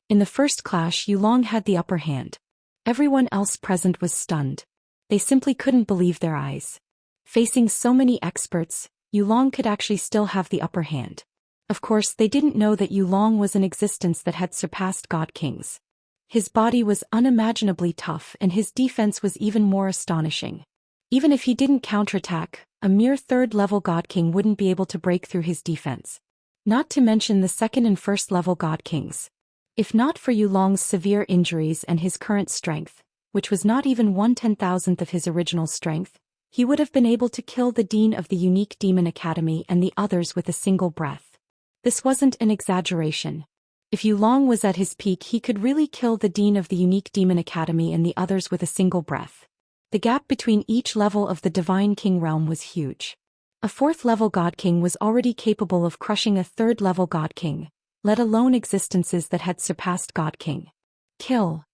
In the first clash, Yulong had the upper hand. Everyone else present was stunned. They simply couldn't believe their eyes. Facing so many experts, Yulong could actually still have the upper hand. Of course, they didn't know that Yulong was an existence that had surpassed God Kings. His body was unimaginably tough and his defense was even more astonishing. Even if he didn't counterattack, a mere third-level God King wouldn't be able to break through his defense. Not to mention the second and first-level God Kings. If not for Yulong's severe injuries and his current strength, which was not even 1/10,000th of his original strength, he would have been able to kill the dean of the unique demon academy and the others with a single breath. This wasn't an exaggeration. If Yulong was at his peak, he could really kill the dean of the unique demon academy and the others with a single breath. The gap between each level of the Divine King realm was huge. A fourth-level God King was already capable of crushing a third-level God King, let alone existences that had surpassed God King. Kill!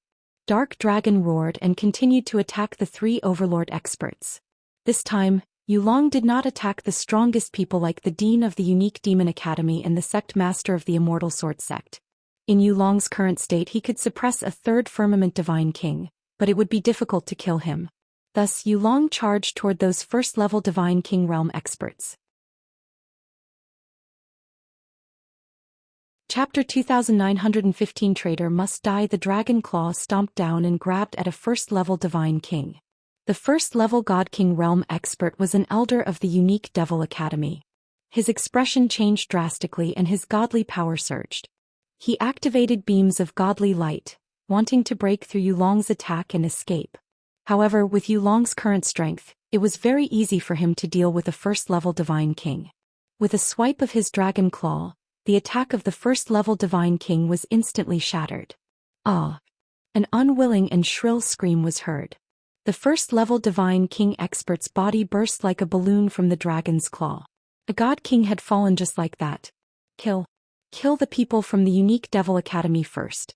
Dark Dragon roared and continued to attack the three overlord experts. This time, Yulong did not attack the strongest people like the dean of the unique demon academy and the sect master of the immortal sword sect. In Yulong's current state, he could suppress a third firmament divine king, but it would be difficult to kill him. Thus, Yulong charged toward those first-level divine king realm experts. Chapter 2915 Traitor Must Die. The dragon claw stomped down and grabbed at a first-level divine king. The first-level God King realm expert was an elder of the unique devil academy. His expression changed drastically and his godly power surged. He activated beams of godly light, wanting to break through Yulong's attack and escape. However, with Yulong's current strength, it was very easy for him to deal with a first-level Divine King. With a swipe of his dragon claw, the attack of the first-level Divine King was instantly shattered. Ah! An unwilling and shrill scream was heard. The first-level Divine King expert's body burst like a balloon from the dragon's claw. A God King had fallen just like that. Kill the people from the unique Devil Academy first.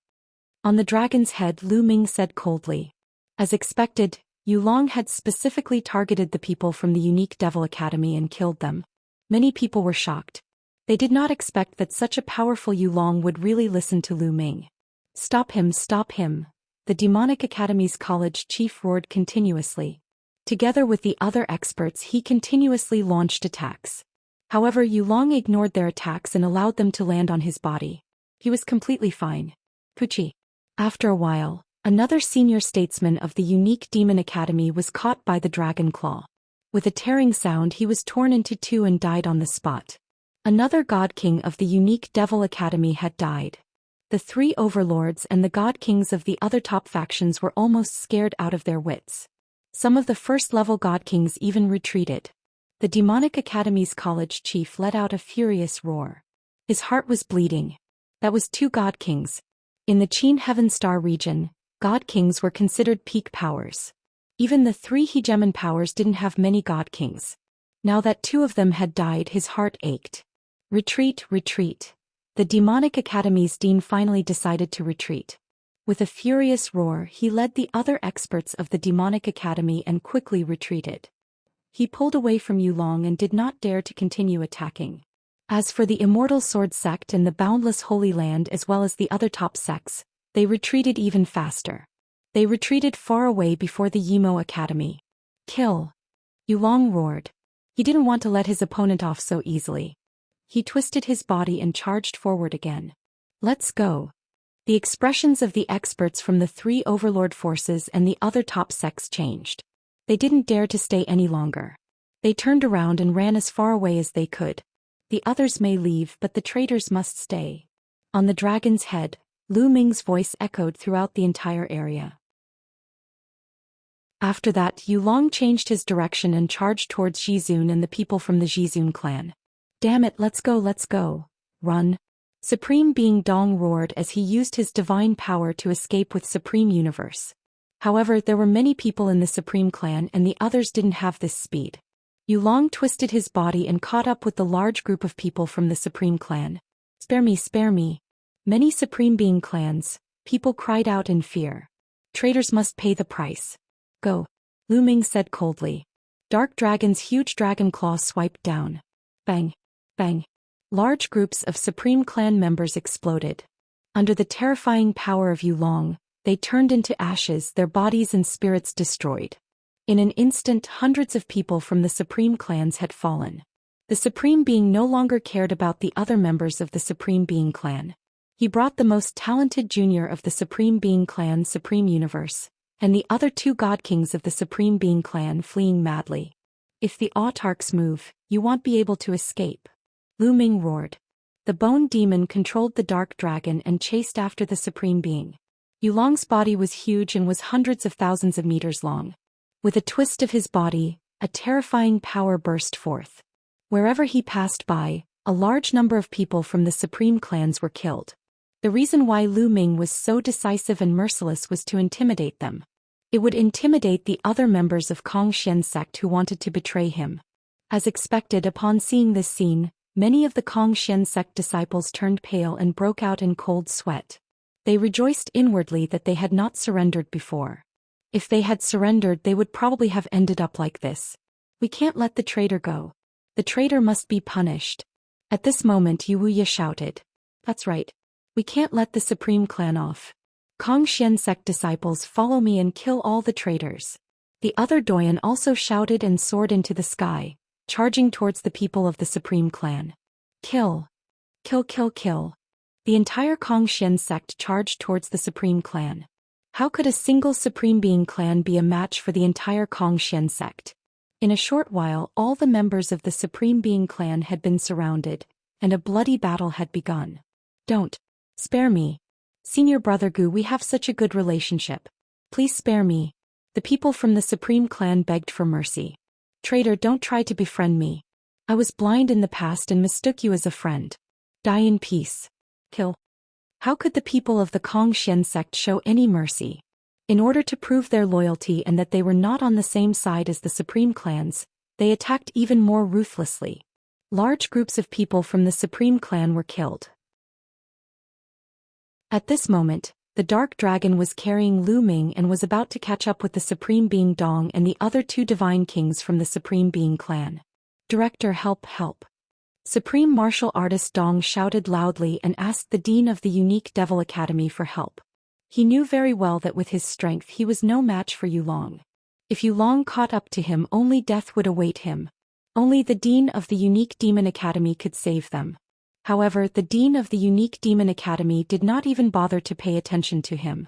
On the dragon's head, Lu Ming said coldly. As expected, Yulong had specifically targeted the people from the unique Devil Academy and killed them. Many people were shocked. They did not expect that such a powerful Yulong would really listen to Lu Ming. Stop him, stop him! The Demonic Academy's college chief roared continuously. Together with the other experts, he continuously launched attacks. However, Yulong ignored their attacks and allowed them to land on his body. He was completely fine. Pucci. After a while, another senior statesman of the unique Demon Academy was caught by the dragon claw. With a tearing sound, he was torn into two and died on the spot. Another God King of the unique Devil Academy had died. The three overlords and the God Kings of the other top factions were almost scared out of their wits. Some of the first-level God Kings even retreated. The Demonic Academy's college chief let out a furious roar. His heart was bleeding. That was two God Kings. In the Qin Heaven Star region, God Kings were considered peak powers. Even the three hegemon powers didn't have many God Kings. Now that two of them had died, his heart ached. Retreat, retreat. The Demonic Academy's dean finally decided to retreat. With a furious roar, he led the other experts of the Demonic Academy and quickly retreated. He pulled away from Yulong and did not dare to continue attacking. As for the Immortal Sword Sect and the Boundless Holy Land as well as the other top sects, they retreated even faster. They retreated far away before the Yimo Academy. Kill! Yulong roared. He didn't want to let his opponent off so easily. He twisted his body and charged forward again. Let's go. The expressions of the experts from the three overlord forces and the other top sects changed. They didn't dare to stay any longer. They turned around and ran as far away as they could. The others may leave, but the traitors must stay. On the dragon's head, Lu Ming's voice echoed throughout the entire area. After that, Yulong changed his direction and charged towards Zhizun and the people from the Zhizun clan. Damn it, let's go, run. Supreme Being Dong roared as he used his divine power to escape with Supreme Universe. However, there were many people in the Supreme Clan and the others didn't have this speed. Yulong twisted his body and caught up with the large group of people from the Supreme Clan. Spare me, spare me. Many Supreme Being clans, people cried out in fear. Traitors must pay the price. Go. Lu Ming said coldly. Dark Dragon's huge dragon claw swiped down. Bang. Bang. Large groups of Supreme Clan members exploded. Under the terrifying power of Yulong, they turned into ashes, their bodies and spirits destroyed. In an instant, hundreds of people from the Supreme Clans had fallen. The Supreme Being no longer cared about the other members of the Supreme Being Clan. He brought the most talented junior of the Supreme Being Clan, Supreme Universe, and the other two God Kings of the Supreme Being Clan fleeing madly. If the autarchs move, you won't be able to escape. Lu Ming roared. The Bone Demon controlled the Dark Dragon and chased after the Supreme Being. Yulong's body was huge and was hundreds of thousands of meters long. With a twist of his body, a terrifying power burst forth. Wherever he passed by, a large number of people from the Supreme Clans were killed. The reason why Lu Ming was so decisive and merciless was to intimidate them. It would intimidate the other members of Kong Xian sect who wanted to betray him. As expected, upon seeing this scene, many of the Kong Xian sect disciples turned pale and broke out in cold sweat. They rejoiced inwardly that they had not surrendered before. If they had surrendered, they would probably have ended up like this. We can't let the traitor go. The traitor must be punished. At this moment, Wuxia shouted. That's right. We can't let the Supreme Clan off. Kong Xian sect disciples, follow me and kill all the traitors. The other Doyen also shouted and soared into the sky, charging towards the people of the Supreme Clan. Kill. Kill, kill, kill. The entire Kong Xian sect charged towards the Supreme Clan. How could a single Supreme Being clan be a match for the entire Kong Xian sect? In a short while, all the members of the Supreme Being clan had been surrounded, and a bloody battle had begun. Don't. Spare me. Senior Brother Gu, we have such a good relationship. Please spare me. The people from the Supreme Clan begged for mercy. Traitor, don't try to befriend me. I was blind in the past and mistook you as a friend. Die in peace. Kill. How could the people of the Kong Xian sect show any mercy? In order to prove their loyalty and that they were not on the same side as the Supreme Clans, they attacked even more ruthlessly. Large groups of people from the Supreme Clan were killed. At this moment, the Dark Dragon was carrying Lu Ming and was about to catch up with the Supreme Being Dong and the other two Divine Kings from the Supreme Being Clan. Director, help, help. Supreme Martial Artist Dong shouted loudly and asked the Dean of the Unique Devil Academy for help. He knew very well that with his strength he was no match for Yulong. If Yulong caught up to him, only death would await him. Only the Dean of the Unique Demon Academy could save them. However, the Dean of the Unique Demon Academy did not even bother to pay attention to him.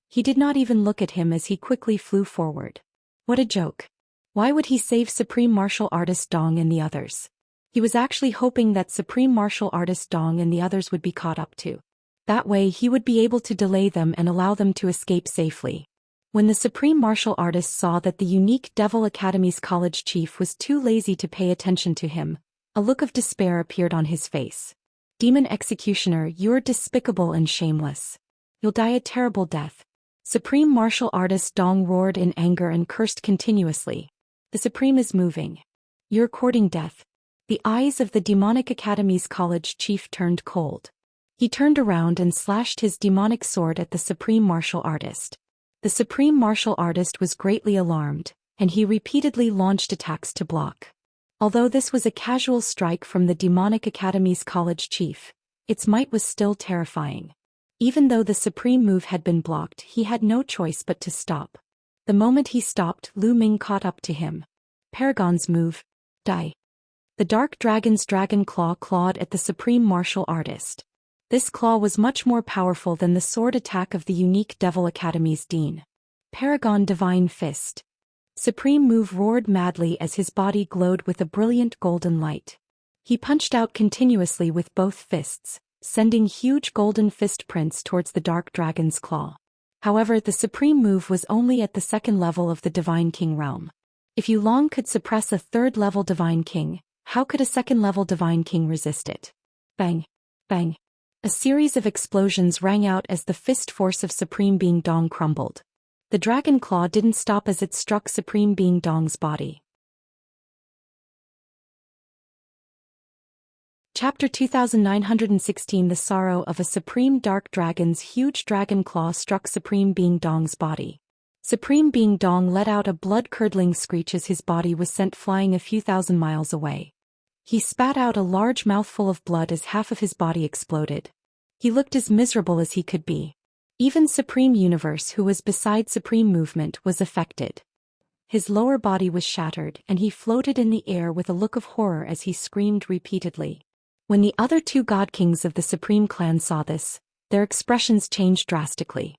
He did not even look at him as he quickly flew forward. What a joke. Why would he save Supreme Martial Artist Dong and the others? He was actually hoping that Supreme Martial Artist Dong and the others would be caught up to. That way he would be able to delay them and allow them to escape safely. When the Supreme Martial Artist saw that the Unique Devil Academy's college chief was too lazy to pay attention to him, a look of despair appeared on his face. Demon Executioner, you're despicable and shameless. You'll die a terrible death. Supreme Martial Artist Dong roared in anger and cursed continuously. The Supreme is moving. You're courting death. The eyes of the Demonic Academy's college chief turned cold. He turned around and slashed his demonic sword at the Supreme Martial Artist. The Supreme Martial Artist was greatly alarmed, and he repeatedly launched attacks to block. Although this was a casual strike from the Demonic Academy's college chief, its might was still terrifying. Even though the Supreme move had been blocked, he had no choice but to stop. The moment he stopped, Lu Ming caught up to him. Paragon's move. Die. The Dark Dragon's Dragon Claw clawed at the Supreme Martial Artist. This claw was much more powerful than the sword attack of the Unique Devil Academy's Dean. Paragon Divine Fist. Supreme move roared madly as his body glowed with a brilliant golden light. He punched out continuously with both fists, sending huge golden fist prints towards the Dark Dragon's claw. However, the Supreme move was only at the second level of the Divine King realm. If Yulong could suppress a third-level Divine King, how could a second-level Divine King resist it? Bang! Bang! A series of explosions rang out as the fist force of Supreme Being Dong crumbled. The Dragon Claw didn't stop as it struck Supreme Being Dong's body. Chapter 2916 The Sorrow of a Supreme Dark Dragon's huge dragon claw struck Supreme Being Dong's body. Supreme Being Dong let out a blood-curdling screech as his body was sent flying a few thousand miles away. He spat out a large mouthful of blood as half of his body exploded. He looked as miserable as he could be. Even Supreme Universe, who was beside Supreme Movement, was affected. His lower body was shattered and he floated in the air with a look of horror as he screamed repeatedly. When the other two God Kings of the Supreme Clan saw this, their expressions changed drastically.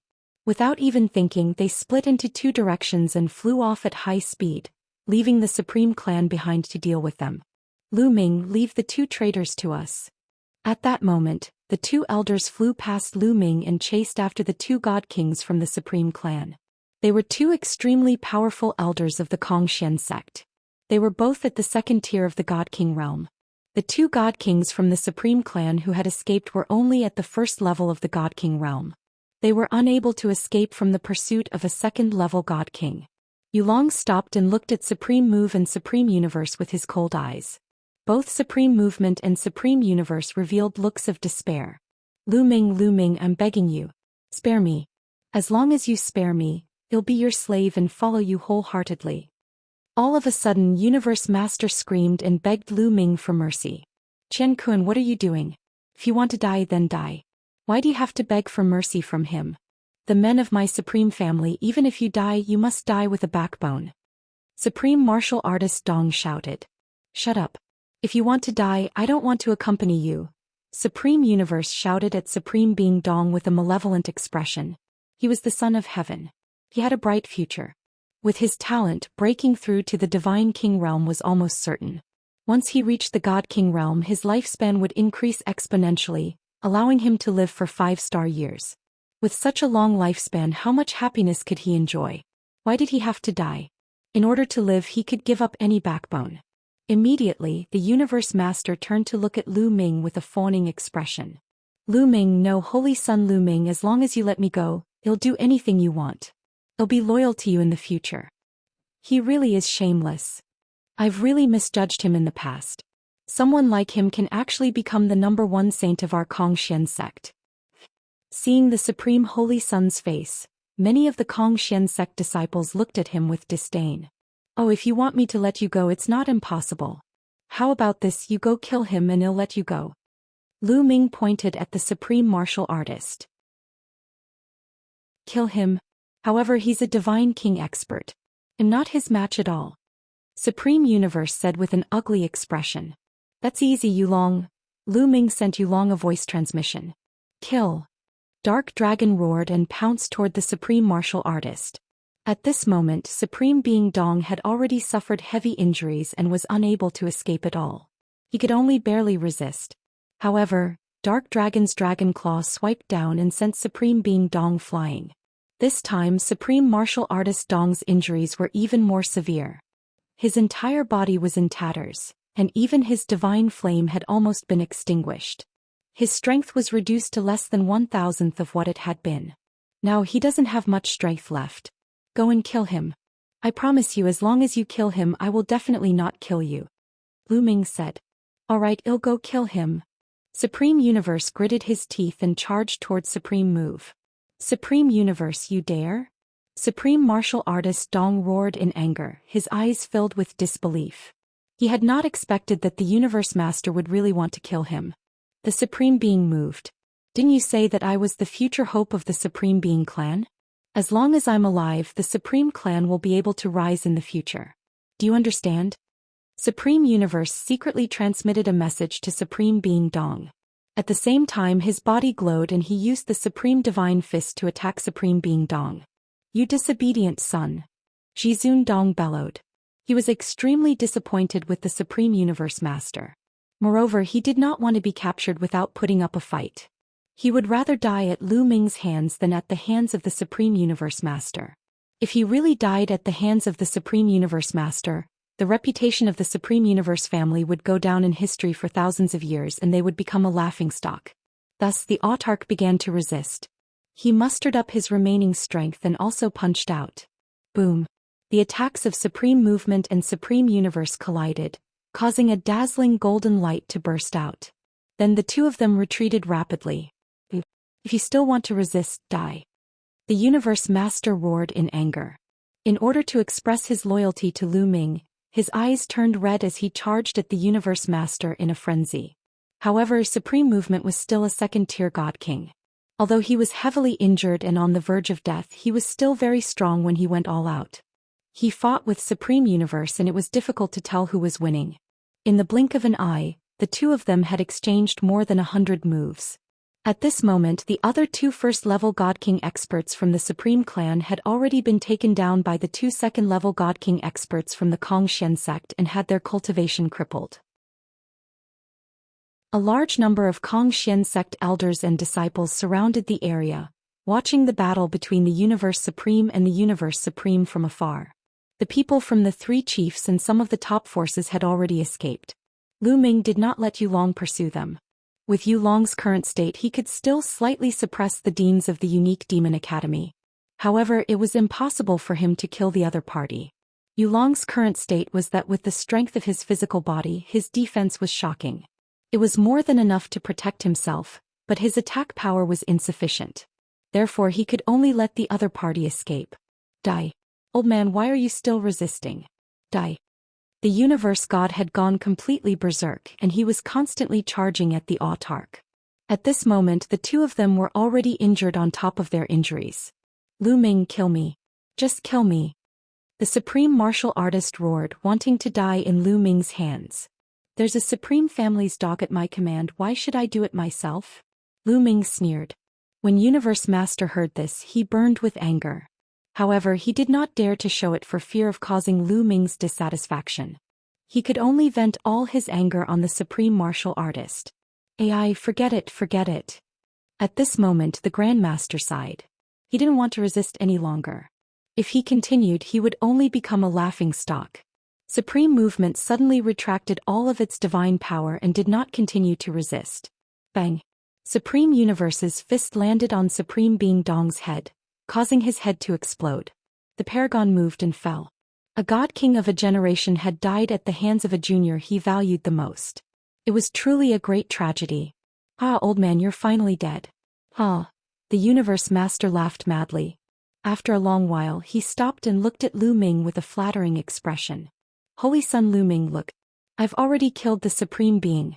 Without even thinking, they split into two directions and flew off at high speed, leaving the Supreme Clan behind to deal with them. Lu Ming, leave the two traitors to us. At that moment, the two elders flew past Lu Ming and chased after the two God Kings from the Supreme Clan. They were two extremely powerful elders of the Kong Xian sect. They were both at the second tier of the God King realm. The two God Kings from the Supreme Clan who had escaped were only at the first level of the God King realm. They were unable to escape from the pursuit of a second-level God King. Yulong stopped and looked at Supreme Move and Supreme Universe with his cold eyes. Both Supreme Movement and Supreme Universe revealed looks of despair. Lu Ming, I'm begging you. Spare me. As long as you spare me, I'll be your slave and follow you wholeheartedly. All of a sudden, Universe Master screamed and begged Lu Ming for mercy. Qian Kun, what are you doing? If you want to die, then die. Why do you have to beg for mercy from him? The men of my Supreme family, even if you die, you must die with a backbone. Supreme Martial Artist Dong shouted. Shut up. If you want to die, I don't want to accompany you. Supreme Universe shouted at Supreme Being Dong with a malevolent expression. He was the son of heaven. He had a bright future. With his talent, breaking through to the Divine King realm was almost certain. Once he reached the God King realm, his lifespan would increase exponentially, allowing him to live for 5-star years. With such a long lifespan, how much happiness could he enjoy? Why did he have to die? In order to live, he could give up any backbone. Immediately, the Universe Master turned to look at Lu Ming with a fawning expression. Lu Ming, no, Holy Son Lu Ming, as long as you let me go, I'll do anything you want. I'll be loyal to you in the future. He really is shameless. I've really misjudged him in the past. Someone like him can actually become the #1 saint of our Xian sect. Seeing the Supreme Holy Son's face, many of the Xian sect disciples looked at him with disdain. Oh, if you want me to let you go, it's not impossible. How about this, you go kill him and I'll let you go. Lu Ming pointed at the supreme martial artist. Kill him? However, he's a divine king expert. I'm not his match at all. Supreme Universe said with an ugly expression. That's easy, Yulong. Lu Ming sent Yulong a voice transmission. Kill. Dark Dragon roared and pounced toward the supreme martial artist. At this moment, Supreme Being Dong had already suffered heavy injuries and was unable to escape at all. He could only barely resist. However, Dark Dragon's dragon claw swiped down and sent Supreme Being Dong flying. This time, Supreme Martial Artist Dong's injuries were even more severe. His entire body was in tatters, and even his divine flame had almost been extinguished. His strength was reduced to less than 1,000th of what it had been. Now he doesn't have much strength left. Go and kill him. I promise you, as long as you kill him, I will definitely not kill you. Lu Ming said. Alright, I'll go kill him. Supreme Universe gritted his teeth and charged toward Supreme Move. Supreme Universe, you dare? Supreme Martial Artist Dong roared in anger, his eyes filled with disbelief. He had not expected that the Universe Master would really want to kill him. The Supreme Being moved. Didn't you say that I was the future hope of the Supreme Being clan? As long as I'm alive, the Supreme Clan will be able to rise in the future. Do you understand? Supreme Universe secretly transmitted a message to Supreme Being Dong. At the same time, his body glowed and he used the Supreme Divine Fist to attack Supreme Being Dong. You disobedient son. Jizun Dong bellowed. He was extremely disappointed with the Supreme Universe Master. Moreover, he did not want to be captured without putting up a fight. He would rather die at Lu Ming's hands than at the hands of the Supreme Universe Master. If he really died at the hands of the Supreme Universe Master, the reputation of the Supreme Universe family would go down in history for thousands of years and they would become a laughingstock. Thus the autarch began to resist. He mustered up his remaining strength and also punched out. Boom. The attacks of Supreme Movement and Supreme Universe collided, causing a dazzling golden light to burst out. Then the two of them retreated rapidly. If you still want to resist, die. The Universe Master roared in anger. In order to express his loyalty to Lu Ming, his eyes turned red as he charged at the Universe Master in a frenzy. However, Supreme Movement was still a second-tier God King. Although he was heavily injured and on the verge of death, he was still very strong when he went all out. He fought with Supreme Universe and it was difficult to tell who was winning. In the blink of an eye, the two of them had exchanged more than 100 moves. At this moment, the other two first-level God King experts from the Supreme Clan had already been taken down by the two second-level God King experts from the Xian sect and had their cultivation crippled. A large number of Xian sect elders and disciples surrounded the area, watching the battle between the Universe Supreme and the Universe Supreme from afar. The people from the three chiefs and some of the top forces had already escaped. Lu Ming did not let Yulong pursue them. With Yulong's current state, he could still slightly suppress the deans of the unique demon academy. However, it was impossible for him to kill the other party. Yulong's current state was that with the strength of his physical body, his defense was shocking. It was more than enough to protect himself, but his attack power was insufficient. Therefore, he could only let the other party escape. Die. Old man, why are you still resisting? Die. The Universe God had gone completely berserk and he was constantly charging at the autarch. At this moment, the two of them were already injured on top of their injuries. Lu Ming, kill me. Just kill me. The Supreme Martial Artist roared, wanting to die in Lu Ming's hands. There's a Supreme Family's dog at my command, why should I do it myself? Lu Ming sneered. When Universe Master heard this, he burned with anger. However, he did not dare to show it for fear of causing Lu Ming's dissatisfaction. He could only vent all his anger on the Supreme Martial Artist. AI, forget it, forget it. At this moment, the Grandmaster sighed. He didn't want to resist any longer. If he continued, he would only become a laughingstock. Supreme Movement suddenly retracted all of its divine power and did not continue to resist. Bang! Supreme Universe's fist landed on Supreme Being Dong's head, causing his head to explode. The paragon moved and fell. A god king of a generation had died at the hands of a junior he valued the most. It was truly a great tragedy. Ah, old man, you're finally dead. Ah. The Universe Master laughed madly. After a long while, he stopped and looked at Lu Ming with a flattering expression. Holy Son Lu Ming, look. I've already killed the Supreme Being.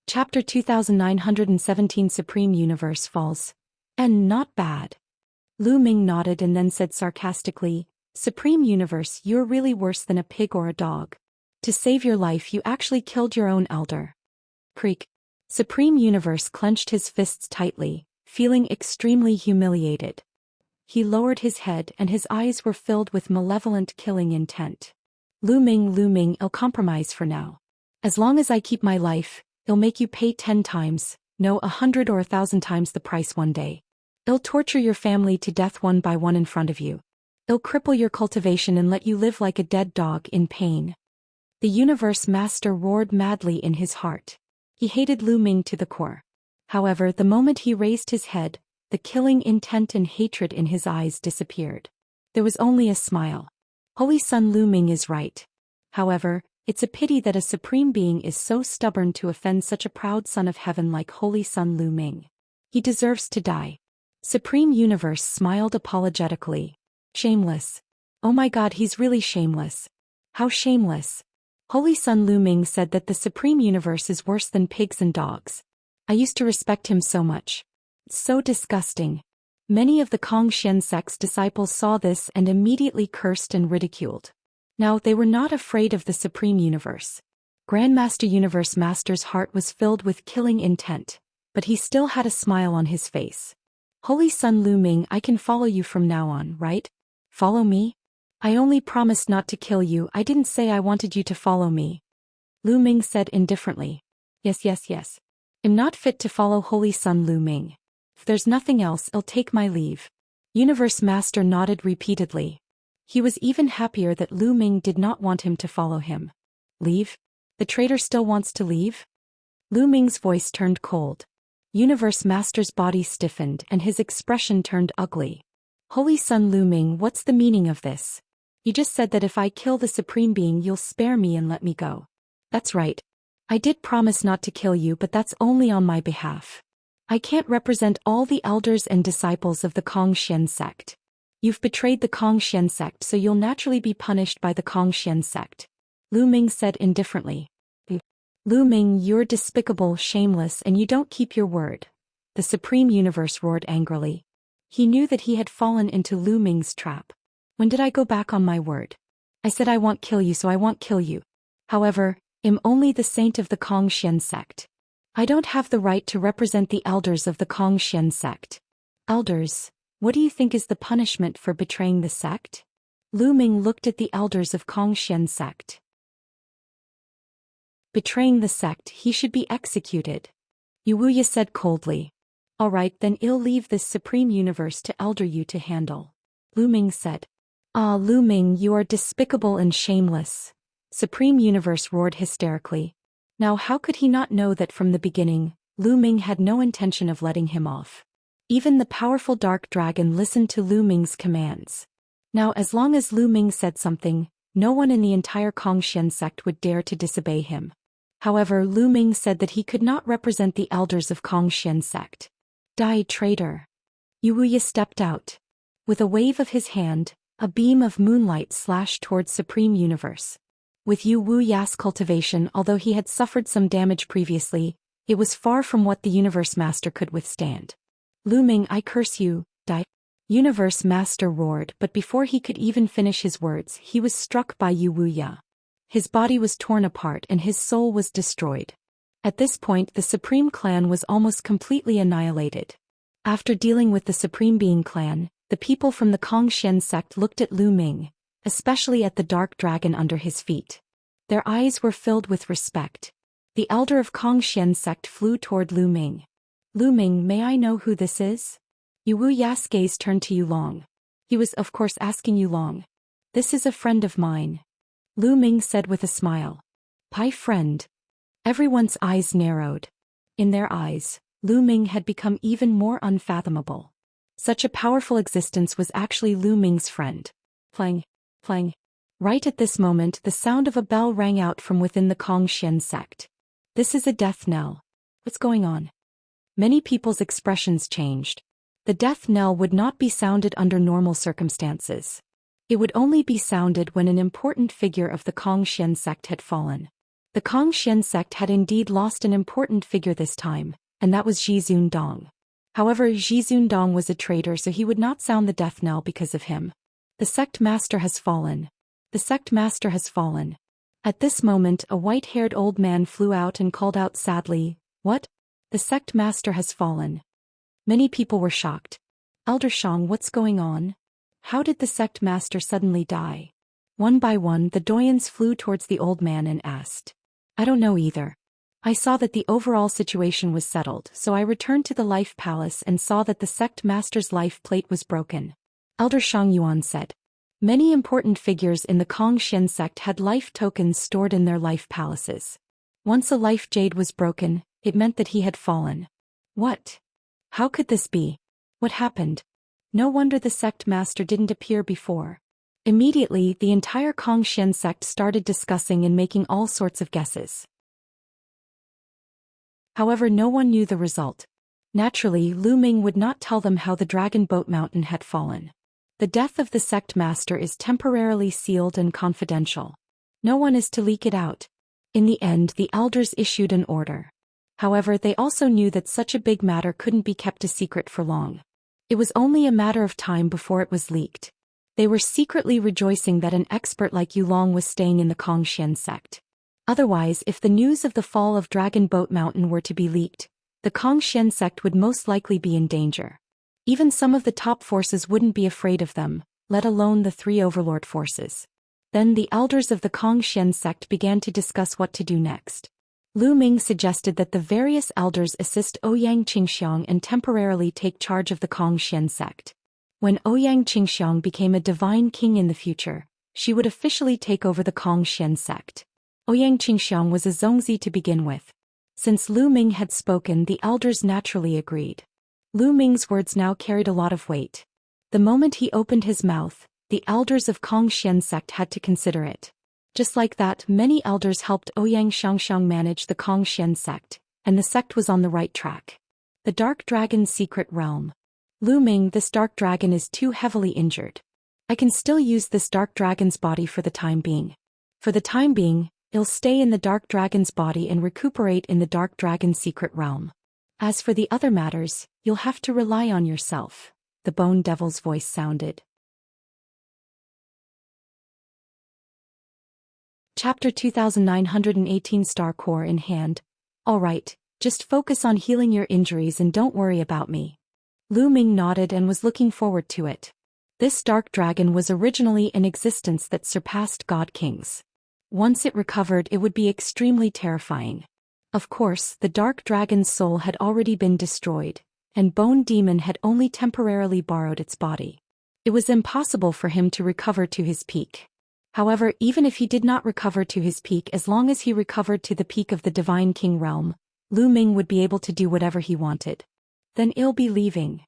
Chapter 2917 Supreme Universe Falls. And not bad. Lu Ming nodded and then said sarcastically, Supreme Universe, you're really worse than a pig or a dog. To save your life, you actually killed your own elder. Creak. Supreme Universe clenched his fists tightly, feeling extremely humiliated. He lowered his head and his eyes were filled with malevolent killing intent. Lu Ming, I'll compromise for now. As long as I keep my life, I'll make you pay 10 times, no 100 or 1,000 times the price one day. I'll torture your family to death one by one in front of you. I'll cripple your cultivation and let you live like a dead dog in pain. The Universe Master roared madly in his heart. He hated Lu Ming to the core. However, the moment he raised his head, the killing intent and hatred in his eyes disappeared. There was only a smile. Holy Son Lu Ming is right. However, it's a pity that a Supreme Being is so stubborn to offend such a proud son of heaven like Holy Son Lu Ming. He deserves to die. Supreme Universe smiled apologetically. Shameless. Oh my god, he's really shameless. How shameless. Holy Son Lu Ming said that the Supreme Universe is worse than pigs and dogs. I used to respect him so much. It's so disgusting. Many of the Xianxia sect's disciples saw this and immediately cursed and ridiculed. Now, they were not afraid of the Supreme Universe. Grandmaster Universe Master's heart was filled with killing intent, but he still had a smile on his face. Holy Son Lu Ming, I can follow you from now on, right? Follow me? I only promised not to kill you, I didn't say I wanted you to follow me. Lu Ming said indifferently. Yes. I'm not fit to follow Holy Son Lu Ming. If there's nothing else, I'll take my leave. Universe Master nodded repeatedly. He was even happier that Lu Ming did not want him to follow him. Leave? The traitor still wants to leave? Lu Ming's voice turned cold. Universe Master's body stiffened and his expression turned ugly. Holy Son Lu Ming, what's the meaning of this? You just said that if I kill the Supreme Being you'll spare me and let me go. That's right. I did promise not to kill you, but that's only on my behalf. I can't represent all the elders and disciples of the Xianxia sect. You've betrayed the Xianxia sect, so you'll naturally be punished by the Xianxia sect. Lu Ming said indifferently. Lu Ming, you're despicable, shameless, and you don't keep your word. The Supreme Universe roared angrily. He knew that he had fallen into Lu Ming's trap. When did I go back on my word? I said I won't kill you, so I won't kill you. However, I'm only the saint of the Xianxia sect. I don't have the right to represent the elders of the Xianxia sect. Elders, what do you think is the punishment for betraying the sect? Lu Ming looked at the elders of Xianxia sect. Betraying the sect, he should be executed. Wuxia said coldly. All right, then I'll leave this Supreme Universe to Elder Yu to handle. Lu Ming said. Ah, Lu Ming, you are despicable and shameless. Supreme Universe roared hysterically. Now how could he not know that from the beginning, Lu Ming had no intention of letting him off? Even the powerful dark dragon listened to Lu Ming's commands. Now as long as Lu Ming said something, no one in the entire Xianxia sect would dare to disobey him. However, Lu Ming said that he could not represent the elders of Xianxia sect. Die, traitor. Wuxia stepped out. With a wave of his hand, a beam of moonlight slashed towards Supreme Universe. With Wuxia's cultivation, although he had suffered some damage previously, it was far from what the Universe Master could withstand. Lu Ming, I curse you, die. Universe Master roared, but before he could even finish his words, he was struck by Wuxia. His body was torn apart and his soul was destroyed. At this point, the Supreme Clan was almost completely annihilated. After dealing with the Supreme Being Clan, the people from the Xianxia sect looked at Lu Ming, especially at the dark dragon under his feet. Their eyes were filled with respect. The elder of Xianxia sect flew toward Lu Ming. Lu Ming, may I know who this is? Wu Ya's gaze turned to Yu Long. He was of course asking Yu Long. This is a friend of mine. Lu Ming said with a smile. Pai friend. Everyone's eyes narrowed. In their eyes, Lu Ming had become even more unfathomable. Such a powerful existence was actually Lu Ming's friend. Plang, plang. Right at this moment, the sound of a bell rang out from within the Xian sect. This is a death knell. What's going on? Many people's expressions changed. The death knell would not be sounded under normal circumstances. It would only be sounded when an important figure of the Xian sect had fallen. The Xian sect had indeed lost an important figure this time, and that was Zhizun Dong. However, Zhizun Dong was a traitor, so he would not sound the death knell because of him. The sect master has fallen. The sect master has fallen. At this moment, a white-haired old man flew out and called out sadly, "What? The sect master has fallen." Many people were shocked. Elder Shang, what's going on? How did the sect master suddenly die? One by one, the doyens flew towards the old man and asked. I don't know either. I saw that the overall situation was settled, so I returned to the life palace and saw that the sect master's life plate was broken. Elder Shang Yuan said. Many important figures in the Xian sect had life tokens stored in their life palaces. Once a life jade was broken, it meant that he had fallen. What? How could this be? What happened? No wonder the sect master didn't appear before. Immediately, the entire Xian sect started discussing and making all sorts of guesses. However, no one knew the result. Naturally, Lu Ming would not tell them how the Dragon Boat Mountain had fallen. The death of the sect master is temporarily sealed and confidential. No one is to leak it out. In the end, the elders issued an order. However, they also knew that such a big matter couldn't be kept a secret for long. It was only a matter of time before it was leaked. They were secretly rejoicing that an expert like Yu Long was staying in the Xian sect. Otherwise, if the news of the fall of Dragon Boat Mountain were to be leaked, the Xian sect would most likely be in danger. Even some of the top forces wouldn't be afraid of them, let alone the three overlord forces. Then the elders of the Xian sect began to discuss what to do next. Lu Ming suggested that the various elders assist Ouyang Qingxiang and temporarily take charge of the Xian sect. When Ouyang Qingxiang became a divine king in the future, she would officially take over the Xian sect. Ouyang Qingxiang was a Zongzi to begin with. Since Lu Ming had spoken, the elders naturally agreed. Lu Ming's words now carried a lot of weight. The moment he opened his mouth, the elders of Xian sect had to consider it. Just like that, many elders helped Ouyang Xiangxiang manage the Xian sect, and the sect was on the right track. The Dark Dragon's secret realm. Lu Ming, this Dark Dragon is too heavily injured. I can still use this Dark Dragon's body for the time being. For the time being, it'll stay in the Dark Dragon's body and recuperate in the Dark Dragon's secret realm. As for the other matters, you'll have to rely on yourself, the Bone Devil's voice sounded. Chapter 2918 Star Core in hand. Alright, just focus on healing your injuries and don't worry about me. Lu Ming nodded and was looking forward to it. This dark dragon was originally an existence that surpassed God Kings. Once it recovered, it would be extremely terrifying. Of course, the dark dragon's soul had already been destroyed, and Bone Demon had only temporarily borrowed its body. It was impossible for him to recover to his peak. However, even if he did not recover to his peak, as long as he recovered to the peak of the Divine King realm, Lu Ming would be able to do whatever he wanted. Then I'll be leaving.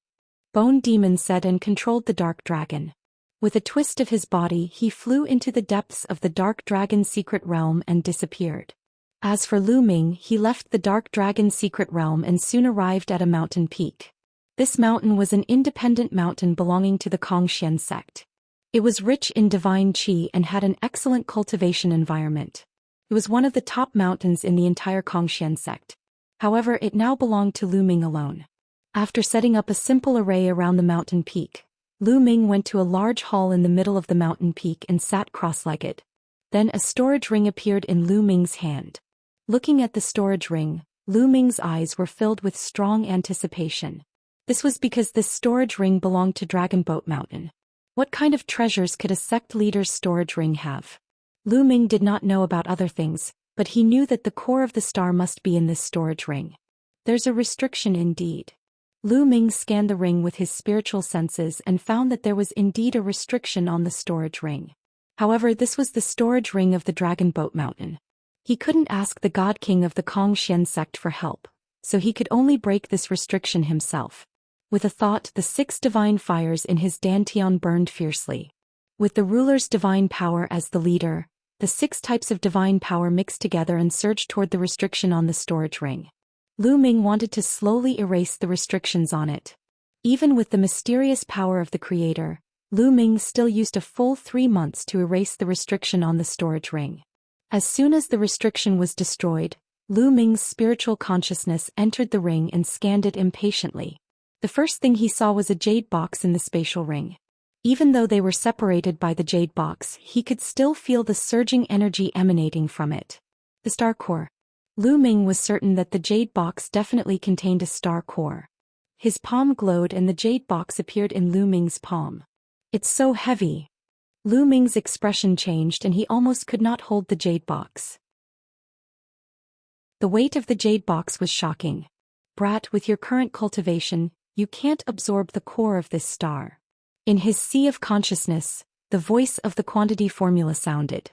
Bone Demon said and controlled the dark dragon. With a twist of his body, he flew into the depths of the dark dragon's secret realm and disappeared. As for Lu Ming, he left the dark dragon's secret realm and soon arrived at a mountain peak. This mountain was an independent mountain belonging to the Xian sect. It was rich in divine qi and had an excellent cultivation environment. It was one of the top mountains in the entire Xian sect. However, it now belonged to Lu Ming alone. After setting up a simple array around the mountain peak, Lu Ming went to a large hall in the middle of the mountain peak and sat cross-legged. Then a storage ring appeared in Lu Ming's hand. Looking at the storage ring, Lu Ming's eyes were filled with strong anticipation. This was because this storage ring belonged to Dragon Boat Mountain. What kind of treasures could a sect leader's storage ring have? Lu Ming did not know about other things, but he knew that the core of the star must be in this storage ring. There's a restriction indeed. Lu Ming scanned the ring with his spiritual senses and found that there was indeed a restriction on the storage ring. However, this was the storage ring of the Dragon Boat Mountain. He couldn't ask the God King of the Kong Xian sect for help, so he could only break this restriction himself. With a thought, the 6 divine fires in his dantian burned fiercely. With the ruler's divine power as the leader, the 6 types of divine power mixed together and surged toward the restriction on the storage ring. Lu Ming wanted to slowly erase the restrictions on it. Even with the mysterious power of the creator, Lu Ming still used a full 3 months to erase the restriction on the storage ring. As soon as the restriction was destroyed, Lu Ming's spiritual consciousness entered the ring and scanned it impatiently. The first thing he saw was a jade box in the spatial ring. Even though they were separated by the jade box, he could still feel the surging energy emanating from it. The star core. Lu Ming was certain that the jade box definitely contained a star core. His palm glowed and the jade box appeared in Lu Ming's palm. It's so heavy. Lu Ming's expression changed and he almost could not hold the jade box. The weight of the jade box was shocking. Brat, with your current cultivation, you can't absorb the core of this star. In his sea of consciousness, the voice of the quantity formula sounded.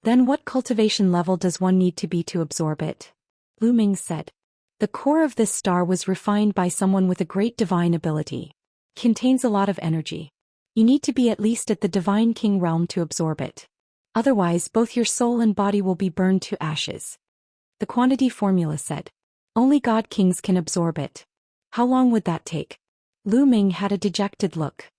Then what cultivation level does one need to be to absorb it? Lu Ming said. The core of this star was refined by someone with a great divine ability. Contains a lot of energy. You need to be at least at the Divine King realm to absorb it. Otherwise, both your soul and body will be burned to ashes. The quantity formula said. Only God Kings can absorb it. How long would that take? Lu Ming had a dejected look.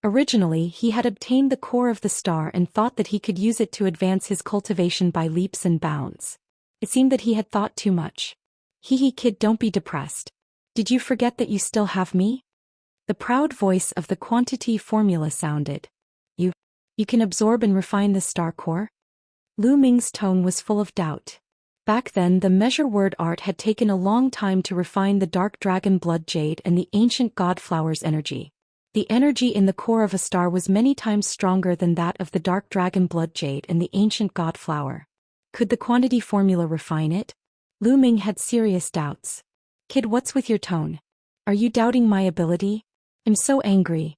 Originally, he had obtained the core of the star and thought that he could use it to advance his cultivation by leaps and bounds. It seemed that he had thought too much. Hee kid, don't be depressed. Did you forget that you still have me? The proud voice of the quantity formula sounded. You can absorb and refine the star core? Lu Ming's tone was full of doubt. Back then, the measure word art had taken a long time to refine the dark dragon blood jade and the ancient god flower's energy. The energy in the core of a star was many times stronger than that of the dark dragon blood jade and the ancient god flower. Could the quantity formula refine it? Lu Ming had serious doubts. Kid, what's with your tone? Are you doubting my ability? I'm so angry.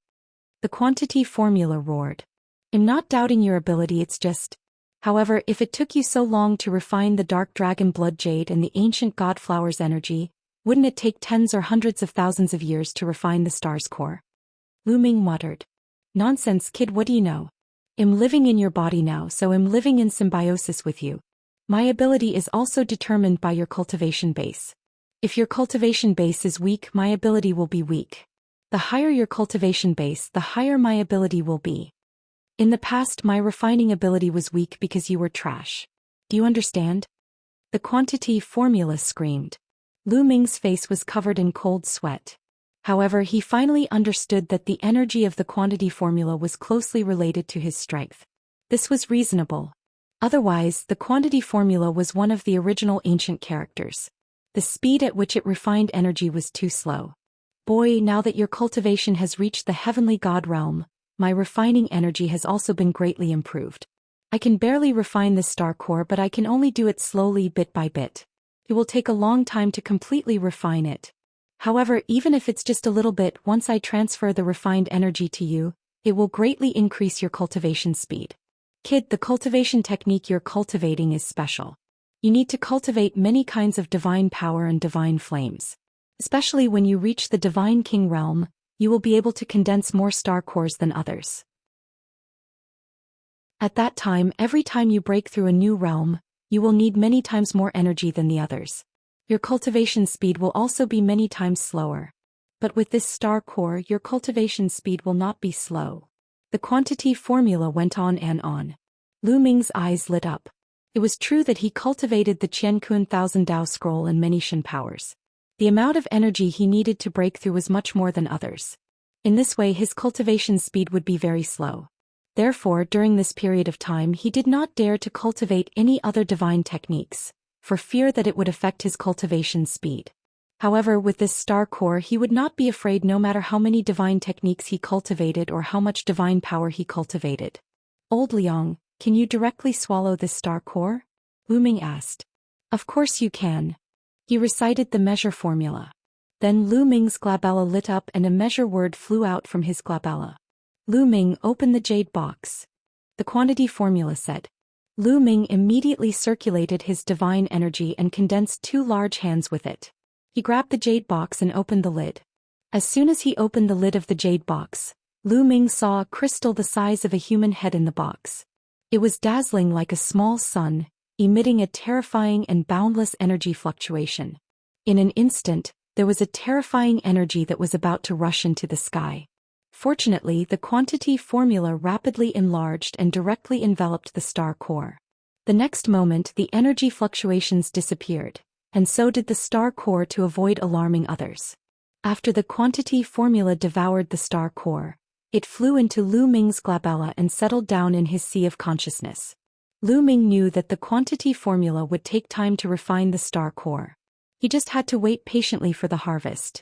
The quantity formula roared. I'm not doubting your ability, it's just. However, if it took you so long to refine the dark dragon blood jade and the ancient god flower's energy, wouldn't it take tens or hundreds of thousands of years to refine the star's core? Lu Ming muttered. Nonsense, kid, what do you know? I'm living in your body now, so I'm living in symbiosis with you. My ability is also determined by your cultivation base. If your cultivation base is weak, my ability will be weak. The higher your cultivation base, the higher my ability will be. In the past, my refining ability was weak because you were trash. Do you understand? The quantity formula screamed. Lu Ming's face was covered in cold sweat. However, he finally understood that the energy of the quantity formula was closely related to his strength. This was reasonable. Otherwise, the quantity formula was one of the original ancient characters. The speed at which it refined energy was too slow. Boy, now that your cultivation has reached the heavenly god realm, my refining energy has also been greatly improved. I can barely refine this star core, but I can only do it slowly, bit by bit. It will take a long time to completely refine it. However, even if it's just a little bit, once I transfer the refined energy to you, it will greatly increase your cultivation speed. Kid, the cultivation technique you're cultivating is special. You need to cultivate many kinds of divine power and divine flames. Especially when you reach the Divine King realm, you will be able to condense more star cores than others. At that time, every time you break through a new realm, you will need many times more energy than the others. Your cultivation speed will also be many times slower. But with this star core, your cultivation speed will not be slow. The quantity formula went on and on. Lu Ming's eyes lit up. It was true that he cultivated the Qiankun 1000 Dao scroll and many Shen powers. The amount of energy he needed to break through was much more than others. In this way, his cultivation speed would be very slow. Therefore, during this period of time, he did not dare to cultivate any other divine techniques, for fear that it would affect his cultivation speed. However, with this star core, he would not be afraid no matter how many divine techniques he cultivated or how much divine power he cultivated. Old Liang, can you directly swallow this star core? Lu Ming asked. Of course you can. He recited the measure formula. Then Lu Ming's glabella lit up and a measure word flew out from his glabella. Lu Ming, open the jade box. The quantity formula said. Lu Ming immediately circulated his divine energy and condensed 2 large hands with it. He grabbed the jade box and opened the lid. As soon as he opened the lid of the jade box, Lu Ming saw a crystal the size of a human head in the box. It was dazzling like a small sun, emitting a terrifying and boundless energy fluctuation. In an instant, there was a terrifying energy that was about to rush into the sky. Fortunately, the quantity formula rapidly enlarged and directly enveloped the star core. The next moment, the energy fluctuations disappeared, and so did the star core to avoid alarming others. After the quantity formula devoured the star core, it flew into Lu Ming's glabella and settled down in his sea of consciousness. Lu Ming knew that the quantity formula would take time to refine the star core. He just had to wait patiently for the harvest.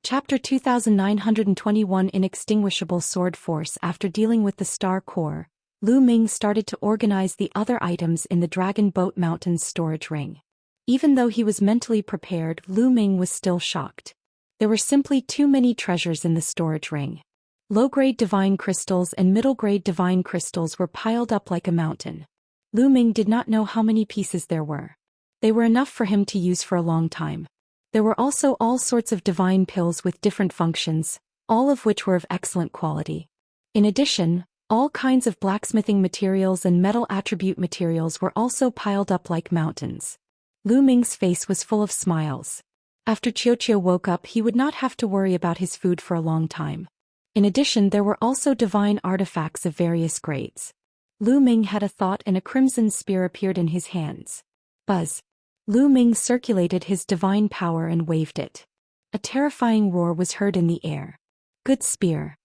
Chapter 2921 Inextinguishable Sword Force. After dealing with the star core, Lu Ming started to organize the other items in the Dragon Boat Mountain's storage ring. Even though he was mentally prepared, Lu Ming was still shocked. There were simply too many treasures in the storage ring. Low-grade divine crystals and middle-grade divine crystals were piled up like a mountain. Lu Ming did not know how many pieces there were. They were enough for him to use for a long time. There were also all sorts of divine pills with different functions, all of which were of excellent quality. In addition, all kinds of blacksmithing materials and metal attribute materials were also piled up like mountains. Lu Ming's face was full of smiles. After Xianxia woke up, he would not have to worry about his food for a long time. In addition, there were also divine artifacts of various grades. Lu Ming had a thought and a crimson spear appeared in his hands. Buzz. Lu Ming circulated his divine power and waved it. A terrifying roar was heard in the air. Good spear.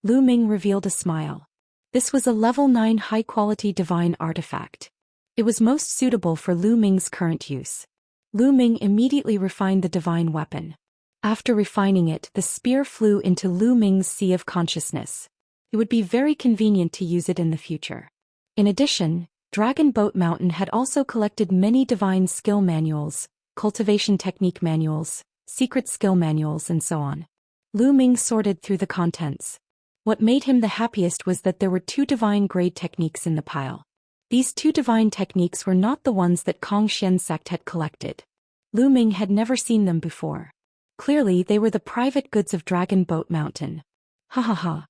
Lu Ming revealed a smile. This was a level 9 high-quality divine artifact. It was most suitable for Lu Ming's current use. Lu Ming immediately refined the divine weapon. After refining it, the spear flew into Lu Ming's sea of consciousness. It would be very convenient to use it in the future. In addition, Dragon Boat Mountain had also collected many divine skill manuals, cultivation technique manuals, secret skill manuals, and so on. Lu Ming sorted through the contents. What made him the happiest was that there were 2 divine grade techniques in the pile. These 2 divine techniques were not the ones that Xian sect had collected. Lu Ming had never seen them before. Clearly, they were the private goods of Dragon Boat Mountain. Ha ha ha.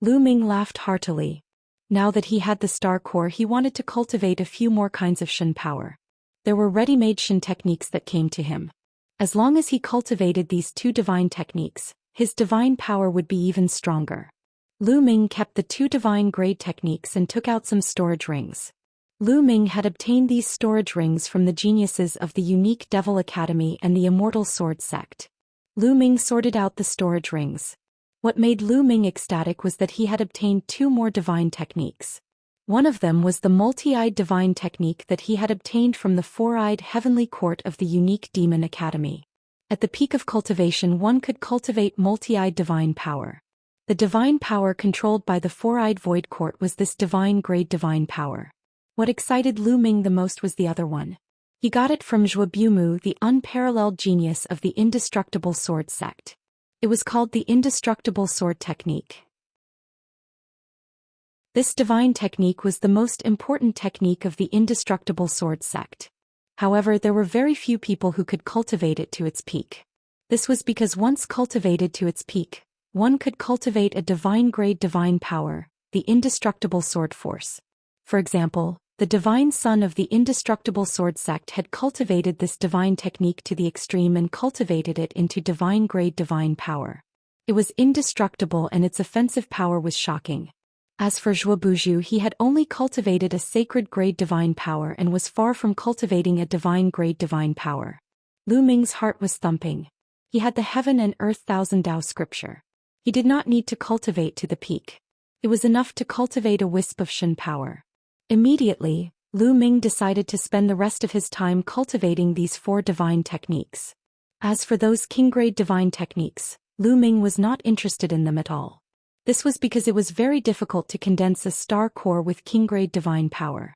Lu Ming laughed heartily. Now that he had the star core, he wanted to cultivate a few more kinds of Shen power. There were ready-made Shen techniques that came to him. As long as he cultivated these 2 divine techniques, his divine power would be even stronger. Lu Ming kept the 2 divine grade techniques and took out some storage rings. Lu Ming had obtained these storage rings from the geniuses of the Unique Devil Academy and the Immortal Sword Sect. Lu Ming sorted out the storage rings. What made Lu Ming ecstatic was that he had obtained 2 more divine techniques. One of them was the multi-eyed divine technique that he had obtained from the 4-eyed heavenly court of the Unique Demon Academy. At the peak of cultivation, one could cultivate multi-eyed divine power. The divine power controlled by the 4-eyed void court was this divine grade divine power. What excited Lu Ming the most was the other one. He got it from Zhou Xian, the unparalleled genius of the indestructible sword sect. It was called the indestructible sword technique. This divine technique was the most important technique of the indestructible sword sect. However, there were very few people who could cultivate it to its peak. This was because once cultivated to its peak, one could cultivate a divine grade divine power, the indestructible sword force. For example, the divine son of the indestructible sword sect had cultivated this divine technique to the extreme and cultivated it into divine grade divine power. It was indestructible and its offensive power was shocking. As for Zhou Xian, he had only cultivated a sacred grade divine power and was far from cultivating a divine grade divine power. Lu Ming's heart was thumping. He had the heaven and earth thousand Tao scripture. He did not need to cultivate to the peak. It was enough to cultivate a wisp of Shen power. Immediately, Lu Ming decided to spend the rest of his time cultivating these 4 divine techniques. As for those king-grade divine techniques, Lu Ming was not interested in them at all. This was because it was very difficult to condense a star core with king-grade divine power.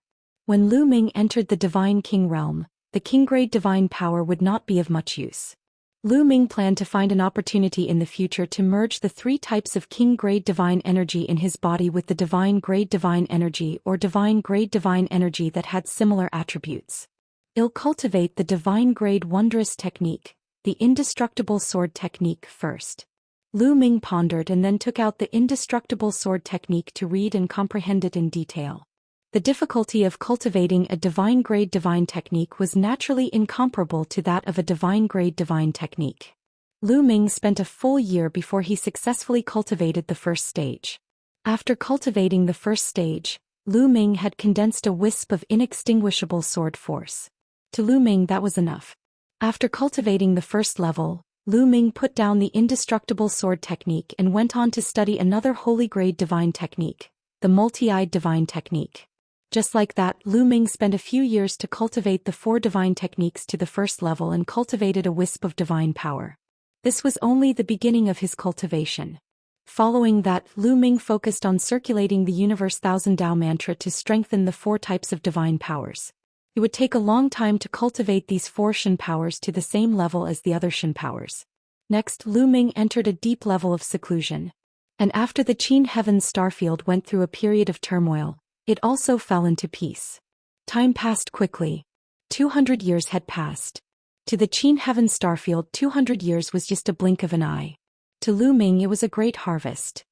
When Lu Ming entered the Divine King realm, the king-grade divine power would not be of much use. Lu Ming planned to find an opportunity in the future to merge the three types of king-grade divine energy in his body with the divine-grade divine energy or divine-grade divine energy that had similar attributes. He'll cultivate the divine-grade wondrous technique, the indestructible sword technique first. Lu Ming pondered and then took out the indestructible sword technique to read and comprehend it in detail. The difficulty of cultivating a divine-grade divine technique was naturally incomparable to that of a divine-grade divine technique. Lu Ming spent a full year before he successfully cultivated the first stage. After cultivating the first stage, Lu Ming had condensed a wisp of inextinguishable sword force. To Lu Ming that was enough. After cultivating the first level, Lu Ming put down the indestructible sword technique and went on to study another holy grade divine technique, the multi-eyed divine technique. Just like that, Lu Ming spent a few years to cultivate the 4 divine techniques to the first level and cultivated a wisp of divine power. This was only the beginning of his cultivation. Following that, Lu Ming focused on circulating the Universe Thousand Tao mantra to strengthen the 4 types of divine powers. It would take a long time to cultivate these 4 Shen powers to the same level as the other Shen powers. Next, Lu Ming entered a deep level of seclusion. And after the Qin Heaven's starfield went through a period of turmoil, it also fell into peace. Time passed quickly. 200 years had passed. To the Qin Heaven starfield 200 years was just a blink of an eye. To Lu Ming it was a great harvest.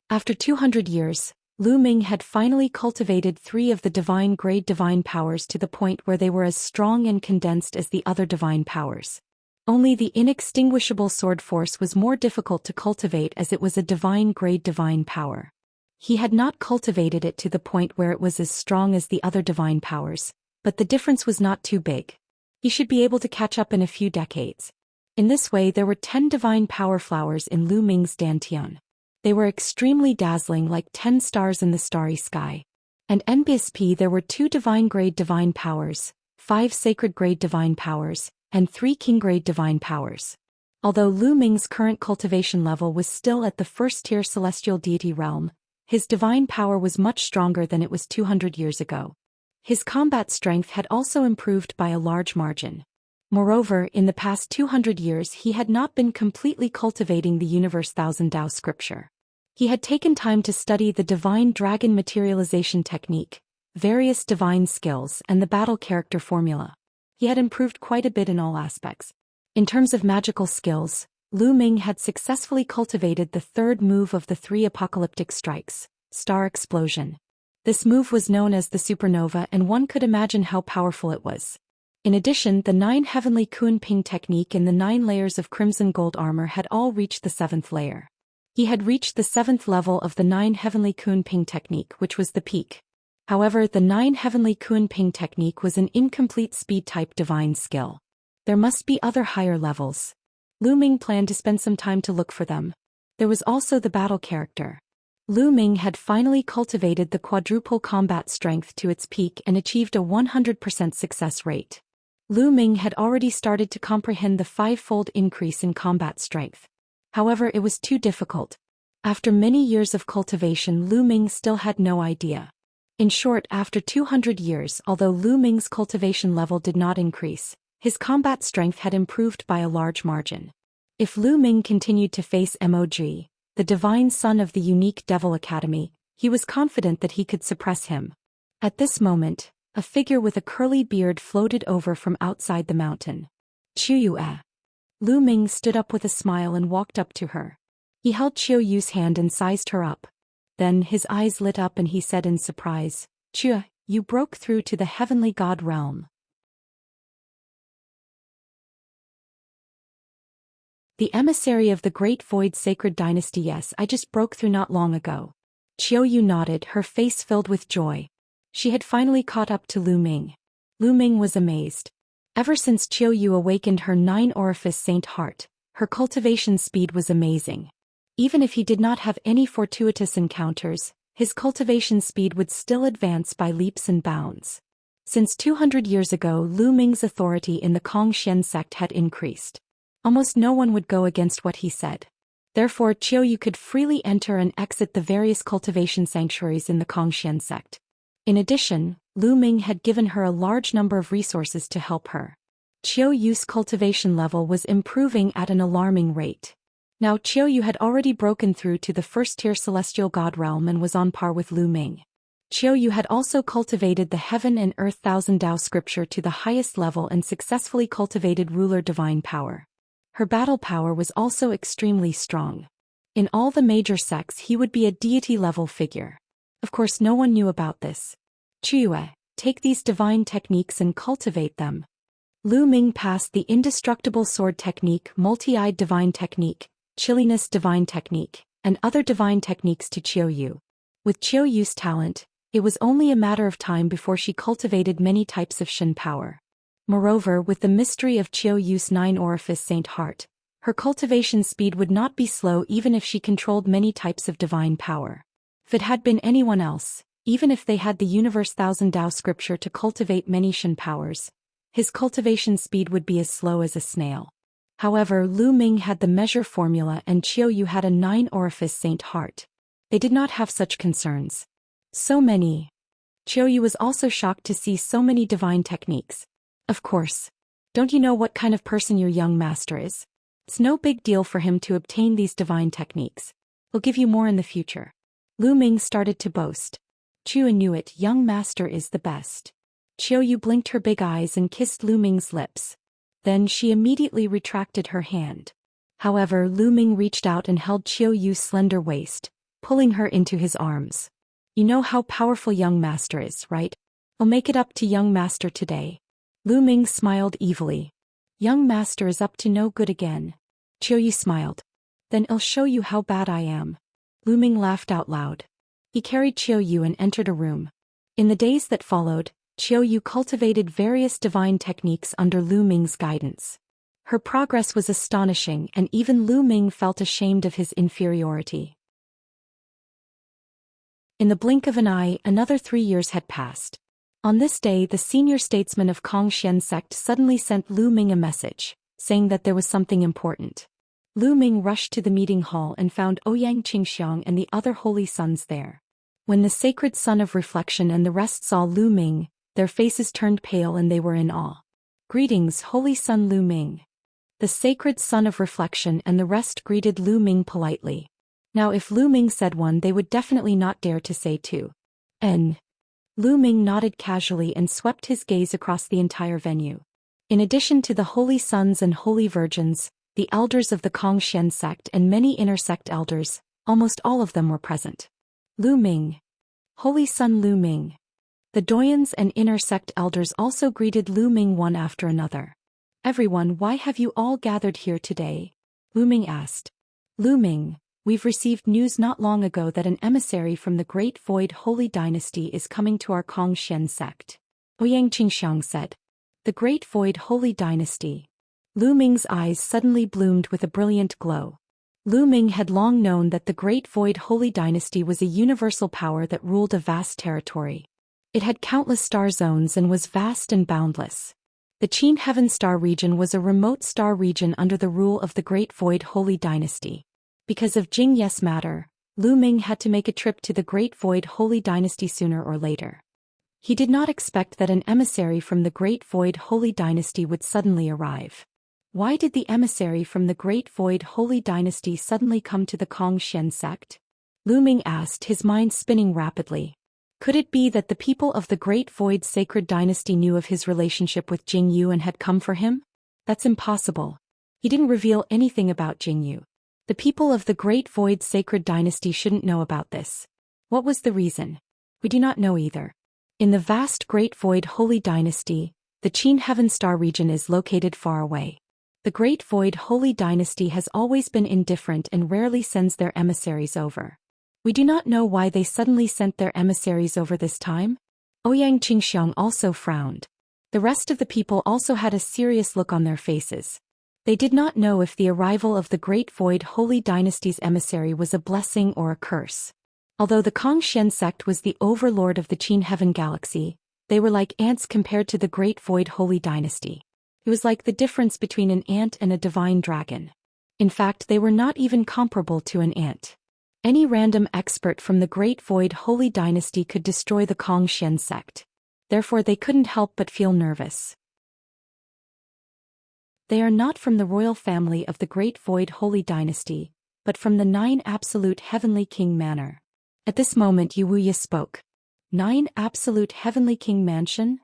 After 200 years, Lu Ming had finally cultivated 3 of the divine-grade divine powers to the point where they were as strong and condensed as the other divine powers. Only the inextinguishable sword force was more difficult to cultivate as it was a divine-grade divine power. He had not cultivated it to the point where it was as strong as the other divine powers, but the difference was not too big. He should be able to catch up in a few decades. In this way there were 10 divine power flowers in Lu Ming's dantian. They were extremely dazzling like 10 stars in the starry sky. And NBSP there were 2 divine-grade divine powers, 5 sacred-grade divine powers, and 3 king-grade divine powers. Although Lu Ming's current cultivation level was still at the first-tier celestial deity realm, his divine power was much stronger than it was 200 years ago. His combat strength had also improved by a large margin. Moreover, in the past 200 years he had not been completely cultivating the Universe Thousand Tao scripture. He had taken time to study the divine dragon materialization technique, various divine skills and the battle character formula. He had improved quite a bit in all aspects. In terms of magical skills, Lu Ming had successfully cultivated the 3rd move of the 3 apocalyptic strikes, Star Explosion. This move was known as the supernova and one could imagine how powerful it was. In addition, the 9 heavenly Kun Ping technique and the 9 layers of crimson gold armor had all reached the 7th layer. He had reached the 7th level of the 9 heavenly Kun Ping technique, which was the peak. However, the 9 heavenly Kun Ping technique was an incomplete speed-type divine skill. There must be other higher levels. Lu Ming planned to spend some time to look for them. There was also the battle character. Lu Ming had finally cultivated the quadruple combat strength to its peak and achieved a 100% success rate. Lu Ming had already started to comprehend the 5-fold increase in combat strength. However, it was too difficult. After many years of cultivation, Lu Ming still had no idea. In short, after 200 years, although Lu Ming's cultivation level did not increase, his combat strength had improved by a large margin. If Lu Ming continued to face Mog, the divine son of the unique Devil Academy, he was confident that he could suppress him. At this moment, a figure with a curly beard floated over from outside the mountain. Qiu. Lu Ming stood up with a smile and walked up to her. He held Qiu Yu's hand and sized her up. Then his eyes lit up and he said in surprise, "Qiu, you broke through to the heavenly god realm." The emissary of the Great Void Sacred Dynasty. Yes, I just broke through not long ago. Qiu Yu nodded, her face filled with joy. She had finally caught up to Lu Ming. Lu Ming was amazed. Ever since Qiu Yu awakened her 9-orifice saint heart, her cultivation speed was amazing. Even if he did not have any fortuitous encounters, his cultivation speed would still advance by leaps and bounds. Since 200 years ago, Lu Ming's authority in the Xian sect had increased. Almost no one would go against what he said. Therefore, Qiu Yu could freely enter and exit the various cultivation sanctuaries in the Xian sect. In addition, Lu Ming had given her a large number of resources to help her. Qiu Yu's cultivation level was improving at an alarming rate. Now Qiu Yu had already broken through to the first-tier celestial god realm and was on par with Lu Ming. Qiu Yu had also cultivated the Heaven and Earth Thousand Tao scripture to the highest level and successfully cultivated ruler divine power. Her battle power was also extremely strong. In all the major sects he would be a deity-level figure. Of course no one knew about this. Chiyue, take these divine techniques and cultivate them. Lu Ming passed the indestructible sword technique, multi-eyed divine technique, chilliness divine technique, and other divine techniques to Qiu Yu. With Qiu Yu's talent, it was only a matter of time before she cultivated many types of Shen power. Moreover, with the mystery of Qiu Yu's 9-orifice Saint Heart, her cultivation speed would not be slow even if she controlled many types of divine power. If it had been anyone else, even if they had the Universe Thousand Tao scripture to cultivate many Shen powers, his cultivation speed would be as slow as a snail. However, Lu Ming had the measure formula and Qiu Yu had a 9-orifice Saint Heart. They did not have such concerns. So many. Qiu Yu was also shocked to see so many divine techniques. Of course. Don't you know what kind of person your young master is? It's no big deal for him to obtain these divine techniques. We'll give you more in the future. Lu Ming started to boast. Qiu knew it, young master is the best. Qiu Yu blinked her big eyes and kissed Lu Ming's lips. Then she immediately retracted her hand. However, Lu Ming reached out and held Qiu Yu's slender waist, pulling her into his arms. You know how powerful young master is, right? I'll make it up to young master today. Lu Ming smiled evilly. Young master is up to no good again. Qiu Yu smiled. Then I'll show you how bad I am. Lu Ming laughed out loud. He carried Qiu Yu and entered a room. In the days that followed, Qiu Yu cultivated various divine techniques under Lu Ming's guidance. Her progress was astonishing and even Lu Ming felt ashamed of his inferiority. In the blink of an eye, another 3 years had passed. On this day, the senior statesman of Xian sect suddenly sent Lu Ming a message, saying that there was something important. Lu Ming rushed to the meeting hall and found Ouyang Qingxiang and the other holy sons there. When the sacred son of reflection and the rest saw Lu Ming, their faces turned pale and they were in awe. Greetings, holy son Lu Ming. The sacred son of reflection and the rest greeted Lu Ming politely. Now if Lu Ming said one, they would definitely not dare to say two. Lu Ming nodded casually and swept his gaze across the entire venue. In addition to the holy sons and holy virgins, the elders of the Xian sect and many inner sect elders, almost all of them were present. Lu Ming. Holy son Lu Ming. The doyens and inner sect elders also greeted Lu Ming one after another. Everyone, why have you all gathered here today? Lu Ming asked. Lu Ming, we've received news not long ago that an emissary from the Great Void Holy Dynasty is coming to our Xian sect. Ouyang Qingxiang said. The Great Void Holy Dynasty. Lu Ming's eyes suddenly bloomed with a brilliant glow. Lu Ming had long known that the Great Void Holy Dynasty was a universal power that ruled a vast territory. It had countless star zones and was vast and boundless. The Qin Heaven Star region was a remote star region under the rule of the Great Void Holy Dynasty. Because of Jing Ye's matter, Lu Ming had to make a trip to the Great Void Holy Dynasty sooner or later. He did not expect that an emissary from the Great Void Holy Dynasty would suddenly arrive. Why did the emissary from the Great Void Holy Dynasty suddenly come to the Xian sect? Lu Ming asked, his mind spinning rapidly. Could it be that the people of the Great Void Sacred Dynasty knew of his relationship with Jing Yu and had come for him? That's impossible. He didn't reveal anything about Jing Yu. The people of the Great Void Sacred Dynasty shouldn't know about this. What was the reason? We do not know either. In the vast Great Void Holy Dynasty, the Qin Heaven Star region is located far away. The Great Void Holy Dynasty has always been indifferent and rarely sends their emissaries over. We do not know why they suddenly sent their emissaries over this time. Ouyang Qingxiang also frowned. The rest of the people also had a serious look on their faces. They did not know if the arrival of the Great Void Holy Dynasty's emissary was a blessing or a curse. Although the Xian sect was the overlord of the Qin Heaven Galaxy, they were like ants compared to the Great Void Holy Dynasty. It was like the difference between an ant and a divine dragon. In fact, they were not even comparable to an ant. Any random expert from the Great Void Holy Dynasty could destroy the Xian sect. Therefore they couldn't help but feel nervous. They are not from the royal family of the Great Void Holy Dynasty, but from the 9 Absolute Heavenly King Manor. At this moment Wuxia spoke. 9 Absolute Heavenly King Mansion?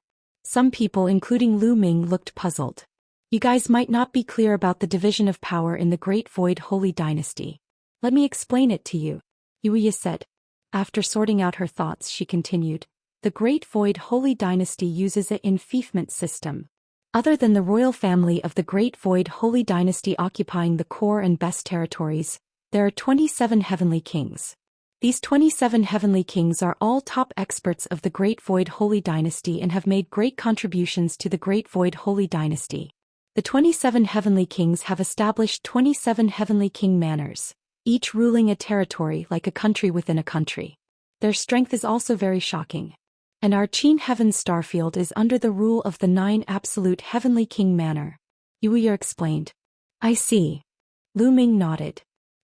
Some people including Lu Ming looked puzzled. You guys might not be clear about the division of power in the Great Void Holy Dynasty. Let me explain it to you, Wuxia said. After sorting out her thoughts she continued. The Great Void Holy Dynasty uses an enfeoffment system. Other than the royal family of the Great Void Holy Dynasty occupying the core and best territories, there are 27 Heavenly Kings. These 27 Heavenly Kings are all top experts of the Great Void Holy Dynasty and have made great contributions to the Great Void Holy Dynasty. The 27 Heavenly Kings have established 27 Heavenly King Manors, each ruling a territory like a country within a country. Their strength is also very shocking. And our Qin Heaven Starfield is under the rule of the 9 Absolute Heavenly King Manor, Wuxia explained. I see. Lu Ming nodded.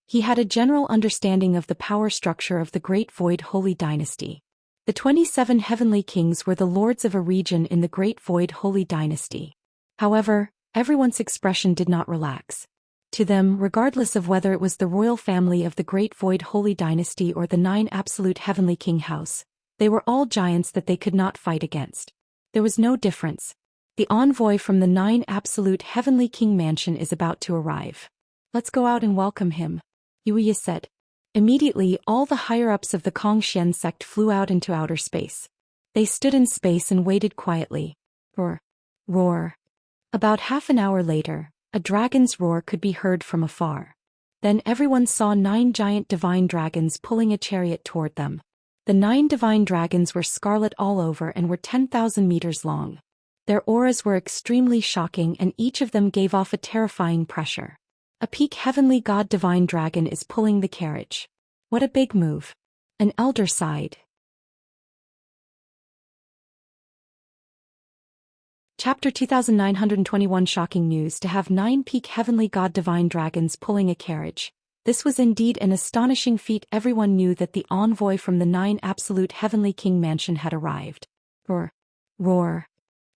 He had a general understanding of the power structure of the Great Void Holy Dynasty. The 27 Heavenly Kings were the lords of a region in the Great Void Holy Dynasty. However, everyone's expression did not relax. To them, regardless of whether it was the royal family of the Great Void Holy Dynasty or the 9 Absolute Heavenly King House, they were all giants that they could not fight against. There was no difference. The envoy from the 9 Absolute Heavenly King Mansion is about to arrive. Let's go out and welcome him, Wuxia said. Immediately, all the higher-ups of the Xian sect flew out into outer space. They stood in space and waited quietly. Roar. Roar. About half an hour later, a dragon's roar could be heard from afar. Then everyone saw 9 giant divine dragons pulling a chariot toward them. The 9 divine dragons were scarlet all over and were 10,000 meters long. Their auras were extremely shocking and each of them gave off a terrifying pressure. A peak heavenly god divine dragon is pulling the carriage. What a big move. An elder sighed. Chapter 2921 Shocking news to have 9 peak heavenly god divine dragons pulling a carriage. This was indeed an astonishing feat. Everyone knew that the envoy from the 9 Absolute Heavenly King Mansion had arrived. Roar. Roar.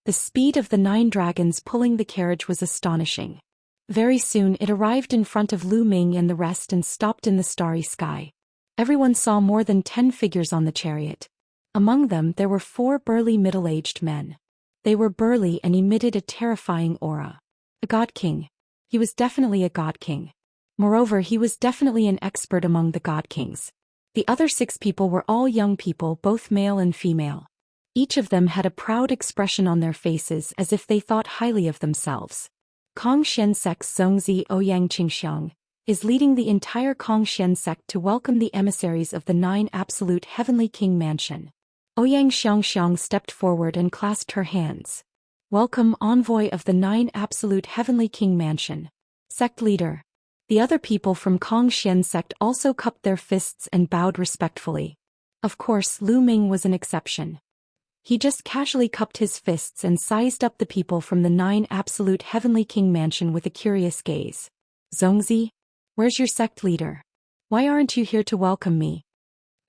The speed of the 9 dragons pulling the carriage was astonishing. Very soon it arrived in front of Lu Ming and the rest and stopped in the starry sky. Everyone saw more than 10 figures on the chariot. Among them there were 4 burly middle-aged men. They were burly and emitted a terrifying aura. A god king. He was definitely a god king. Moreover, he was definitely an expert among the god kings. The other 6 people were all young people, both male and female. Each of them had a proud expression on their faces as if they thought highly of themselves. Xian sect's Zhongzi Ouyang Qingxiang is leading the entire Xian sect to welcome the emissaries of the 9 Absolute Heavenly King Mansion. Ouyang Xianxia stepped forward and clasped her hands. Welcome, envoy of the 9 Absolute Heavenly King Mansion. Sect leader. The other people from Xian sect also cupped their fists and bowed respectfully. Of course, Lu Ming was an exception. He just casually cupped his fists and sized up the people from the 9 Absolute Heavenly King Mansion with a curious gaze. Zhongzi? Where's your sect leader? Why aren't you here to welcome me?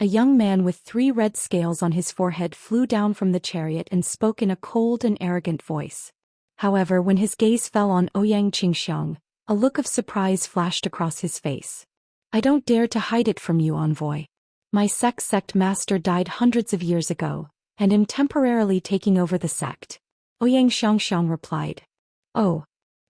A young man with 3 red scales on his forehead flew down from the chariot and spoke in a cold and arrogant voice. However, when his gaze fell on Ouyang Qingxiang, a look of surprise flashed across his face. I don't dare to hide it from you, envoy. My sect master died hundreds of years ago, and am temporarily taking over the sect. Ouyang Xianxiang replied. Oh,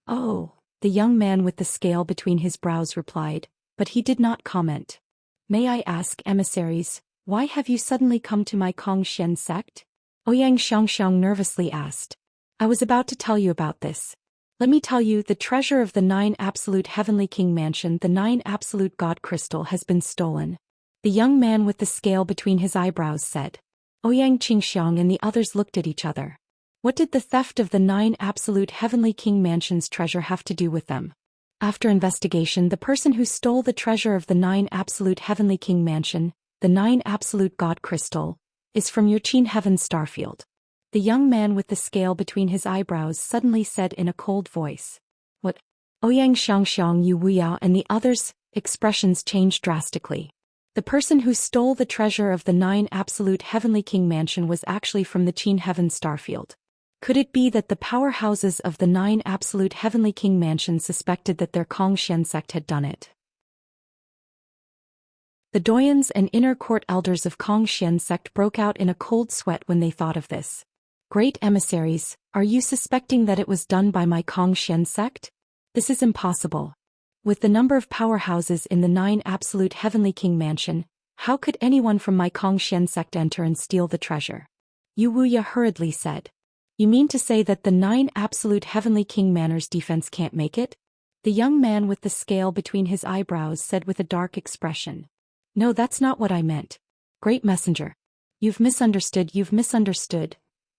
the young man with the scale between his brows replied, but he did not comment. May I ask, emissaries, why have you suddenly come to my Xian sect? Ouyang Xianxiang nervously asked. I was about to tell you about this. Let me tell you, the treasure of the 9 Absolute Heavenly King Mansion, the 9 Absolute God Crystal, has been stolen. The young man with the scale between his eyebrows said. Ouyang Qingxiang and the others looked at each other. What did the theft of the 9 Absolute Heavenly King Mansion's treasure have to do with them? After investigation, the person who stole the treasure of the 9 Absolute Heavenly King Mansion, the 9 Absolute God Crystal, is from your Qin Heaven Starfield. The young man with the scale between his eyebrows suddenly said in a cold voice. What? Ouyang Xianxiang, Wuxia and the others' expressions changed drastically. The person who stole the treasure of the 9 absolute heavenly king mansion was actually from the Qin Heaven starfield. Could it be that the powerhouses of the 9 absolute heavenly king mansion suspected that their Kong Xian sect had done it? The doyens and inner court elders of Kong Xian sect broke out in a cold sweat when they thought of this. Great emissaries, are you suspecting that it was done by my Kong Xian sect? This is impossible. With the number of powerhouses in the 9 absolute heavenly king mansion, how could anyone from my Kong Xian sect enter and steal the treasure? Yu Wuya hurriedly said. You mean to say that the 9 absolute heavenly king manor's defense can't make it? The young man with the scale between his eyebrows said with a dark expression. No, that's not what I meant. Great messenger. You've misunderstood.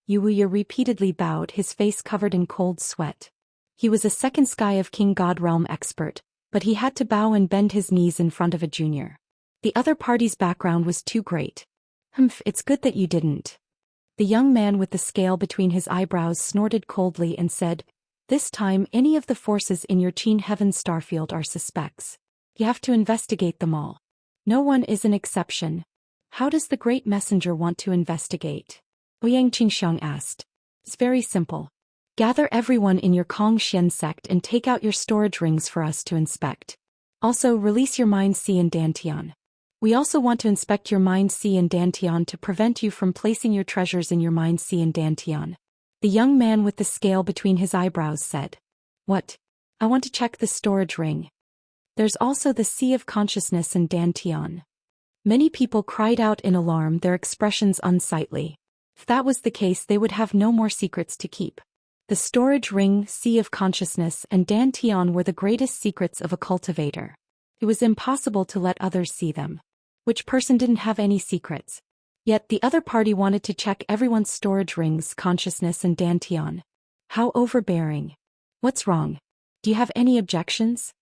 Yu Wuya repeatedly bowed, his face covered in cold sweat. He was a second sky of King God realm expert, but he had to bow and bend his knees in front of a junior. The other party's background was too great. It's good that you didn't. The young man with the scale between his eyebrows snorted coldly and said, This time any of the forces in your Qin Heaven starfield are suspects. You have to investigate them all. No one is an exception. How does the great messenger want to investigate? Ouyang Qingxiang asked. It's very simple. Gather everyone in your Kong Xian sect and take out your storage rings for us to inspect. Also release your mind Si and Dantian. We also want to inspect your mind Si and Dantian to prevent you from placing your treasures in your mind Si and Dantian. The young man with the scale between his eyebrows said. What? I want to check the storage ring. There's also the Sea of Consciousness and Dantian. Many people cried out in alarm, their expressions unsightly. If that was the case, they would have no more secrets to keep. The storage ring, Sea of Consciousness, and Dantian were the greatest secrets of a cultivator. It was impossible to let others see them. Which person didn't have any secrets? Yet the other party wanted to check everyone's storage rings, consciousness, and Dantian. How overbearing. What's wrong? Do you have any objections?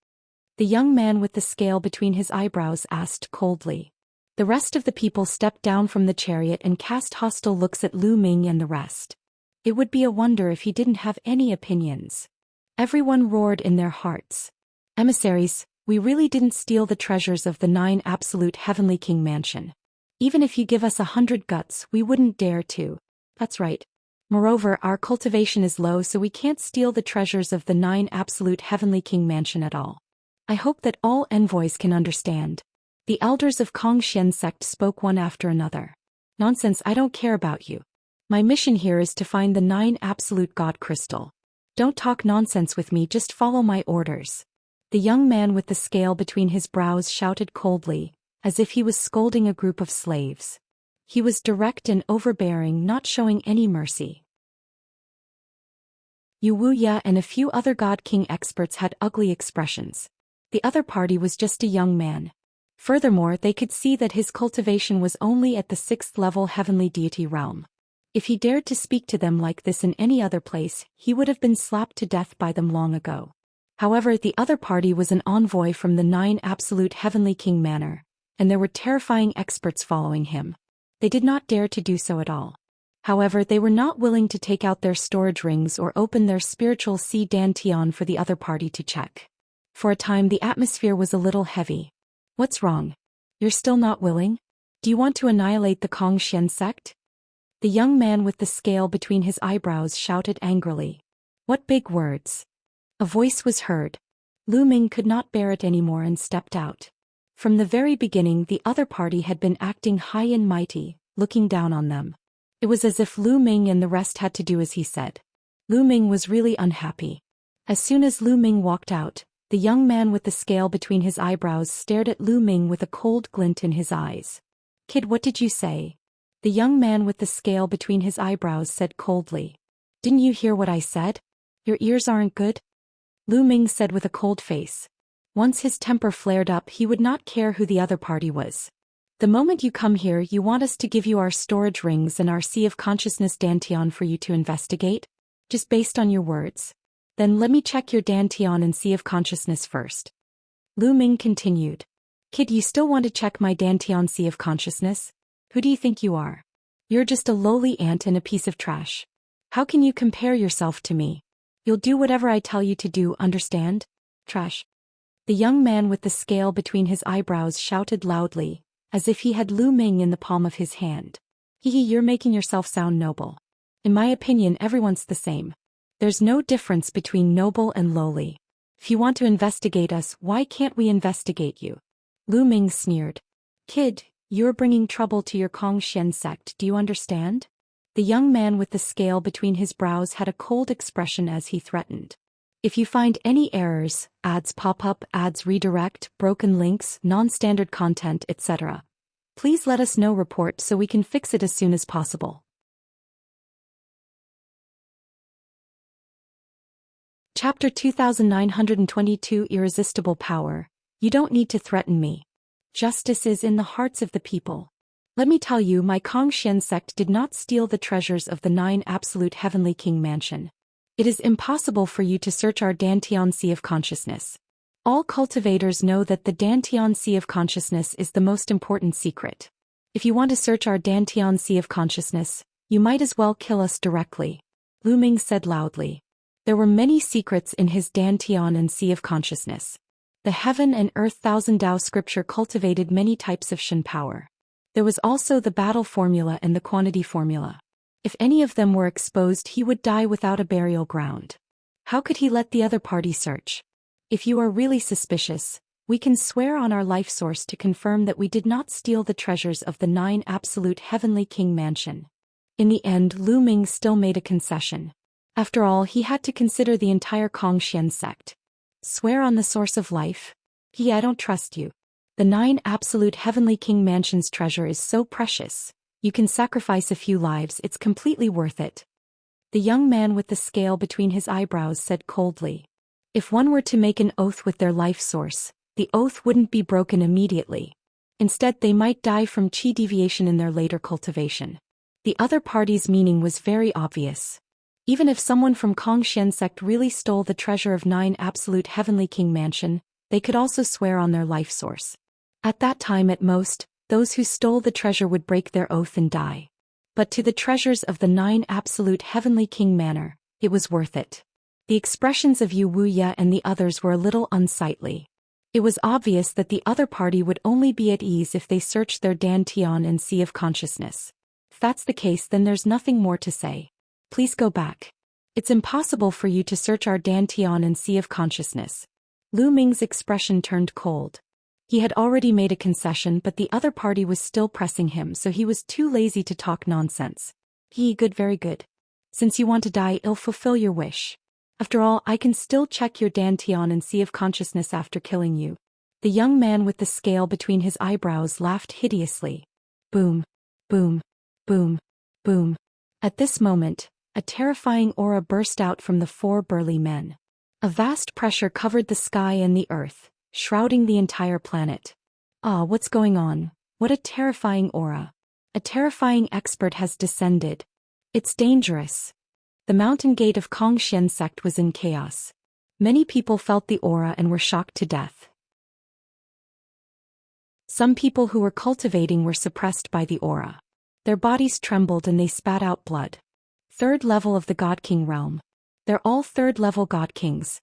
The young man with the scale between his eyebrows asked coldly. The rest of the people stepped down from the chariot and cast hostile looks at Lu Ming and the rest. It would be a wonder if he didn't have any opinions. Everyone roared in their hearts. Emissaries, we really didn't steal the treasures of the 9 absolute heavenly king mansion. Even if you give us 100 guts, we wouldn't dare to. That's right. Moreover, our cultivation is low, so we can't steal the treasures of the 9 absolute heavenly king mansion at all. I hope that all envoys can understand. The elders of Kong Xian sect spoke one after another. Nonsense, I don't care about you. My mission here is to find the 9 absolute God crystal. Don't talk nonsense with me, just follow my orders. The young man with the scale between his brows shouted coldly, as if he was scolding a group of slaves. He was direct and overbearing, not showing any mercy. Yu Wuya and a few other God King experts had ugly expressions. The other party was just a young man. Furthermore, they could see that his cultivation was only at the 6th level heavenly deity realm. If he dared to speak to them like this in any other place, he would have been slapped to death by them long ago. However, the other party was an envoy from the 9 absolute heavenly king manor, and there were terrifying experts following him. They did not dare to do so at all. However, they were not willing to take out their storage rings or open their spiritual Si Dantian for the other party to check. For a time the atmosphere was a little heavy. What's wrong? You're still not willing? Do you want to annihilate the Kong Xian sect? The young man with the scale between his eyebrows shouted angrily. What big words! A voice was heard. Lu Ming could not bear it anymore and stepped out. From the very beginning the other party had been acting high and mighty, looking down on them. It was as if Lu Ming and the rest had to do as he said. Lu Ming was really unhappy. As soon as Lu Ming walked out, the young man with the scale between his eyebrows stared at Lu Ming with a cold glint in his eyes. Kid, what did you say? The young man with the scale between his eyebrows said coldly. Didn't you hear what I said? Your ears aren't good? Lu Ming said with a cold face. Once his temper flared up, he would not care who the other party was. The moment you come here, you want us to give you our storage rings and our Sea of Consciousness Dantian for you to investigate? Just based on your words? Then let me check your Dantian and Sea of Consciousness first. Lu Ming continued. Kid, you still want to check my Dantian Sea of Consciousness? Who do you think you are? You're just a lowly ant and a piece of trash. How can you compare yourself to me? You'll do whatever I tell you to do, understand? Trash. The young man with the scale between his eyebrows shouted loudly, as if he had Lu Ming in the palm of his hand. You're making yourself sound noble. In my opinion, everyone's the same. There's no difference between noble and lowly. If you want to investigate us, why can't we investigate you? Lu Ming sneered. Kid, you're bringing trouble to your Xian sect, do you understand? The young man with the scale between his brows had a cold expression as he threatened. If you find any errors, ads pop up, ads redirect, broken links, non-standard content, etc., please let us know report so we can fix it as soon as possible. Chapter 2922 Irresistible Power. You don't need to threaten me. Justice is in the hearts of the people. Let me tell you, my Xian sect did not steal the treasures of the 9 absolute heavenly king mansion. It is impossible for you to search our Dantian Sea of Consciousness. All cultivators know that the Dantian Sea of Consciousness is the most important secret. If you want to search our Dantian Sea of Consciousness, you might as well kill us directly, Lu Ming said loudly. There were many secrets in his Dantian and Sea of Consciousness. The Heaven and Earth Thousand Tao scripture cultivated many types of Shen power. There was also the battle formula and the quantity formula. If any of them were exposed, he would die without a burial ground. How could he let the other party search? If you are really suspicious, we can swear on our life source to confirm that we did not steal the treasures of the 9 absolute heavenly king mansion. In the end, Lu Ming still made a concession. After all, he had to consider the entire Xian sect. Swear on the source of life? I don't trust you. The 9 absolute heavenly king mansion's treasure is so precious. You can sacrifice a few lives, it's completely worth it. The young man with the scale between his eyebrows said coldly. If one were to make an oath with their life source, the oath wouldn't be broken immediately. Instead, they might die from chi deviation in their later cultivation. The other party's meaning was very obvious. Even if someone from Xian sect really stole the treasure of 9 absolute heavenly king mansion, they could also swear on their life source. At that time at most, those who stole the treasure would break their oath and die. But to the treasures of the 9 absolute heavenly king manor, it was worth it. The expressions of Wuxia and the others were a little unsightly. It was obvious that the other party would only be at ease if they searched their Dantian and Sea of Consciousness. If that's the case, then there's nothing more to say. Please go back. It's impossible for you to search our Dantian and Sea of Consciousness. Lu Ming's expression turned cold. He had already made a concession, but the other party was still pressing him, so he was too lazy to talk nonsense. Good, very good. Since you want to die, I'll fulfill your wish. After all, I can still check your Dantian and Sea of Consciousness after killing you. The young man with the scale between his eyebrows laughed hideously. Boom, boom, boom, boom. At this moment, a terrifying aura burst out from the 4 burly men. A vast pressure covered the sky and the earth, shrouding the entire planet. What's going on? What a terrifying aura. A terrifying expert has descended. It's dangerous. The mountain gate of Xian sect was in chaos. Many people felt the aura and were shocked to death. Some people who were cultivating were suppressed by the aura. Their bodies trembled and they spat out blood. 3rd level of the God King realm. They're all 3rd level God Kings.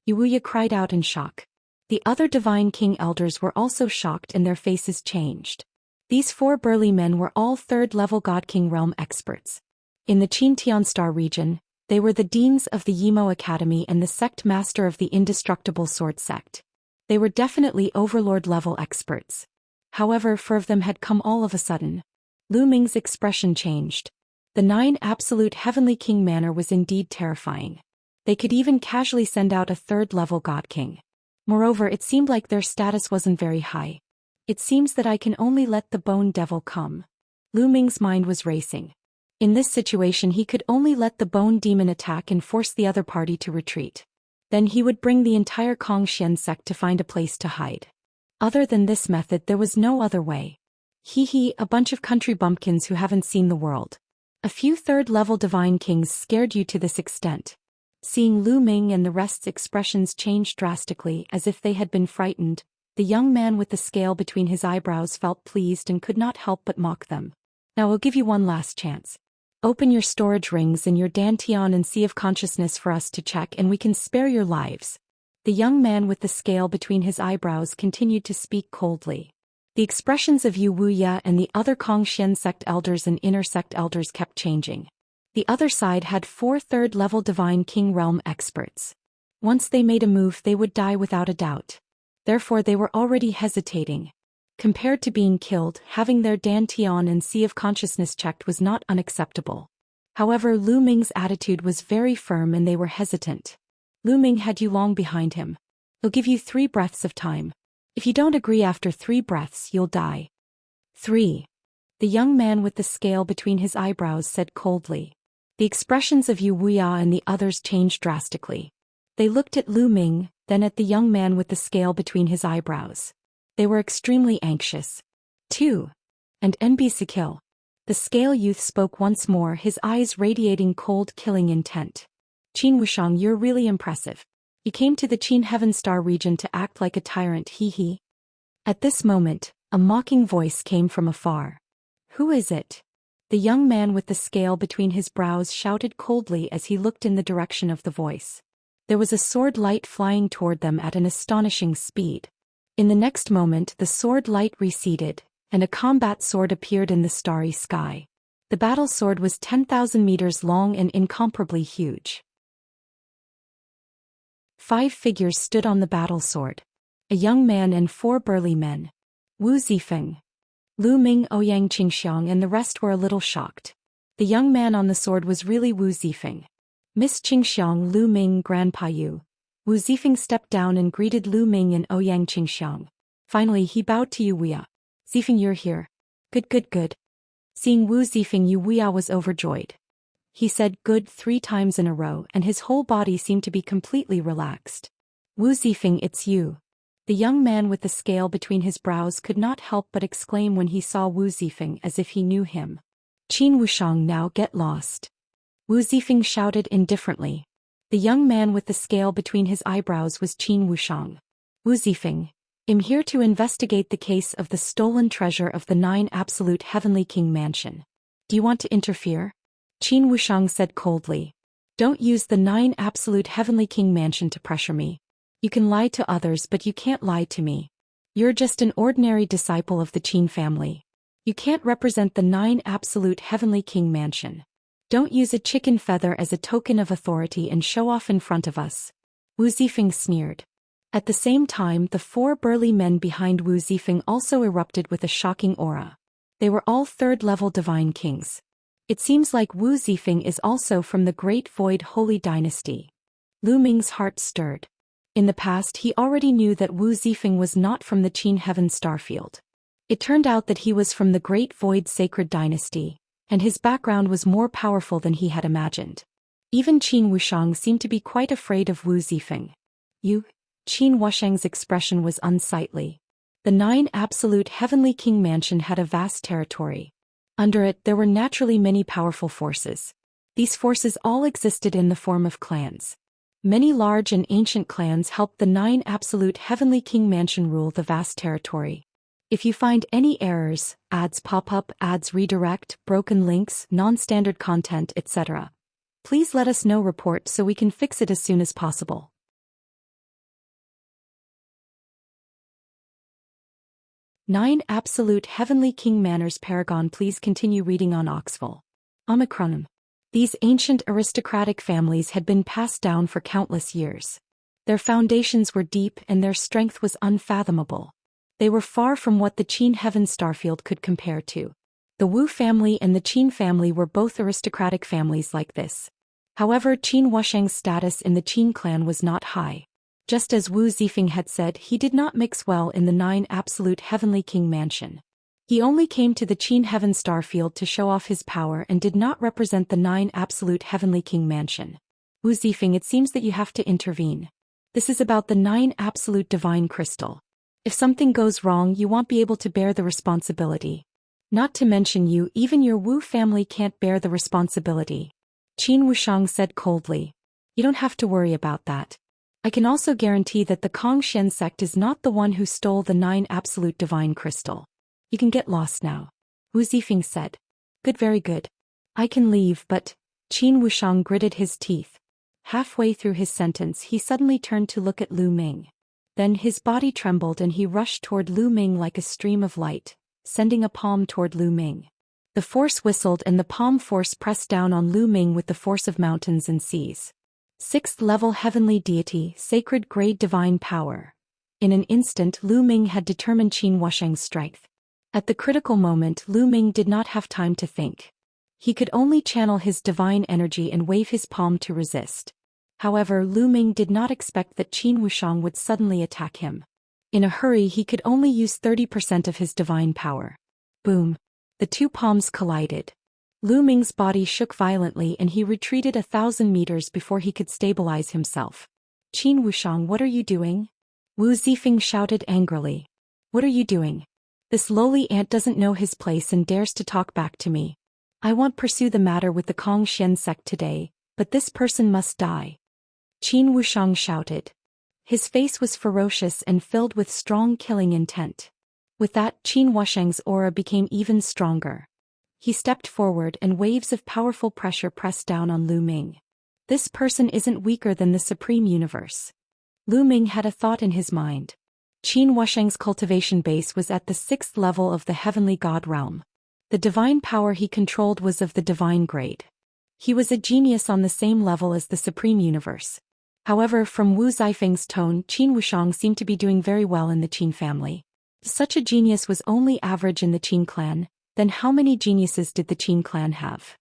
Wuxia cried out in shock. The other Divine King elders were also shocked and their faces changed. These 4 burly men were all 3rd level God King realm experts. In the Qintian Star region, they were the deans of the Yimo Academy and the sect master of the Indestructible Sword sect. They were definitely overlord level experts. However, 4 of them had come all of a sudden. Lu Ming's expression changed. The 9 absolute heavenly king manor was indeed terrifying. They could even casually send out a 3rd level God King. Moreover, it seemed like their status wasn't very high. It seems that I can only let the bone devil come. Lu Ming's mind was racing. In this situation, he could only let the bone demon attack and force the other party to retreat. Then he would bring the entire Xian sect to find a place to hide. Other than this method, there was no other way. A bunch of country bumpkins who haven't seen the world. A few 3rd level divine kings scared you to this extent. Seeing Lu Ming and the rest's expressions change drastically as if they had been frightened, the young man with the scale between his eyebrows felt pleased and could not help but mock them. Now I'll give you one last chance. Open your storage rings in your Dantian and Sea of Consciousness for us to check and we can spare your lives. The young man with the scale between his eyebrows continued to speak coldly. The expressions of Yu Wuya and the other Xian sect elders and inner sect elders kept changing. The other side had 4 third-level Divine King Realm experts. Once they made a move, they would die without a doubt. Therefore they were already hesitating. Compared to being killed, having their Dantian and Sea of Consciousness checked was not unacceptable. However, Lu Ming's attitude was very firm and they were hesitant. Lu Ming had Yulong behind him. He'll give you 3 breaths of time. If you don't agree after 3 breaths, you'll die. 3. The young man with the scale between his eyebrows said coldly. The expressions of Yu Wuya and the others changed drastically. They looked at Lu Ming, then at the young man with the scale between his eyebrows. They were extremely anxious. 2. And NB Sakil. The scale youth spoke once more, his eyes radiating cold, killing intent. Qin Wushang, you're really impressive. You came to the Qin Heaven Star region to act like a tyrant, he. At this moment, a mocking voice came from afar. Who is it? The young man with the scale between his brows shouted coldly as he looked in the direction of the voice. There was a sword light flying toward them at an astonishing speed. In the next moment, the sword light receded, and a combat sword appeared in the starry sky. The battle sword was 10,000 meters long and incomparably huge. 5 figures stood on the battle sword. A young man and 4 burly men. Wu Zifeng, Lu Ming, Ouyang Qingxiang and the rest were a little shocked. The young man on the sword was really Wu Zifeng. Miss Qingxiang, Lu Ming, Grandpa Yu. Wu Zifeng stepped down and greeted Lu Ming and Ouyang Qingxiang. Finally he bowed to Yu Wuya. Zifeng, you're here. Good. Seeing Wu Zifeng, Yu Wuya was overjoyed. He said good 3 times in a row and his whole body seemed to be completely relaxed. Wu Zifeng, it's you. The young man with the scale between his brows could not help but exclaim when he saw Wu Zifeng as if he knew him. Qin Wushang, now get lost. Wu Zifeng shouted indifferently. The young man with the scale between his eyebrows was Qin Wushang. Wu Zifeng, I'm here to investigate the case of the stolen treasure of the 9 Absolute Heavenly King Mansion. Do you want to interfere? Qin Wushang said coldly. Don't use the 9 Absolute Heavenly King Mansion to pressure me. You can lie to others but you can't lie to me. You're just an ordinary disciple of the Qin family. You can't represent the 9 Absolute Heavenly King Mansion. Don't use a chicken feather as a token of authority and show off in front of us. Wu Zifeng sneered. At the same time, the 4 burly men behind Wu Zifeng also erupted with a shocking aura. They were all 3rd-level divine kings. It seems like Wu Zifeng is also from the Great Void Holy Dynasty. Lu Ming's heart stirred. In the past he already knew that Wu Zifeng was not from the Qin Heaven Starfield. It turned out that he was from the Great Void Sacred Dynasty, and his background was more powerful than he had imagined. Even Qin Wushang seemed to be quite afraid of Wu Zifeng. Qin Wushang's expression was unsightly. The 9 Absolute Heavenly King Mansion had a vast territory. Under it there were naturally many powerful forces. These forces all existed in the form of clans. Many large and ancient clans helped the 9 Absolute Heavenly King Mansion rule the vast territory. If you find any errors, ads pop up, ads redirect, broken links, non-standard content, etc., please let us know, report so we can fix it as soon as possible. 9 Absolute Heavenly King Manners Paragon. Please continue reading on Oxford. Omicron. These ancient aristocratic families had been passed down for countless years. Their foundations were deep and their strength was unfathomable. They were far from what the Qin Heaven Starfield could compare to. The Wu family and the Qin family were both aristocratic families like this. However, Qin Wushang's status in the Qin clan was not high. Just as Wu Zifeng had said, he did not mix well in the 9 Absolute Heavenly King Mansion. He only came to the Qin Heaven Starfield to show off his power and did not represent the 9 Absolute Heavenly King Mansion. Wu Zifeng, it seems that you have to intervene. This is about the 9 Absolute Divine Crystal. If something goes wrong, you won't be able to bear the responsibility. Not to mention you, even your Wu family can't bear the responsibility. Qin Wushang said coldly. You don't have to worry about that. I can also guarantee that the Xian sect is not the one who stole the 9 Absolute Divine Crystal. You can get lost now. Wu Zifeng said. Good, very good. I can leave, but... Qin Wushang gritted his teeth. Halfway through his sentence he suddenly turned to look at Lu Ming. Then his body trembled and he rushed toward Lu Ming like a stream of light, sending a palm toward Lu Ming. The force whistled and the palm force pressed down on Lu Ming with the force of mountains and seas. 6th level heavenly deity, sacred grade divine power. In an instant Lu Ming had determined Qin Wuxiang's strength. At the critical moment Lu Ming did not have time to think. He could only channel his divine energy and wave his palm to resist. However, Lu Ming did not expect that Qin Wuxiang would suddenly attack him. In a hurry he could only use 30% of his divine power. Boom! The two palms collided. Lu Ming's body shook violently and he retreated 1,000 meters before he could stabilize himself. Qin Wuxiang, what are you doing? Wu Zifeng shouted angrily. What are you doing? This lowly ant doesn't know his place and dares to talk back to me. I won't pursue the matter with the Xian sect today, but this person must die. Qin Wuxiang shouted. His face was ferocious and filled with strong killing intent. With that, Qin Wuxiang's aura became even stronger. He stepped forward and waves of powerful pressure pressed down on Lu Ming. This person isn't weaker than the Supreme Universe. Lu Ming had a thought in his mind. Qin Wuxiang's cultivation base was at the 6th level of the heavenly god realm. The divine power he controlled was of the divine grade. He was a genius on the same level as the Supreme Universe. However, from Wu Zifeng's tone, Qin Wuxiang seemed to be doing very well in the Qin family. If such a genius was only average in the Qin clan, then how many geniuses did the Qin clan have?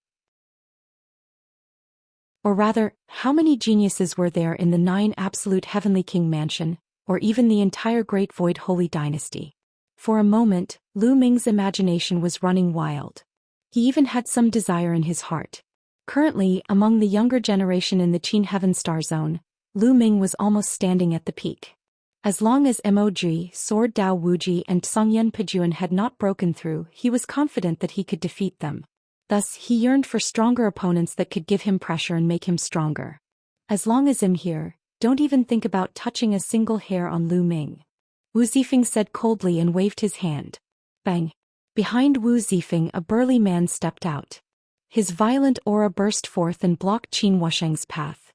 Or rather, how many geniuses were there in the 9 absolute heavenly king mansion, or even the entire Great Void Holy Dynasty? For a moment, Lu Ming's imagination was running wild. He even had some desire in his heart. Currently, among the younger generation in the Qin Heaven Star Zone, Lu Ming was almost standing at the peak. As long as Mog, Sword Dao Wuji and Songyan Pejuan had not broken through, he was confident that he could defeat them. Thus, he yearned for stronger opponents that could give him pressure and make him stronger. As long as I'm here, don't even think about touching a single hair on Lu Ming. Wu Zifeng said coldly and waved his hand. Bang! Behind Wu Zifeng a burly man stepped out. His violent aura burst forth and blocked Qin Wuxiang's path.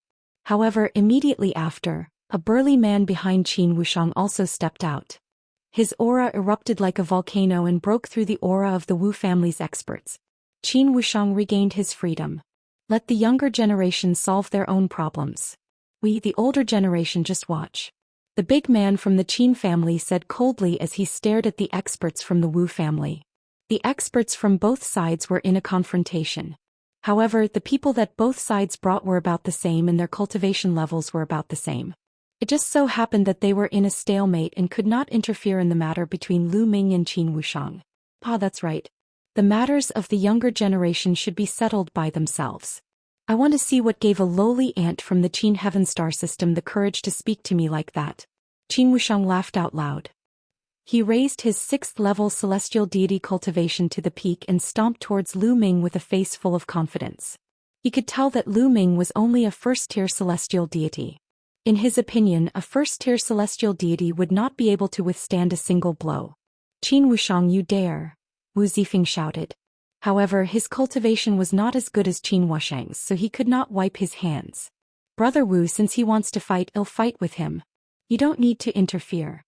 However, immediately after, a burly man behind Qin Wuxiang also stepped out. His aura erupted like a volcano and broke through the aura of the Wu family's experts. Qin Wuxiang regained his freedom. Let the younger generation solve their own problems. We, the older generation, just watch. The big man from the Qin family said coldly as he stared at the experts from the Wu family. The experts from both sides were in a confrontation. However, the people that both sides brought were about the same and their cultivation levels were about the same. It just so happened that they were in a stalemate and could not interfere in the matter between Lu Ming and Qin Wuxiang. That's right. The matters of the younger generation should be settled by themselves. I want to see what gave a lowly ant from the Qin Heaven Star system the courage to speak to me like that. Qin Wuxiang laughed out loud. He raised his 6th level celestial deity cultivation to the peak and stomped towards Lu Ming with a face full of confidence. He could tell that Lu Ming was only a first-tier celestial deity. In his opinion, a first-tier celestial deity would not be able to withstand a single blow. Qin Wuxiang, you dare! Wu Zifeng shouted. However, his cultivation was not as good as Qin Wuxiang's, so he could not wipe his hands. Brother Wu, since he wants to fight, I'll fight with him. You don't need to interfere.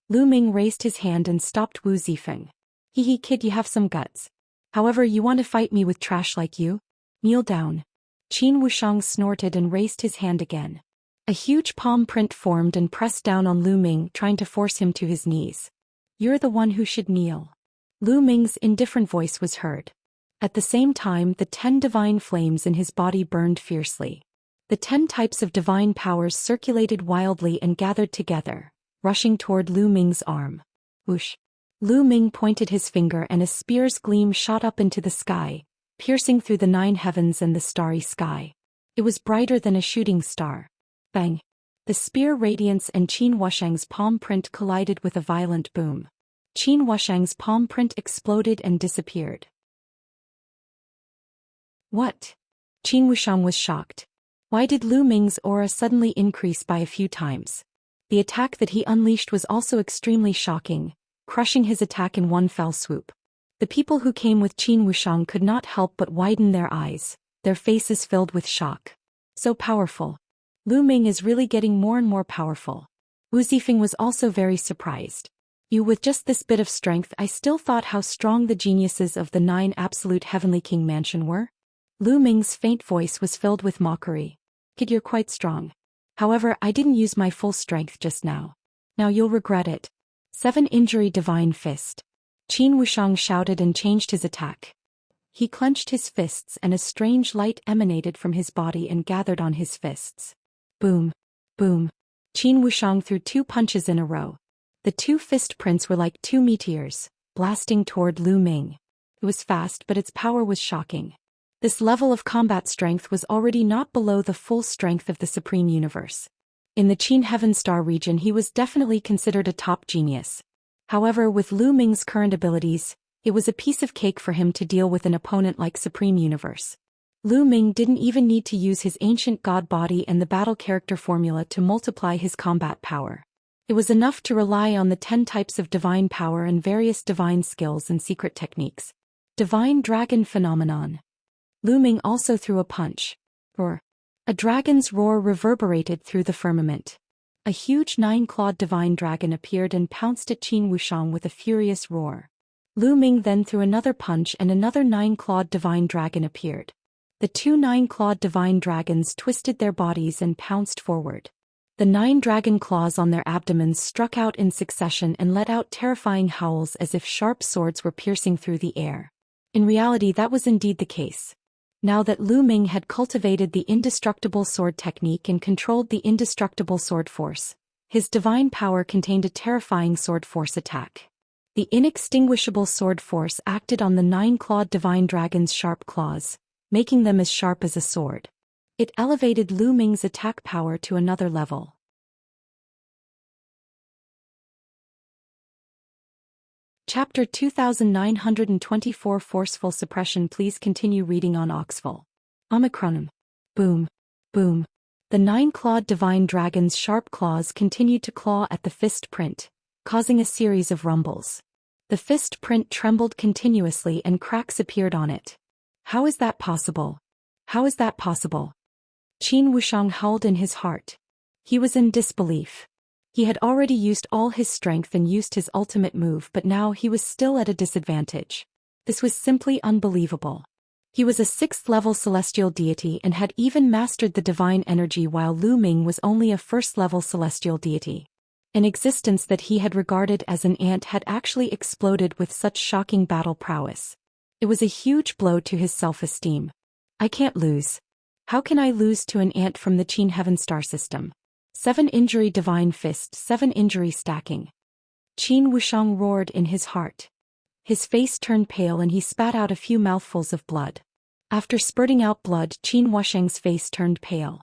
Lu Ming raised his hand and stopped Wu Zifeng. Hee kid, you have some guts. However, you want to fight me with trash like you? Kneel down. Qin Wuxiang snorted and raised his hand again. A huge palm print formed and pressed down on Lu Ming, trying to force him to his knees. You're the one who should kneel. Lu Ming's indifferent voice was heard. At the same time, the 10 divine flames in his body burned fiercely. The 10 types of divine powers circulated wildly and gathered together, rushing toward Lu Ming's arm. Whoosh! Lu Ming pointed his finger and a spear's gleam shot up into the sky, piercing through the 9 heavens and the starry sky. It was brighter than a shooting star. Bang! The spear radiance and Qin Wuxiang's palm print collided with a violent boom. Qin Wuxiang's palm print exploded and disappeared. What? Qin Wuxiang was shocked. Why did Lu Ming's aura suddenly increase by a few times? The attack that he unleashed was also extremely shocking, crushing his attack in one fell swoop. The people who came with Qin Wuxiang could not help but widen their eyes, their faces filled with shock. So powerful. Lu Ming is really getting more and more powerful. Wu Zifeng was also very surprised. You, with just this bit of strength, I still thought how strong the geniuses of the 9 absolute heavenly king mansion were? Lu Ming's faint voice was filled with mockery. Kid, you're quite strong. However, I didn't use my full strength just now. Now you'll regret it. 7 Injury Divine Fist. Qin Wuxiang shouted and changed his attack. He clenched his fists and a strange light emanated from his body and gathered on his fists. Boom. Boom. Qin Wuxiang threw 2 punches in a row. The 2 fist prints were like 2 meteors, blasting toward Lu Ming. It was fast, but its power was shocking. This level of combat strength was already not below the full strength of the Supreme Universe. In the Qin Heaven Star region he was definitely considered a top genius. However, with Lu Ming's current abilities, it was a piece of cake for him to deal with an opponent like Supreme Universe. Lu Ming didn't even need to use his ancient god body and the battle character formula to multiply his combat power. It was enough to rely on the 10 types of divine power and various divine skills and secret techniques. Divine Dragon Phenomenon. Lu Ming also threw a punch. Roar. A dragon's roar reverberated through the firmament. A huge 9-clawed divine dragon appeared and pounced at Qin Wuxiang with a furious roar. Lu Ming then threw another punch and another 9-clawed divine dragon appeared. The 2 9-clawed divine dragons twisted their bodies and pounced forward. The 9 dragon claws on their abdomens struck out in succession and let out terrifying howls as if sharp swords were piercing through the air. In reality, that was indeed the case. Now that Lu Ming had cultivated the indestructible sword technique and controlled the indestructible sword force, his divine power contained a terrifying sword force attack. The inextinguishable sword force acted on the 9-clawed divine dragon's sharp claws, making them as sharp as a sword. It elevated Lu Ming's attack power to another level. Chapter 2924 Forceful Suppression. Please continue reading on Oxful. Omicron. Boom. Boom. The 9-clawed divine dragon's sharp claws continued to claw at the fist print, causing a series of rumbles. The fist print trembled continuously and cracks appeared on it. How is that possible? How is that possible? Qin Wuxiang howled in his heart. He was in disbelief. He had already used all his strength and used his ultimate move, but now he was still at a disadvantage. This was simply unbelievable. He was a 6th-level celestial deity and had even mastered the divine energy, while Lu Ming was only a 1st-level celestial deity. An existence that he had regarded as an ant had actually exploded with such shocking battle prowess. It was a huge blow to his self-esteem. I can't lose. How can I lose to an ant from the Qin Heaven Star system? 7 Injury Divine Fist. 7 Injury Stacking. Qin Wuxiang roared in his heart. His face turned pale and he spat out a few mouthfuls of blood. After spurting out blood, Qin Wuxiang's face turned pale.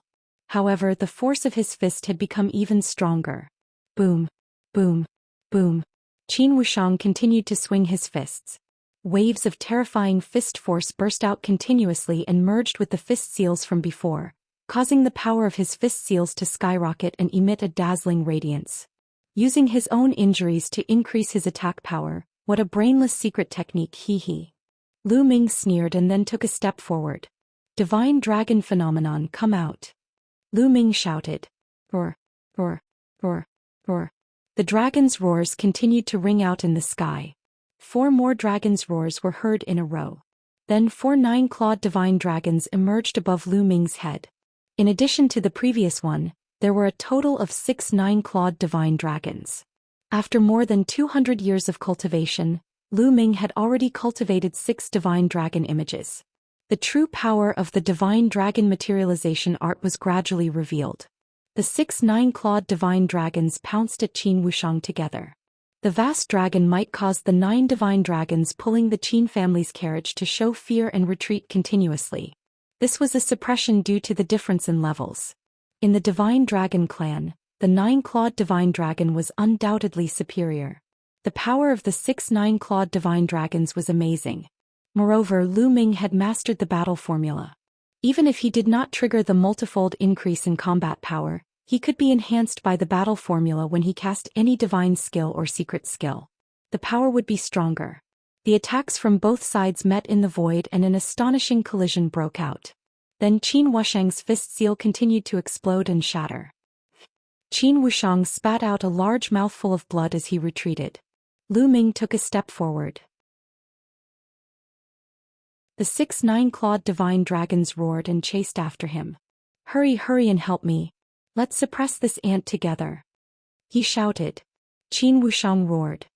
However, the force of his fist had become even stronger. Boom. Boom. Boom. Qin Wuxiang continued to swing his fists. Waves of terrifying fist force burst out continuously and merged with the fist seals from before, causing the power of his fist seals to skyrocket and emit a dazzling radiance. Using his own injuries to increase his attack power, what a brainless secret technique, hee. Lu Ming sneered and then took a step forward. Divine Dragon Phenomenon, come out. Lu Ming shouted. Roar, roar, roar, roar. The dragon's roars continued to ring out in the sky. 4 more dragons' roars were heard in a row. Then 4 9-clawed divine dragons emerged above Lu Ming's head. In addition to the previous one, there were a total of 6 9-clawed divine dragons. After more than 200 years of cultivation, Lu Ming had already cultivated 6 divine dragon images. The true power of the divine dragon materialization art was gradually revealed. The 6 9-clawed divine dragons pounced at Qin Wuxiang together. The vast dragon might cause the 9 divine dragons pulling the Qin family's carriage to show fear and retreat continuously. This was a suppression due to the difference in levels. In the divine dragon clan, the 9-clawed divine dragon was undoubtedly superior. The power of the 6 9-clawed divine dragons was amazing. Moreover, Lu Ming had mastered the battle formula. Even if he did not trigger the multifold increase in combat power, he could be enhanced by the battle formula when he cast any divine skill or secret skill. The power would be stronger. The attacks from both sides met in the void and an astonishing collision broke out. Then Qin Wuxiang's fist seal continued to explode and shatter. Qin Wuxiang spat out a large mouthful of blood as he retreated. Lu Ming took a step forward. The 6 nine-clawed divine dragons roared and chased after him. Hurry, hurry and help me. Let's suppress this ant together, he shouted. Qin Wuxiang roared.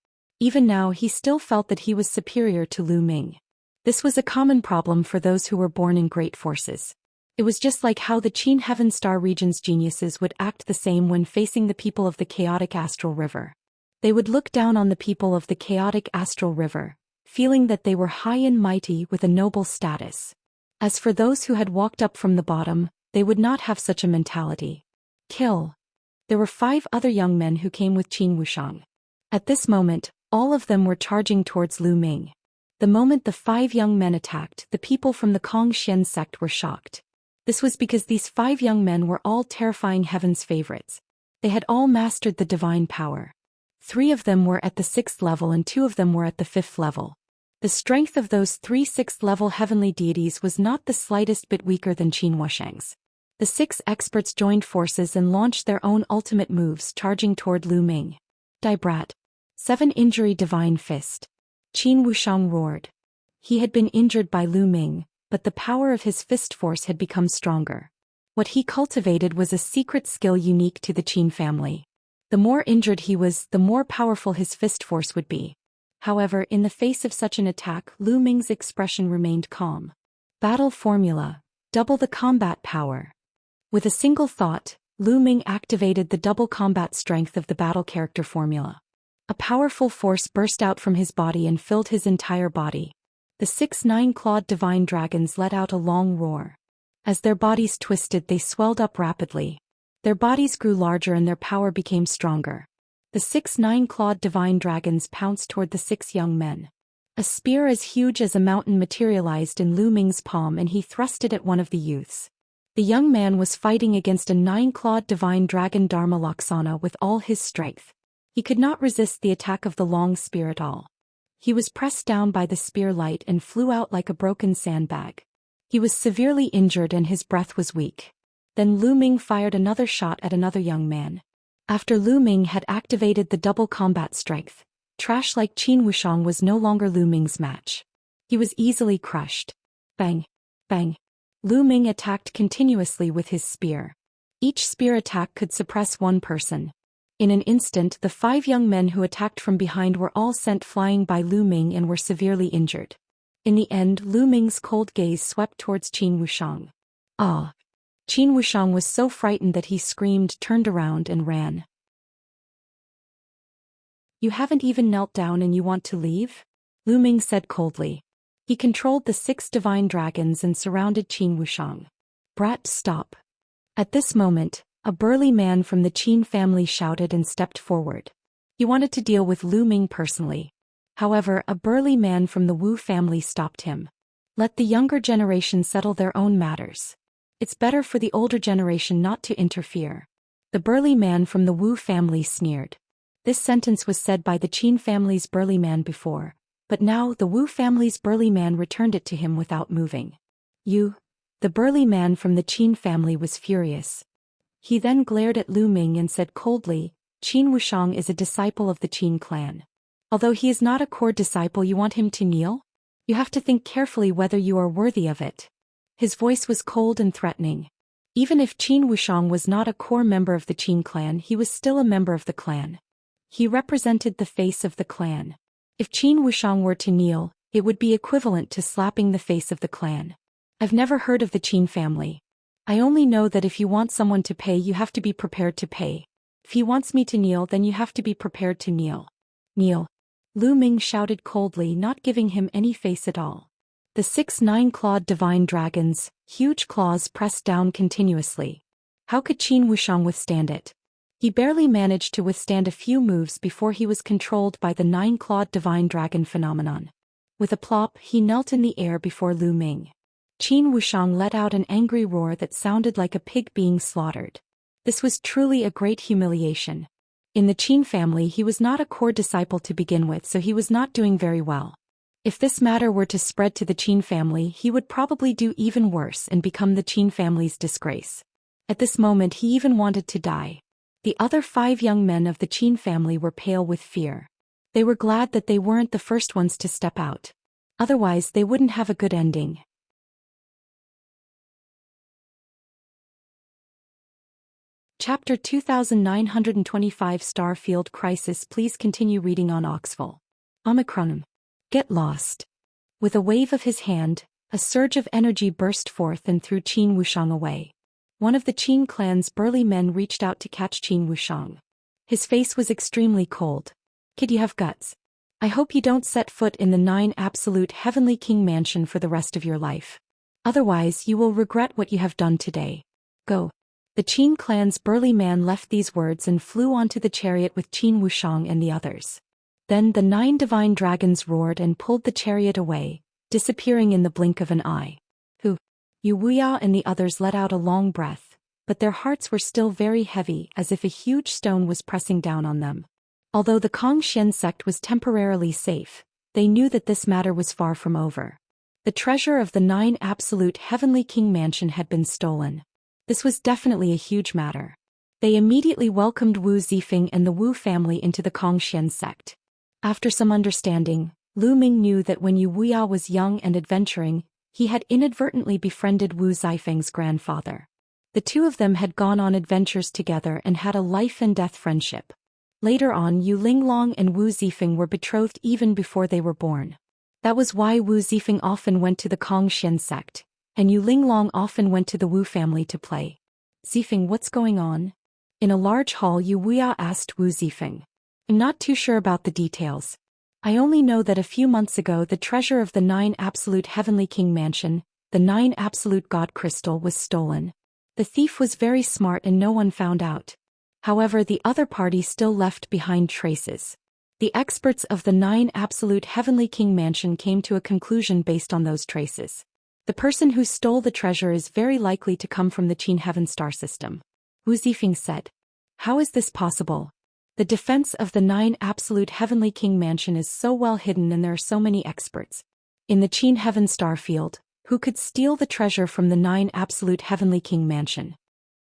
Even now he still felt that he was superior to Lu Ming. This was a common problem for those who were born in great forces. It was just like how the Qin Heaven Star region's geniuses would act the same when facing the people of the chaotic astral river. They would look down on the people of the chaotic astral river, feeling that they were high and mighty with a noble status. As for those who had walked up from the bottom, they would not have such a mentality. Kill. There were 5 other young men who came with Qin Wuxiang. At this moment, all of them were charging towards Lu Ming. The moment the 5 young men attacked, the people from the Kong Xian sect were shocked. This was because these 5 young men were all terrifying heaven's favorites. They had all mastered the divine power. 3 of them were at the 6th level and 2 of them were at the 5th level. The strength of those 3 6th-level heavenly deities was not the slightest bit weaker than Qin Wuxiang's. The 6 experts joined forces and launched their own ultimate moves, charging toward Lu Ming. Die brat. 7 injury divine fist. Qin Wuxiang roared. He had been injured by Lu Ming, but the power of his fist force had become stronger. What he cultivated was a secret skill unique to the Qin family. The more injured he was, the more powerful his fist force would be. However, in the face of such an attack, Lu Ming's expression remained calm. Battle formula. Double the combat power. With a single thought, Lu Ming activated the double combat strength of the battle character formula. A powerful force burst out from his body and filled his entire body. The 6 nine-clawed divine dragons let out a long roar. As their bodies twisted, they swelled up rapidly. Their bodies grew larger and their power became stronger. The 6 nine-clawed divine dragons pounced toward the 6 young men. A spear as huge as a mountain materialized in Lu Ming's palm and he thrust it at one of the youths. The young man was fighting against a 9-clawed divine dragon Dharma Laksana with all his strength. He could not resist the attack of the long spear at all. He was pressed down by the spear light and flew out like a broken sandbag. He was severely injured and his breath was weak. Then Lu Ming fired another shot at another young man. After Lu Ming had activated the double combat strength, trash like Qin Wuxiang was no longer Lu Ming's match. He was easily crushed. Bang! Bang! Lu Ming attacked continuously with his spear. Each spear attack could suppress one person. In an instant, the 5 young men who attacked from behind were all sent flying by Lu Ming and were severely injured. In the end, Lu Ming's cold gaze swept towards Qin Wuxiang. Ah! Qin Wuxiang was so frightened that he screamed, turned around and ran. You haven't even knelt down and you want to leave? Lu Ming said coldly. He controlled the 6 divine dragons and surrounded Qin Wuxiang. Brat, stop. At this moment, a burly man from the Qin family shouted and stepped forward. He wanted to deal with Lu Ming personally. However, a burly man from the Wu family stopped him. Let the younger generation settle their own matters. It's better for the older generation not to interfere. The burly man from the Wu family sneered. This sentence was said by the Qin family's burly man before, but now the Wu family's burly man returned it to him without moving. You? The burly man from the Qin family was furious. He then glared at Lu Ming and said coldly, Qin Wuxiang is a disciple of the Qin clan. Although he is not a core disciple, you want him to kneel? You have to think carefully whether you are worthy of it. His voice was cold and threatening. Even if Qin Wuxiang was not a core member of the Qin clan, he was still a member of the clan. He represented the face of the clan. If Qin Wuxiang were to kneel, it would be equivalent to slapping the face of the clan. I've never heard of the Qin family. I only know that if you want someone to pay, you have to be prepared to pay. If he wants me to kneel, then you have to be prepared to kneel. Kneel. Lu Ming shouted coldly, not giving him any face at all. The 6 nine-clawed divine dragons, huge claws pressed down continuously. How could Qin Wuxiang withstand it? He barely managed to withstand a few moves before he was controlled by the 9-clawed divine dragon phenomenon. With a plop, he knelt in the air before Lu Ming. Qin Wuxiang let out an angry roar that sounded like a pig being slaughtered. This was truly a great humiliation. In the Qin family, he was not a core disciple to begin with, so he was not doing very well. If this matter were to spread to the Qin family, he would probably do even worse and become the Qin family's disgrace. At this moment he even wanted to die. The other 5 young men of the Qin family were pale with fear. They were glad that they weren't the first ones to step out. Otherwise, they wouldn't have a good ending. Chapter 2925 Starfield Crisis. Please continue reading on Oxful. Omicron. Get lost. With a wave of his hand, a surge of energy burst forth and threw Qin Wuxiang away. One of the Qin clan's burly men reached out to catch Qin Wuxiang. His face was extremely cold. Kid, you have guts. I hope you don't set foot in the 9 Absolute Heavenly King Mansion for the rest of your life. Otherwise, you will regret what you have done today. Go. The Qin clan's burly man left these words and flew onto the chariot with Qin Wuxiang and the others. Then the 9 divine dragons roared and pulled the chariot away, disappearing in the blink of an eye. Wuxia and the others let out a long breath, but their hearts were still very heavy, as if a huge stone was pressing down on them. Although the Xian sect was temporarily safe, they knew that this matter was far from over. The treasure of the 9 Absolute Heavenly King Mansion had been stolen. This was definitely a huge matter. They immediately welcomed Wu Zifeng and the Wu family into the Xian sect. After some understanding, Lu Ming knew that when Wuxia was young and adventuring, he had inadvertently befriended Wu Zifeng's grandfather. The two of them had gone on adventures together and had a life-and-death friendship. Later on, Yu Linglong and Wu Zifeng were betrothed even before they were born. That was why Wu Zifeng often went to the Xian sect, and Yu Linglong often went to the Wu family to play. Zifeng, what's going on? In a large hall, Wuxia asked Wu Zifeng. I'm not too sure about the details. I only know that a few months ago the treasure of the 9 Absolute Heavenly King Mansion, the 9 Absolute God Crystal, was stolen. The thief was very smart and no one found out. However, the other party still left behind traces. The experts of the 9 Absolute Heavenly King Mansion came to a conclusion based on those traces. The person who stole the treasure is very likely to come from the Qin Heaven Star system. Wu Zifeng said. How is this possible? The defense of the 9 Absolute Heavenly King Mansion is so well hidden and there are so many experts. In the Qin Heaven Star field, who could steal the treasure from the 9 Absolute Heavenly King Mansion?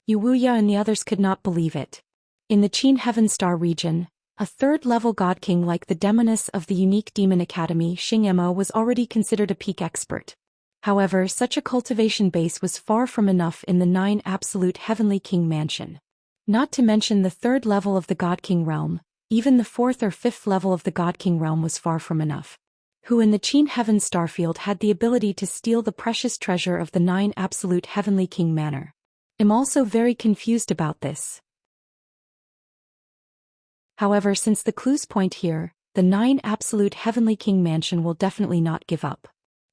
Wuxia and the others could not believe it. In the Qin Heaven Star region, a third-level god king like the demoness of the unique demon academy Xianxia was already considered a peak expert. However, such a cultivation base was far from enough in the 9 Absolute Heavenly King Mansion. Not to mention the 3rd level of the God King realm, even the 4th or 5th level of the God King realm was far from enough. Who in the Qin Heaven Starfield had the ability to steal the precious treasure of the 9 Absolute Heavenly King Manor? I'm also very confused about this. However, since the clues point here, the 9 Absolute Heavenly King Mansion will definitely not give up.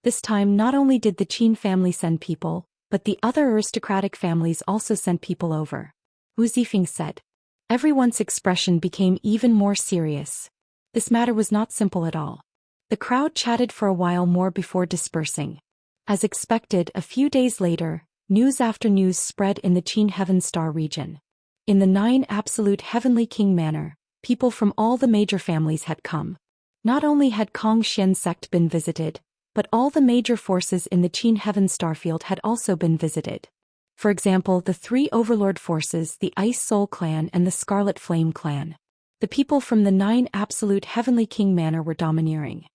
This time not only did the Qin family send people, but the other aristocratic families also sent people over. Wu Zifeng said. Everyone's expression became even more serious. This matter was not simple at all. The crowd chatted for a while more before dispersing. As expected, a few days later, news after news spread in the Qin Heaven Star region. In the 9 Absolute Heavenly King Manor, people from all the major families had come. Not only had Xian sect been visited, but all the major forces in the Qin Heaven Starfield had also been visited. For example, the 3 overlord forces, the Ice Soul Clan and the Scarlet Flame Clan. The people from the 9 Absolute Heavenly King Manor were domineering.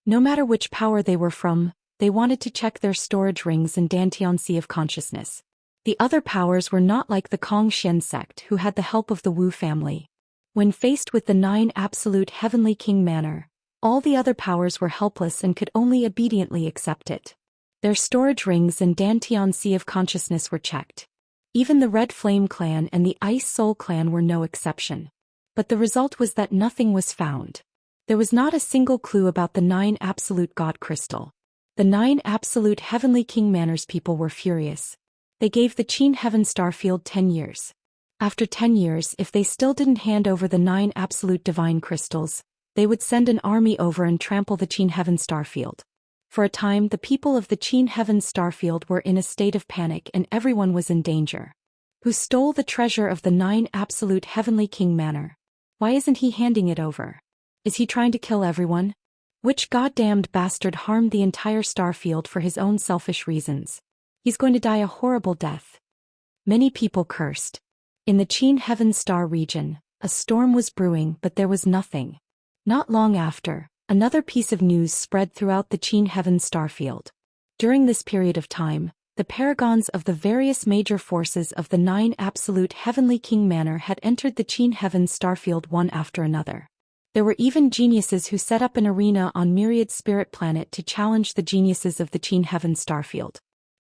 No matter which power they were from, they wanted to check their storage rings and Dantian Sea of Consciousness. The other powers were not like the Xian sect who had the help of the Wu family. When faced with the 9 Absolute Heavenly King Manor, all the other powers were helpless and could only obediently accept it. Their storage rings and Dantian Sea of Consciousness were checked. Even the Red Flame Clan and the Ice Soul Clan were no exception. But the result was that nothing was found. There was not a single clue about the 9 Absolute God Crystal. The 9 Absolute Heavenly King Manor's people were furious. They gave the Qin Heaven Starfield 10 years. After 10 years, if they still didn't hand over the 9 Absolute Divine Crystals, they would send an army over and trample the Qin Heaven Starfield. For a time, the people of the Qin Heaven Starfield were in a state of panic and everyone was in danger. Who stole the treasure of the 9 Absolute Heavenly King Manor? Why isn't he handing it over? Is he trying to kill everyone? Which goddamned bastard harmed the entire Starfield for his own selfish reasons? He's going to die a horrible death. Many people cursed. In the Qin Heaven Star region, a storm was brewing, but there was nothing. Not long after, another piece of news spread throughout the Qin Heaven Starfield. During this period of time, the paragons of the various major forces of the 9 Absolute Heavenly King Manor had entered the Qin Heaven Starfield one after another. There were even geniuses who set up an arena on Myriad Spirit Planet to challenge the geniuses of the Qin Heaven Starfield.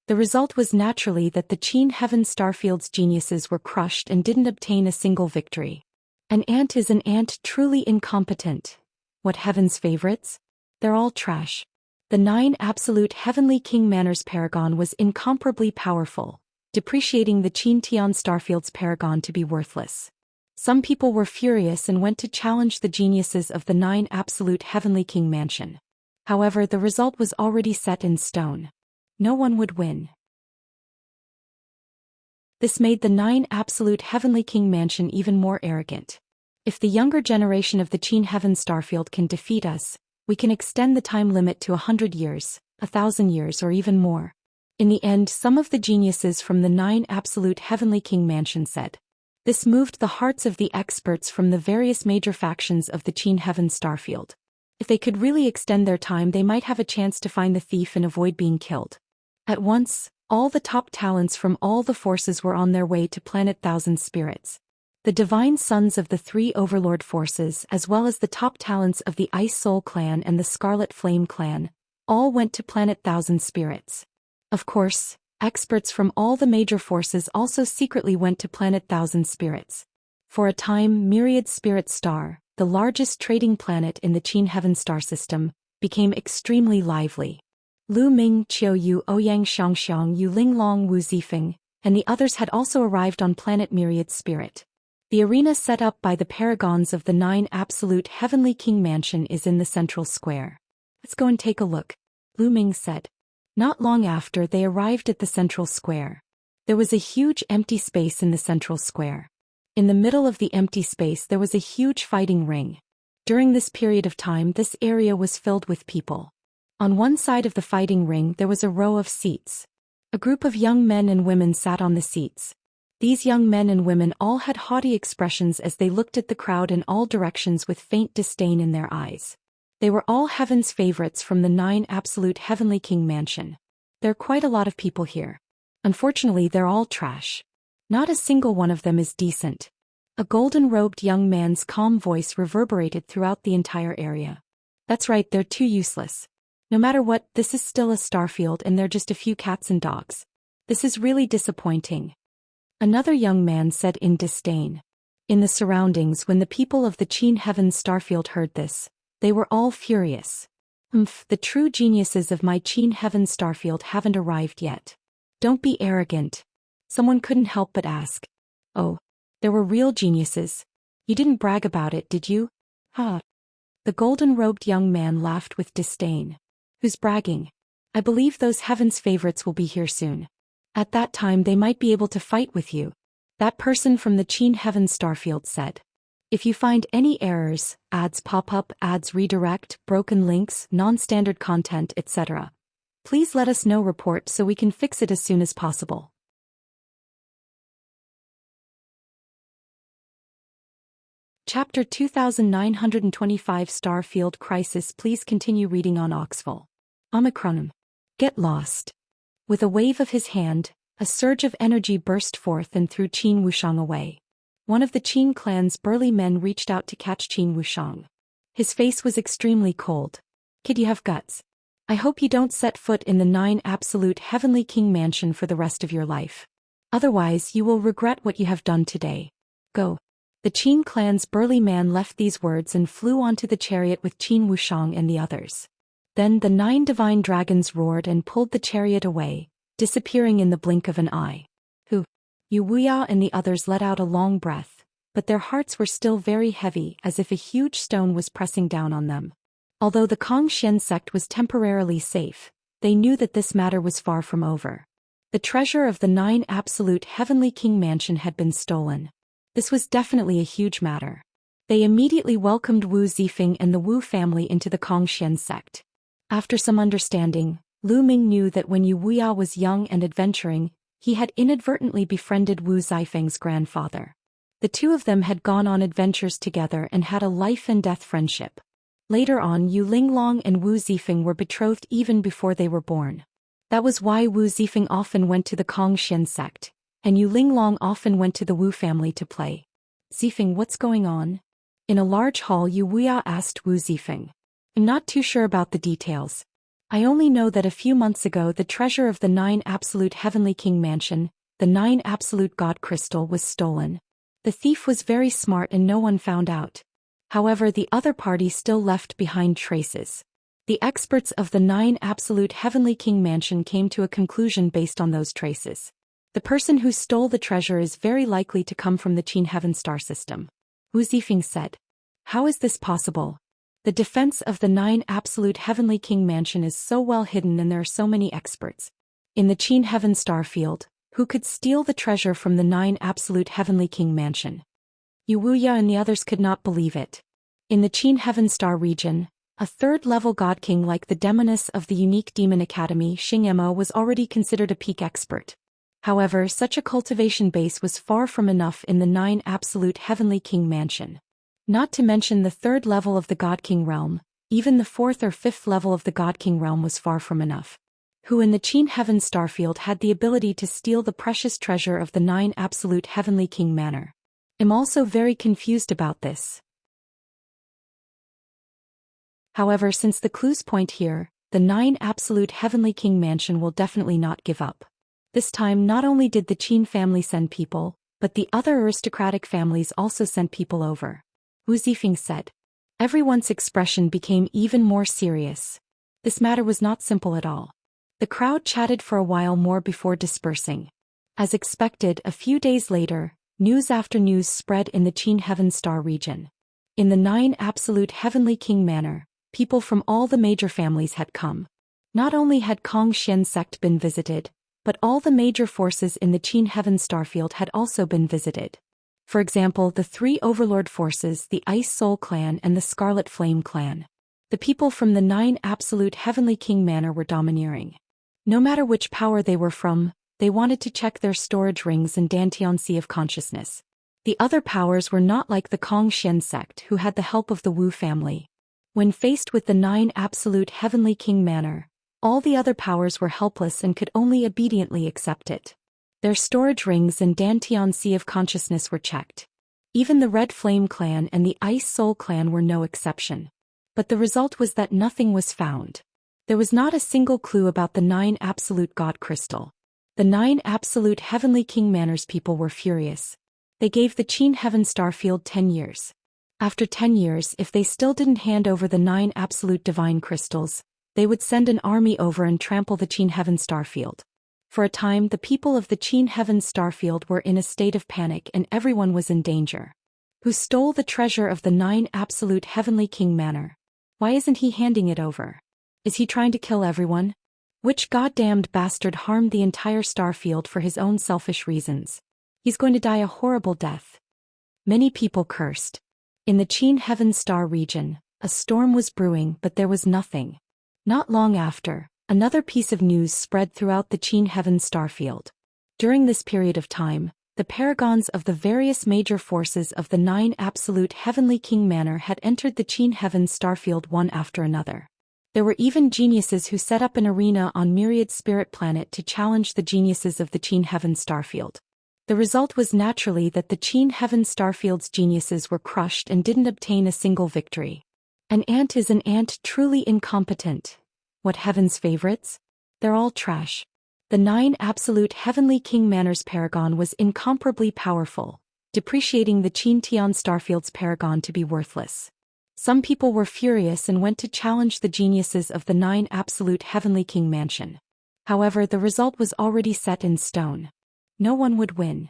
The result was naturally that the Qin Heaven Starfield's geniuses were crushed and didn't obtain a single victory. An ant is an ant, truly incompetent. What heaven's favorites? They're all trash. The 9 Absolute Heavenly King Manor's paragon was incomparably powerful, depreciating the Qin Tian Starfield's paragon to be worthless. Some people were furious and went to challenge the geniuses of the 9 Absolute Heavenly King Mansion. However, the result was already set in stone. No one would win. This made the 9 Absolute Heavenly King Mansion even more arrogant. If the younger generation of the Qin Heaven Starfield can defeat us, we can extend the time limit to 100 years, 1,000 years, or even more. In the end, some of the geniuses from the 9 Absolute Heavenly King Mansion said. This moved the hearts of the experts from the various major factions of the Qin Heaven Starfield. If they could really extend their time, they might have a chance to find the thief and avoid being killed. At once, all the top talents from all the forces were on their way to Planet Thousand Spirits. The divine sons of the 3 overlord forces, as well as the top talents of the Ice Soul Clan and the Scarlet Flame Clan, all went to Planet Thousand Spirits. Of course, experts from all the major forces also secretly went to Planet Thousand Spirits. For a time, Myriad Spirit Star, the largest trading planet in the Qin Heaven Star system, became extremely lively. Lu Ming, Qiu Yu, Ouyang Xiangxiang, Yu Linglong, Wu Zifeng, and the others had also arrived on planet Myriad Spirit. The arena set up by the paragons of the 9 Absolute Heavenly King Mansion is in the central square. Let's go and take a look, Lu Ming said. Not long after they arrived at the central square. There was a huge empty space in the central square. In the middle of the empty space there was a huge fighting ring. During this period of time this area was filled with people. On one side of the fighting ring there was a row of seats. A group of young men and women sat on the seats. These young men and women all had haughty expressions as they looked at the crowd in all directions with faint disdain in their eyes. They were all heaven's favorites from the 9 Absolute Heavenly King Mansion. There are quite a lot of people here. Unfortunately, they're all trash. Not a single one of them is decent. A golden-robed young man's calm voice reverberated throughout the entire area. That's right, they're too useless. No matter what, this is still a starfield and they're just a few cats and dogs. This is really disappointing. Another young man said in disdain. In the surroundings, when the people of the Qin Heaven Starfield heard this, they were all furious. The true geniuses of my Qin Heaven Starfield haven't arrived yet. Don't be arrogant. Someone couldn't help but ask. Oh, there were real geniuses. You didn't brag about it, did you? Ha. The golden-robed young man laughed with disdain. Who's bragging? I believe those heaven's favorites will be here soon. At that time they might be able to fight with you. That person from the Qin Heaven Starfield said. If you find any errors, ads pop up, ads redirect, broken links, non-standard content, etc., please let us know, report so we can fix it as soon as possible. Chapter 2925 Starfield Crisis. Please continue reading on Oxful. Omicronum. Get lost. With a wave of his hand, a surge of energy burst forth and threw Qin Wushang away. One of the Qin clan's burly men reached out to catch Qin Wushang. His face was extremely cold. Kid, you have guts. I hope you don't set foot in the 9 Absolute Heavenly King Mansion for the rest of your life. Otherwise you will regret what you have done today. Go. The Qin clan's burly man left these words and flew onto the chariot with Qin Wushang and the others. Then the 9 divine dragons roared and pulled the chariot away, disappearing in the blink of an eye. Wuxia and the others let out a long breath, but their hearts were still very heavy as if a huge stone was pressing down on them. Although the Xian sect was temporarily safe, they knew that this matter was far from over. The treasure of the 9 Absolute Heavenly King Mansion had been stolen. This was definitely a huge matter. They immediately welcomed Wu Zifeng and the Wu family into the Xian sect. After some understanding, Lu Ming knew that when Wuxia was young and adventuring, he had inadvertently befriended Wu Zifeng's grandfather. The two of them had gone on adventures together and had a life-and-death friendship. Later on, Yu Linglong and Wu Zifeng were betrothed even before they were born. That was why Wu Zifeng often went to the Xian sect, and Yu Linglong often went to the Wu family to play. Zifeng, what's going on? In a large hall, Yu Wuya asked Wu Zifeng. I'm not too sure about the details. I only know that a few months ago the treasure of the 9 Absolute Heavenly King Mansion, the 9 Absolute God Crystal, was stolen. The thief was very smart and no one found out. However, the other party still left behind traces. The experts of the 9 Absolute Heavenly King Mansion came to a conclusion based on those traces. The person who stole the treasure is very likely to come from the Qin Heaven Star System. Wu Zifeng said. How is this possible? The defense of the 9 Absolute Heavenly King Mansion is so well hidden and there are so many experts. In the Qin Heaven Star Field, who could steal the treasure from the 9 Absolute Heavenly King Mansion? Yu Wuya and the others could not believe it. In the Qin Heaven Star region, a third-level God King like the demoness of the unique demon academy Xianxia was already considered a peak expert. However, such a cultivation base was far from enough in the 9 Absolute Heavenly King Mansion. Not to mention the third level of the God King realm, even the fourth or fifth level of the God King realm was far from enough. Who in the Qin Heaven Starfield had the ability to steal the precious treasure of the 9 Absolute Heavenly King Manor? I'm also very confused about this. However, since the clues point here, the 9 Absolute Heavenly King Mansion will definitely not give up. This time not only did the Qin family send people, but the other aristocratic families also sent people over. Wu Zifeng said. Everyone's expression became even more serious. This matter was not simple at all. The crowd chatted for a while more before dispersing. As expected, a few days later, news after news spread in the Qin Heaven Star region. In the 9 Absolute Heavenly King Manor, people from all the major families had come. Not only had Xian sect been visited, but all the major forces in the Qin Heaven Starfield had also been visited. For example, the 3 Overlord forces, the Ice Soul Clan and the Scarlet Flame Clan. The people from the 9 Absolute Heavenly King Manor were domineering. No matter which power they were from, they wanted to check their storage rings and Dantian Sea of Consciousness. The other powers were not like the Xian sect who had the help of the Wu family. When faced with the 9 Absolute Heavenly King Manor, all the other powers were helpless and could only obediently accept it. Their storage rings and Dantian Sea of Consciousness were checked. Even the Red Flame Clan and the Ice Soul Clan were no exception. But the result was that nothing was found. There was not a single clue about the 9 Absolute God Crystal. The 9 Absolute Heavenly King Manor's people were furious. They gave the Qin Heaven Starfield 10 years. After 10 years, if they still didn't hand over the 9 Absolute Divine Crystals, they would send an army over and trample the Qin Heaven Starfield. For a time, the people of the Qin Heaven Starfield were in a state of panic and everyone was in danger. Who stole the treasure of the 9 Absolute Heavenly King Manor? Why isn't he handing it over? Is he trying to kill everyone? Which goddamned bastard harmed the entire Starfield for his own selfish reasons? He's going to die a horrible death. Many people cursed. In the Qin Heaven Star region, a storm was brewing, but there was nothing. Not long after, another piece of news spread throughout the Qin Heaven Starfield. During this period of time, the paragons of the various major forces of the 9 Absolute Heavenly King Manor had entered the Qin Heaven Starfield one after another. There were even geniuses who set up an arena on Myriad Spirit Planet to challenge the geniuses of the Qin Heaven Starfield. The result was naturally that the Qin Heaven Starfield's geniuses were crushed and didn't obtain a single victory. An ant is an ant, truly incompetent. What heaven's favorites? They're all trash. The 9 Absolute Heavenly King Manor's paragon was incomparably powerful, depreciating the Qin Tian Starfield's paragon to be worthless. Some people were furious and went to challenge the geniuses of the 9 Absolute Heavenly King Mansion. However, the result was already set in stone. No one would win.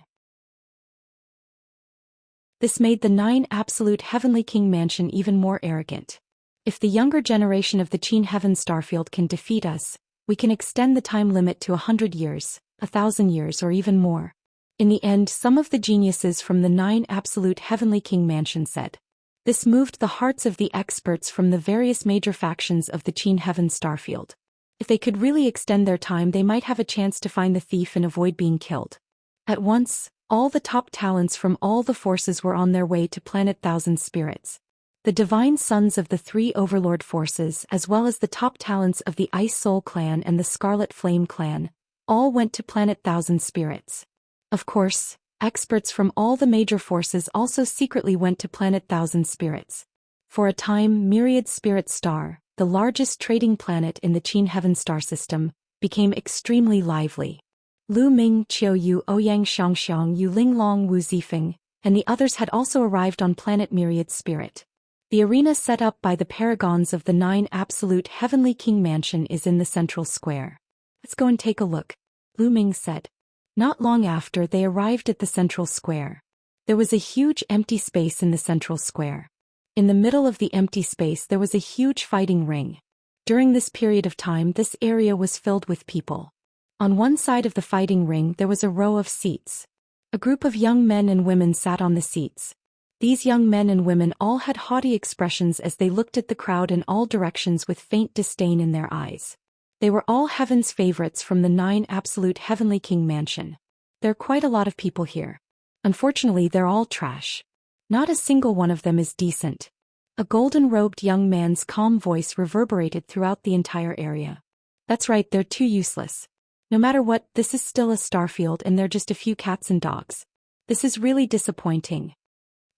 This made the 9 Absolute Heavenly King Mansion even more arrogant. If the younger generation of the Qin Heaven Starfield can defeat us, we can extend the time limit to 100 years, 1,000 years or even more. In the end, some of the geniuses from the 9 Absolute Heavenly King Mansion said. This moved the hearts of the experts from the various major factions of the Qin Heaven Starfield. If they could really extend their time, they might have a chance to find the thief and avoid being killed. At once, All the top talents from all the forces were on their way to Planet Thousand Spirits. The divine sons of the three overlord forces as well as the top talents of the Ice Soul clan and the Scarlet Flame clan, all went to Planet Thousand Spirits. Of course, experts from all the major forces also secretly went to Planet Thousand Spirits. For a time, Myriad Spirit Star, the largest trading planet in the Qin Heaven star system, became extremely lively. Lu Ming, Qiu Yu, Ouyang Xiangxiang, Yu Linglong, Wu Zifeng, and the others had also arrived on planet Myriad Spirit. The arena set up by the paragons of the 9 Absolute Heavenly King Mansion is in the central square. Let's go and take a look, Lu Ming said. Not long after they arrived at the central square. There was a huge empty space in the central square. In the middle of the empty space there was a huge fighting ring. During this period of time this area was filled with people. On one side of the fighting ring there was a row of seats. A group of young men and women sat on the seats. These young men and women all had haughty expressions as they looked at the crowd in all directions with faint disdain in their eyes. They were all heaven's favorites from the 9 Absolute Heavenly King Mansion. There are quite a lot of people here. Unfortunately they're all trash. Not a single one of them is decent. A golden-robed young man's calm voice reverberated throughout the entire area. That's right, they're too useless. No matter what, this is still a starfield and they're just a few cats and dogs. This is really disappointing.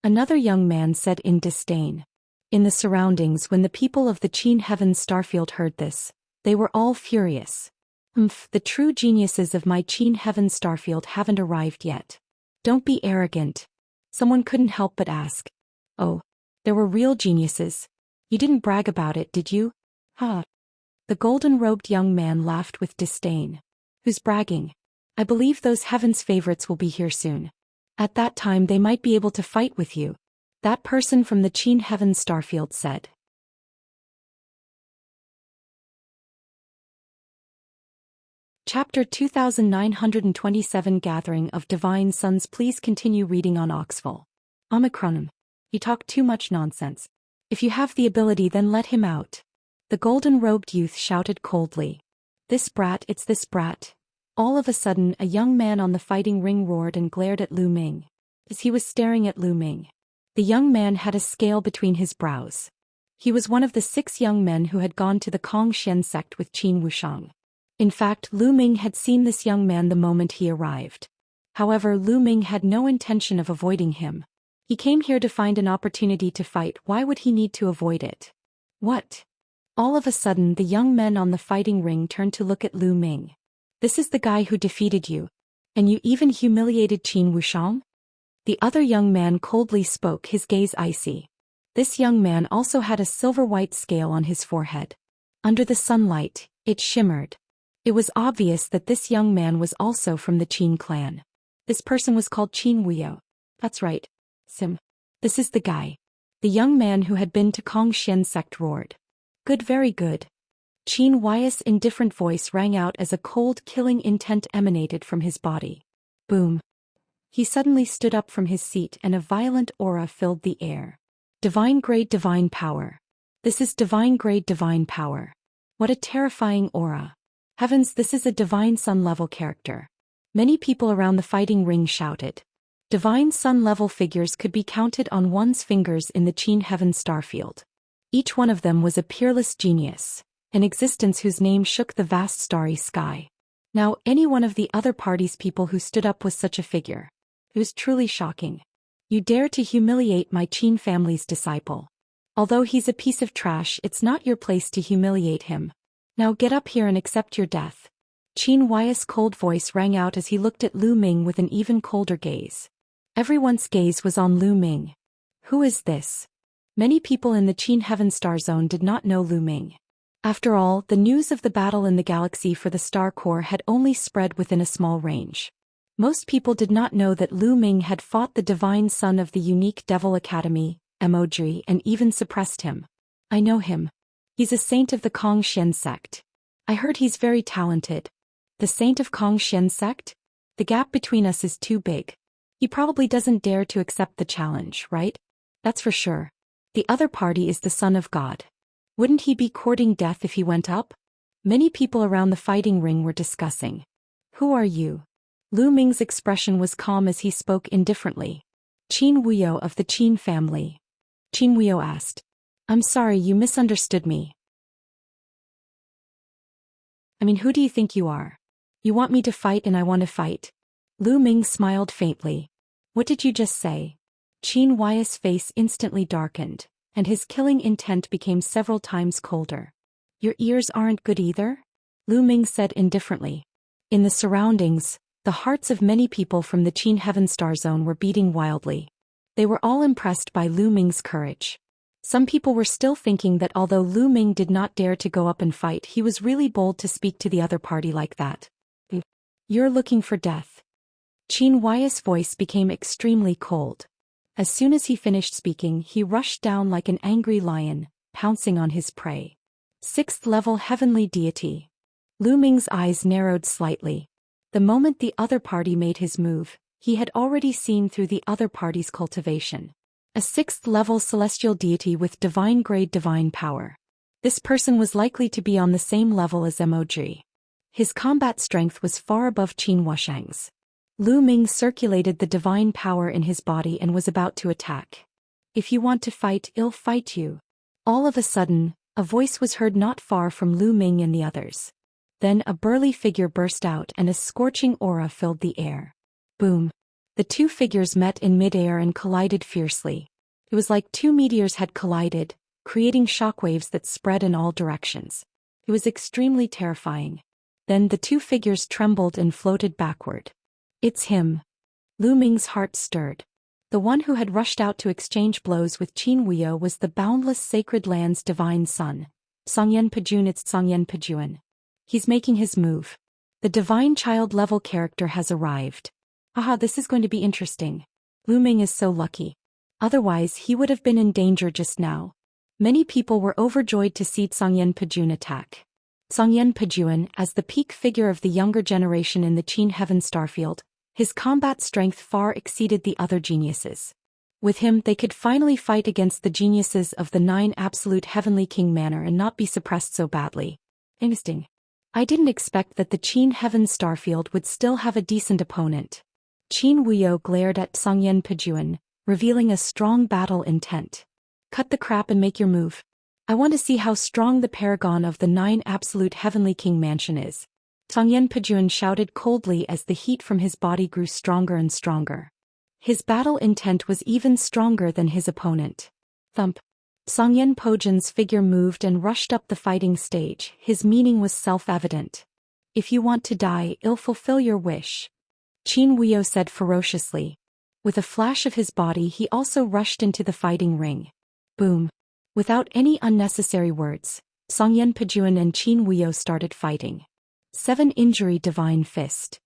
Another young man said in disdain. In the surroundings, when the people of the Qin Heaven starfield heard this, they were all furious. The true geniuses of my Qin Heaven starfield haven't arrived yet. Don't be arrogant. Someone couldn't help but ask. Oh, there were real geniuses. You didn't brag about it, did you? Ha. The golden-robed young man laughed with disdain. Who's bragging? I believe those heaven's favorites will be here soon. At that time they might be able to fight with you. That person from the Qin Heaven starfield said. Chapter 2927 Gathering of Divine Sons. Please continue reading on Oxful. Omicron. You talk too much nonsense. If you have the ability then let him out. The golden-robed youth shouted coldly. This brat, it's this brat. All of a sudden a young man on the fighting ring roared and glared at Lu Ming. As he was staring at Lu Ming, the young man had a scale between his brows. He was one of the 6 young men who had gone to the Xian sect with Qin Wuxiang. In fact, Lu Ming had seen this young man the moment he arrived. However, Lu Ming had no intention of avoiding him. He came here to find an opportunity to fight. Why would he need to avoid it? What? All of a sudden the young men on the fighting ring turned to look at Lu Ming. This is the guy who defeated you. And you even humiliated Qin Wuxiang? The other young man coldly spoke, his gaze icy. This young man also had a silver-white scale on his forehead. Under the sunlight, it shimmered. It was obvious that this young man was also from the Qin clan. This person was called Qin Wuyo. That's right. Sim. This is the guy. The young man who had been to Xian sect roared. Good, very good. Qin Wuyo's indifferent voice rang out as a cold, killing intent emanated from his body. Boom. He suddenly stood up from his seat and a violent aura filled the air. Divine grade divine power. This is divine grade divine power. What a terrifying aura. Heavens, this is a divine sun level character. Many people around the fighting ring shouted. Divine sun level figures could be counted on one's fingers in the Qin Heaven starfield. Each one of them was a peerless genius, an existence whose name shook the vast starry sky. Now, any one of the other party's people who stood up was such a figure. It was truly shocking. You dare to humiliate my Qin family's disciple. Although he's a piece of trash, it's not your place to humiliate him. Now get up here and accept your death. Qin Wuyo's cold voice rang out as he looked at Lu Ming with an even colder gaze. Everyone's gaze was on Lu Ming. Who is this? Many people in the Qin Heaven Star Zone did not know Lu Ming. After all, the news of the battle in the galaxy for the Star Core had only spread within a small range. Most people did not know that Lu Ming had fought the divine son of the unique Devil Academy, Emoji, and even suppressed him. I know him. He's a saint of the Xian sect. I heard he's very talented. The saint of Xian sect? The gap between us is too big. He probably doesn't dare to accept the challenge, right? That's for sure. The other party is the son of God. Wouldn't he be courting death if he went up? Many people around the fighting ring were discussing. Who are you? Lu Ming's expression was calm as he spoke indifferently. Qin Wuyo of the Qin family. Qin Wuyo asked. I'm sorry, you misunderstood me. I mean, who do you think you are? You want me to fight and I want to fight. Lu Ming smiled faintly. What did you just say? Qin Wuyo's face instantly darkened, and his killing intent became several times colder. Your ears aren't good either? Lu Ming said indifferently. In the surroundings, the hearts of many people from the Qin Heaven Star Zone were beating wildly. They were all impressed by Lu Ming's courage. Some people were still thinking that although Lu Ming did not dare to go up and fight, he was really bold to speak to the other party like that. You're looking for death. Qin Wuyo's voice became extremely cold. As soon as he finished speaking, he rushed down like an angry lion, pouncing on his prey. 6th level heavenly deity. Lu Ming's eyes narrowed slightly. The moment the other party made his move, he had already seen through the other party's cultivation. A 6th level celestial deity with divine grade divine power. This person was likely to be on the same level as Mog. His combat strength was far above Qin Wuxiang's. Lu Ming circulated the divine power in his body and was about to attack. If you want to fight, I'll fight you. All of a sudden, a voice was heard not far from Lu Ming and the others. Then a burly figure burst out and a scorching aura filled the air. Boom. The two figures met in midair and collided fiercely. It was like two meteors had collided, creating shockwaves that spread in all directions. It was extremely terrifying. Then the two figures trembled and floated backward. It's him. Lu Ming's heart stirred. The one who had rushed out to exchange blows with Qin Wuyo was the boundless sacred land's divine son. Songyan Pajun, it's Songyan Pajuan. He's making his move. The divine child level character has arrived. Aha, this is going to be interesting. Lu Ming is so lucky. Otherwise, he would have been in danger just now. Many people were overjoyed to see Songyan Pajun attack. Songyan Pajuan, as the peak figure of the younger generation in the Qin Heaven Starfield, his combat strength far exceeded the other geniuses. With him, they could finally fight against the geniuses of the 9 Absolute Heavenly King manner and not be suppressed so badly. Interesting. I didn't expect that the Qin Heaven Starfield would still have a decent opponent. Qin Wuyo glared at Songyan Pajuan, revealing a strong battle intent. Cut the crap and make your move. I want to see how strong the paragon of the 9 Absolute Heavenly King mansion is. Songyan Pajuan shouted coldly as the heat from his body grew stronger and stronger. His battle intent was even stronger than his opponent. Thump. Songyan Pajuan's figure moved and rushed up the fighting stage. His meaning was self-evident. If you want to die, I'll fulfill your wish. Qin Wuyo said ferociously. With a flash of his body, he also rushed into the fighting ring. Boom. Without any unnecessary words, Songyan Pajuan and Qin Wuyo started fighting. 7 Injury Divine Fist.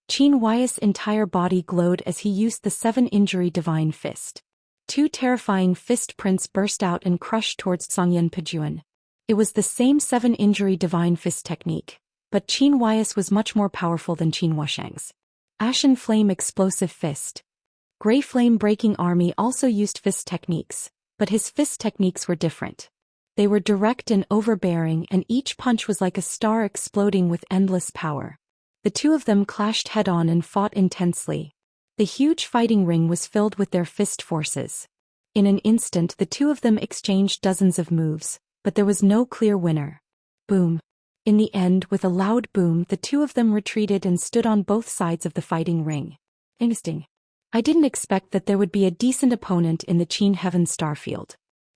Qin Wuyo's entire body glowed as he used the 7 Injury Divine Fist. 2 terrifying fist prints burst out and crushed towards Songyan Pajuan. It was the same 7 Injury Divine Fist technique, but Qin Wuyo's was much more powerful than Qin Wuxiang's. Ashen Flame Explosive Fist. Grey Flame Breaking Army also used fist techniques, but his fist techniques were different. They were direct and overbearing, and each punch was like a star exploding with endless power. The two of them clashed head-on and fought intensely. The huge fighting ring was filled with their fist forces. In an instant, the two of them exchanged dozens of moves, but there was no clear winner. Boom. In the end, with a loud boom, the two of them retreated and stood on both sides of the fighting ring. Interesting. I didn't expect that there would be a decent opponent in the Qin Heaven Starfield.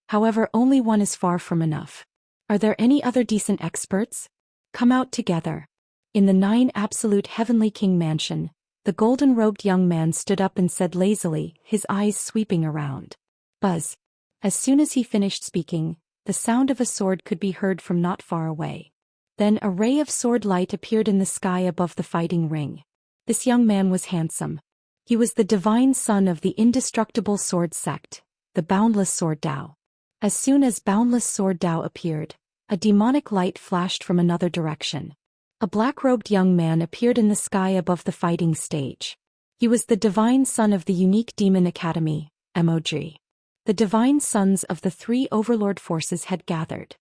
However, only one is far from enough. Are there any other decent experts? Come out together. In the 9 Absolute Heavenly King mansion, the golden-robed young man stood up and said lazily, his eyes sweeping around. Buzz. As soon as he finished speaking, the sound of a sword could be heard from not far away. Then a ray of sword light appeared in the sky above the fighting ring. This young man was handsome. He was the divine son of the indestructible sword sect, the Boundless Sword Dao. As soon as Boundless Sword Dao appeared, a demonic light flashed from another direction. A black-robed young man appeared in the sky above the fighting stage. He was the divine son of the unique demon academy, Mog. The divine sons of the 3 overlord forces had gathered.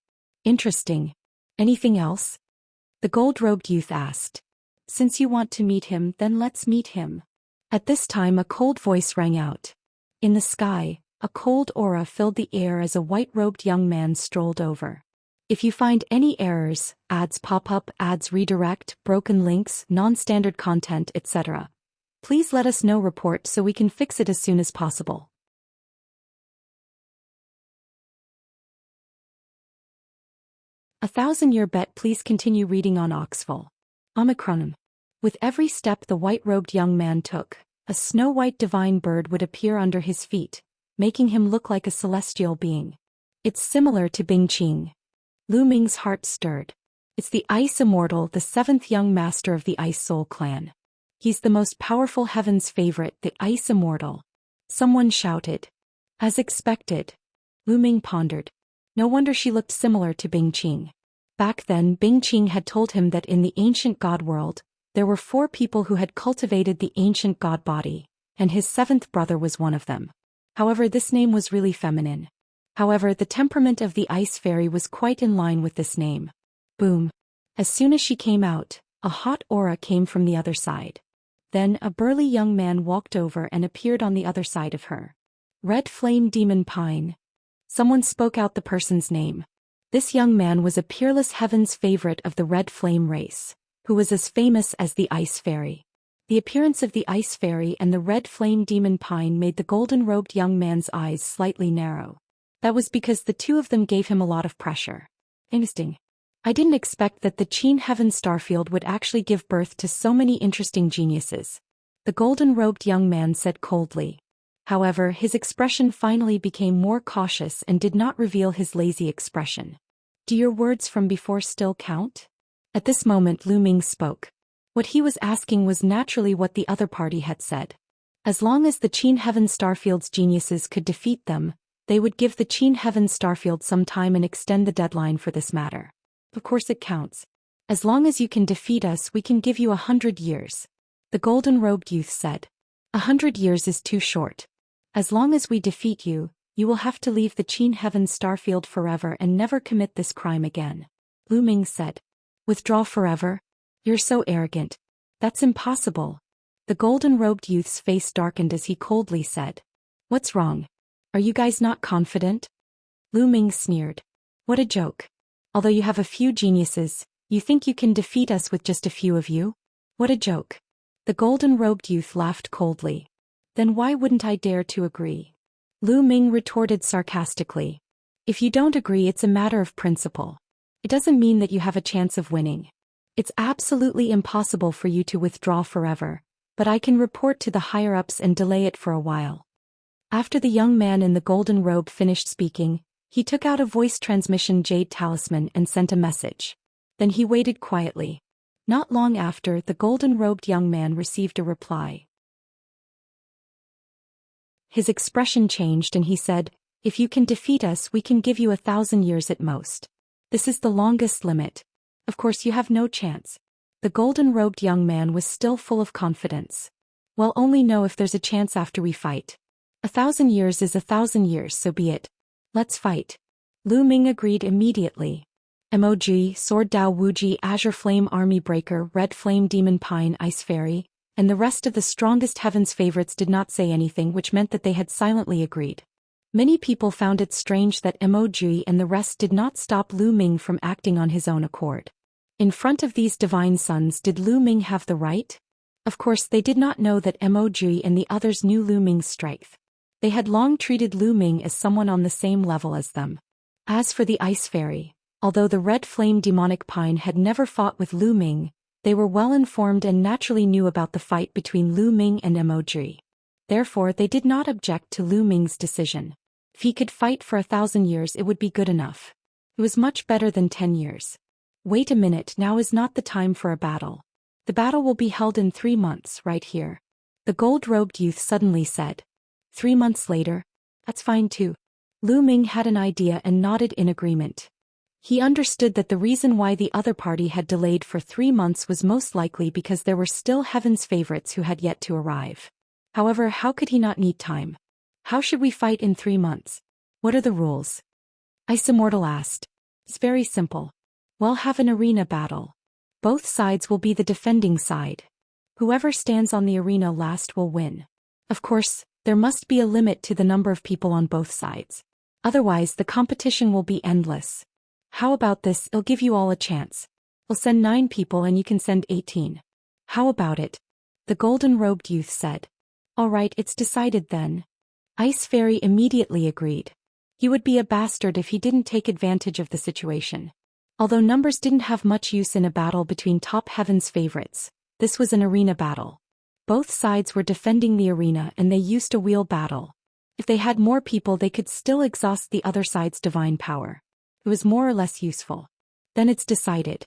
Interesting. Anything else? The gold-robed youth asked. Since you want to meet him, then let's meet him. At this time a cold voice rang out. In the sky, a cold aura filled the air as a white-robed young man strolled over. If you find any errors, ads pop up, ads redirect, broken links, non-standard content, etc., please let us know. Report so we can fix it as soon as possible. A 1,000-year bet. Please continue reading on Oxful. Omicron. With every step the white-robed young man took, a snow-white divine bird would appear under his feet, making him look like a celestial being. It's similar to Bing Qing. Lu Ming's heart stirred. It's the Ice Immortal, the 7th young master of the Ice Soul clan. He's the most powerful heaven's favorite, the Ice Immortal. Someone shouted. As expected. Lu Ming pondered. No wonder she looked similar to Bing Qing. Back then Bing Qing had told him that in the ancient god world, there were 4 people who had cultivated the ancient god body, and his 7th brother was one of them. However, this name was really feminine. However, the temperament of the ice fairy was quite in line with this name. Boom. As soon as she came out, a hot aura came from the other side. Then a burly young man walked over and appeared on the other side of her. Red Flame Demon Pine. Someone spoke out the person's name. This young man was a peerless heaven's favorite of the Red Flame race, who was as famous as the Ice Fairy. The appearance of the Ice Fairy and the Red Flame Demon Pine made the golden-robed young man's eyes slightly narrow. That was because the two of them gave him a lot of pressure. Interesting. I didn't expect that the Qin Heaven Starfield would actually give birth to so many interesting geniuses. The golden-robed young man said coldly. However, his expression finally became more cautious and did not reveal his lazy expression. Do your words from before still count? At this moment Lu Ming spoke. What he was asking was naturally what the other party had said. As long as the Qin Heaven Starfield's geniuses could defeat them, they would give the Qin Heaven Starfield some time and extend the deadline for this matter. Of course it counts. As long as you can defeat us, we can give you 100 years. The golden-robed youth said. 100 years is too short. As long as we defeat you, you will have to leave the Qin Heaven Starfield forever and never commit this crime again. Lu Ming said. Withdraw forever? You're so arrogant. That's impossible. The golden-robed youth's face darkened as he coldly said. What's wrong? Are you guys not confident? Lu Ming sneered. What a joke. Although you have a few geniuses, you think you can defeat us with just a few of you? What a joke. The golden-robed youth laughed coldly. Then why wouldn't I dare to agree? Lu Ming retorted sarcastically. If you don't agree, it's a matter of principle. It doesn't mean that you have a chance of winning. It's absolutely impossible for you to withdraw forever, but I can report to the higher-ups and delay it for a while. After the young man in the golden robe finished speaking, he took out a voice transmission jade talisman and sent a message. Then he waited quietly. Not long after, the golden-robed young man received a reply. His expression changed and he said, If you can defeat us, we can give you 1,000 years at most. This is the longest limit. Of course you have no chance. The golden-robed young man was still full of confidence. We'll only know if there's a chance after we fight. 1,000 years is 1,000 years, so be it. Let's fight. Lu Ming agreed immediately. Emoji, Sword Dao Wuji, Azure Flame Army Breaker, Red Flame Demon Pine Ice Fairy, and the rest of the strongest heaven's favorites did not say anything, which meant that they had silently agreed. Many people found it strange that Emoji and the rest did not stop Lu Ming from acting on his own accord. In front of these divine sons, did Lu Ming have the right? Of course they did not know that Emoji and the others knew Lu Ming's strength. They had long treated Lu Ming as someone on the same level as them. As for the Ice Fairy, although the Red Flame Demonic Pine had never fought with Lu Ming, they were well informed and naturally knew about the fight between Lu Ming and Emoji. Therefore they did not object to Lu Ming's decision. If he could fight for 1,000 years, it would be good enough. It was much better than 10 years. Wait a minute, now is not the time for a battle. The battle will be held in 3 months, right here. The gold-robed youth suddenly said. 3 months later? That's fine too. Lu Ming had an idea and nodded in agreement. He understood that the reason why the other party had delayed for 3 months was most likely because there were still heaven's favorites who had yet to arrive. However, how could he not need time? How should we fight in 3 months? What are the rules? Ice Immortal asked. It's very simple. We'll have an arena battle. Both sides will be the defending side. Whoever stands on the arena last will win. Of course, there must be a limit to the number of people on both sides. Otherwise, the competition will be endless. How about this? I'll give you all a chance. I'll send 9 people and you can send 18. How about it? The golden-robed youth said. All right, it's decided then. Ice Fairy immediately agreed. He would be a bastard if he didn't take advantage of the situation. Although numbers didn't have much use in a battle between top heaven's favorites, this was an arena battle. Both sides were defending the arena and they used a wheel battle. If they had more people they could still exhaust the other side's divine power. It was more or less useful. Then it's decided.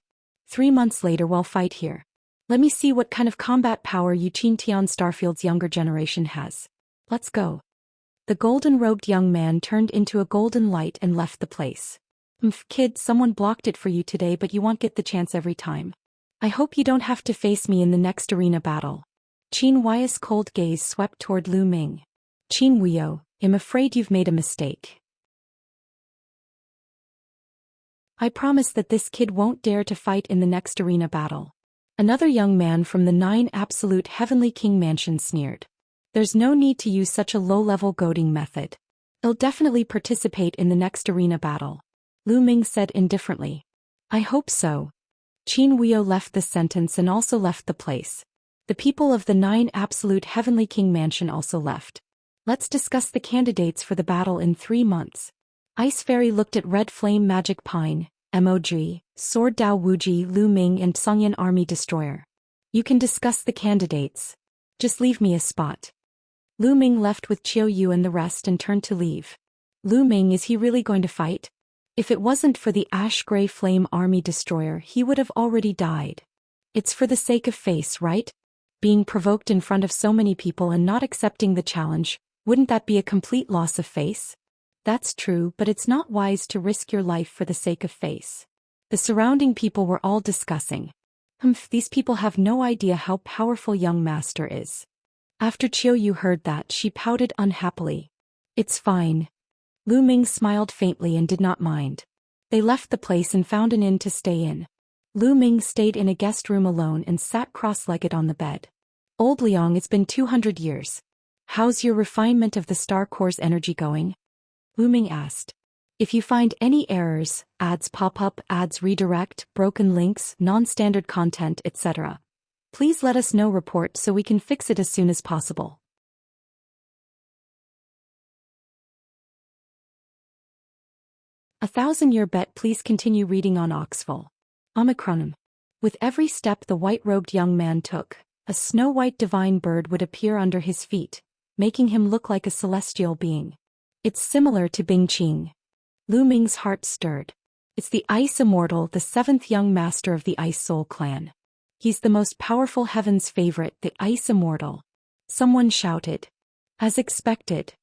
3 months later we'll fight here. Let me see what kind of combat power Xianxia Starfield's younger generation has. Let's go. The golden-robed young man turned into a golden light and left the place. Kid, someone blocked it for you today but you won't get the chance every time. I hope you don't have to face me in the next arena battle. Qin Hui's cold gaze swept toward Lu Ming. Qin Huio, I'm afraid you've made a mistake. I promise that this kid won't dare to fight in the next arena battle. Another young man from the 9 Absolute Heavenly King Mansion sneered. There's no need to use such a low-level goading method. I'll definitely participate in the next arena battle. Lu Ming said indifferently. I hope so. Qin Huio left the sentence and also left the place. The people of the 9 Absolute Heavenly King Mansion also left. Let's discuss the candidates for the battle in 3 months. Ice Fairy looked at Red Flame Magic Pine, Emoji, Sword Dao Wuji, Lu Ming and Songyan Army Destroyer. You can discuss the candidates. Just leave me a spot. Lu Ming left with Qiu Yu and the rest and turned to leave. Lu Ming, is he really going to fight? If it wasn't for the Ash Grey Flame Army Destroyer he would have already died. It's for the sake of face, right? Being provoked in front of so many people and not accepting the challenge, wouldn't that be a complete loss of face? That's true, but it's not wise to risk your life for the sake of face. The surrounding people were all discussing. These people have no idea how powerful young master is. After Qiu Yu heard that, she pouted unhappily. It's fine. Lu Ming smiled faintly and did not mind. They left the place and found an inn to stay in. Lu Ming stayed in a guest room alone and sat cross-legged on the bed. Old Liang, it's been 200 years. How's your refinement of the Star Core's energy going? Lu Ming asked. If you find any errors, ads pop up, ads redirect, broken links, non-standard content, etc., please let us know. Report so we can fix it as soon as possible. A 1,000-year bet. Please continue reading on Oxful. Omicron. With every step the white-robed young man took, a snow-white divine bird would appear under his feet, making him look like a celestial being. It's similar to Bing Qing. Lu Ming's heart stirred. It's the Ice Immortal, the 7th young master of the Ice Soul clan. He's the most powerful heaven's favorite, the Ice Immortal. Someone shouted. As expected.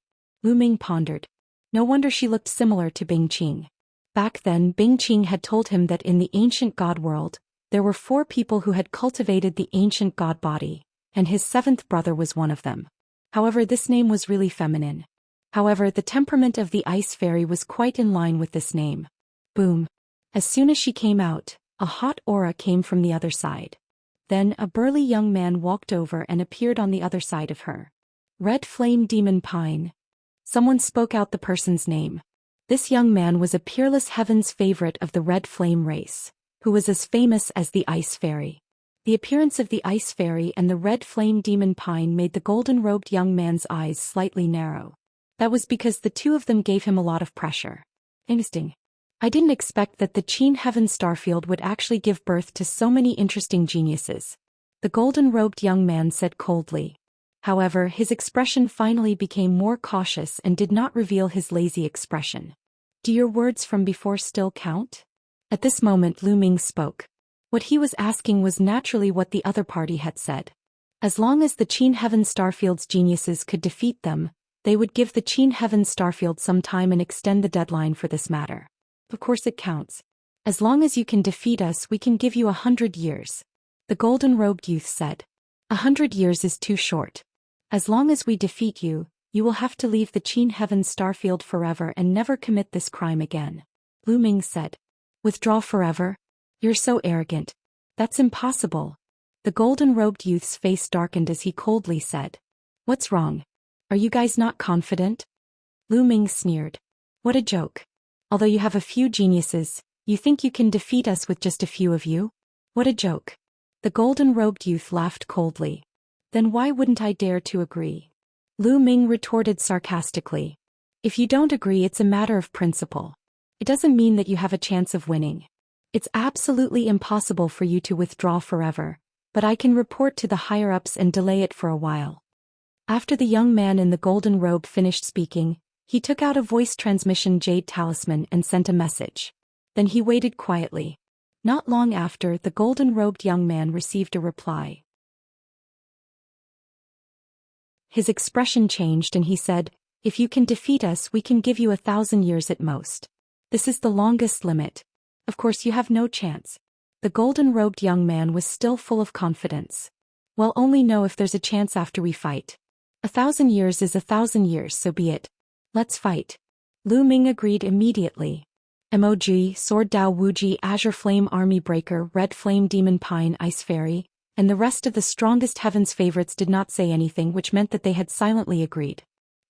Lu Ming pondered. No wonder she looked similar to Bing Qing. Back then Bing Qing had told him that in the ancient god world, there were 4 people who had cultivated the ancient god body, and his 7th brother was one of them. However, this name was really feminine. However, the temperament of the Ice Fairy was quite in line with this name. Boom. As soon as she came out, a hot aura came from the other side. Then a burly young man walked over and appeared on the other side of her. Red Flame Demon Pine. Someone spoke out the person's name. This young man was a peerless heaven's favorite of the Red Flame race, who was as famous as the Ice Fairy. The appearance of the Ice Fairy and the Red Flame Demon Pine made the golden-robed young man's eyes slightly narrow. That was because the two of them gave him a lot of pressure. Interesting. I didn't expect that the Qin Heaven Starfield would actually give birth to so many interesting geniuses. The golden-robed young man said coldly. However, his expression finally became more cautious and did not reveal his lazy expression. Do your words from before still count? At this moment Lu Ming spoke. What he was asking was naturally what the other party had said. As long as the Qin Heaven Starfield's geniuses could defeat them, they would give the Qin Heaven Starfield some time and extend the deadline for this matter. Of course it counts. As long as you can defeat us we can give you 100 years. The golden-robed youth said. 100 years is too short. As long as we defeat you, you will have to leave the Qin Heaven Starfield forever and never commit this crime again. Lu Ming said. Withdraw forever? You're so arrogant. That's impossible. The golden-robed youth's face darkened as he coldly said. What's wrong? Are you guys not confident? Lu Ming sneered. What a joke. Although you have a few geniuses, you think you can defeat us with just a few of you? What a joke. The golden-robed youth laughed coldly. Then why wouldn't I dare to agree? Lu Ming retorted sarcastically. If you don't agree, it's a matter of principle. It doesn't mean that you have a chance of winning. It's absolutely impossible for you to withdraw forever, but I can report to the higher-ups and delay it for a while. After the young man in the golden robe finished speaking, he took out a voice transmission jade talisman and sent a message. Then he waited quietly. Not long after, the golden-robed young man received a reply. His expression changed and he said, If you can defeat us, we can give you 1,000 years at most. This is the longest limit. Of course you have no chance. The golden-robed young man was still full of confidence. We'll only know if there's a chance after we fight. 1,000 years is 1,000 years, so be it. Let's fight. Lu Ming agreed immediately. Emoji, Sword Dao Wuji, Azure Flame Army Breaker, Red Flame Demon Pine Ice Fairy, and the rest of the strongest heaven's favorites did not say anything, which meant that they had silently agreed.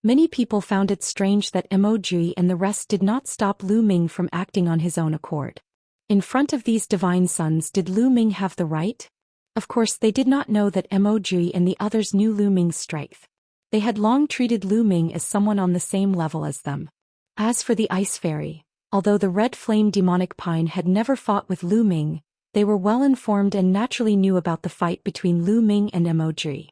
Many people found it strange that Emoji and the rest did not stop Lu Ming from acting on his own accord. In front of these divine sons, did Lu Ming have the right? Of course they did not know that Emoji and the others knew Lu Ming's strength. They had long treated Lu Ming as someone on the same level as them. As for the Ice Fairy, although the Red Flame Demonic Pine had never fought with Lu Ming, they were well informed and naturally knew about the fight between Lu Ming and Emoji.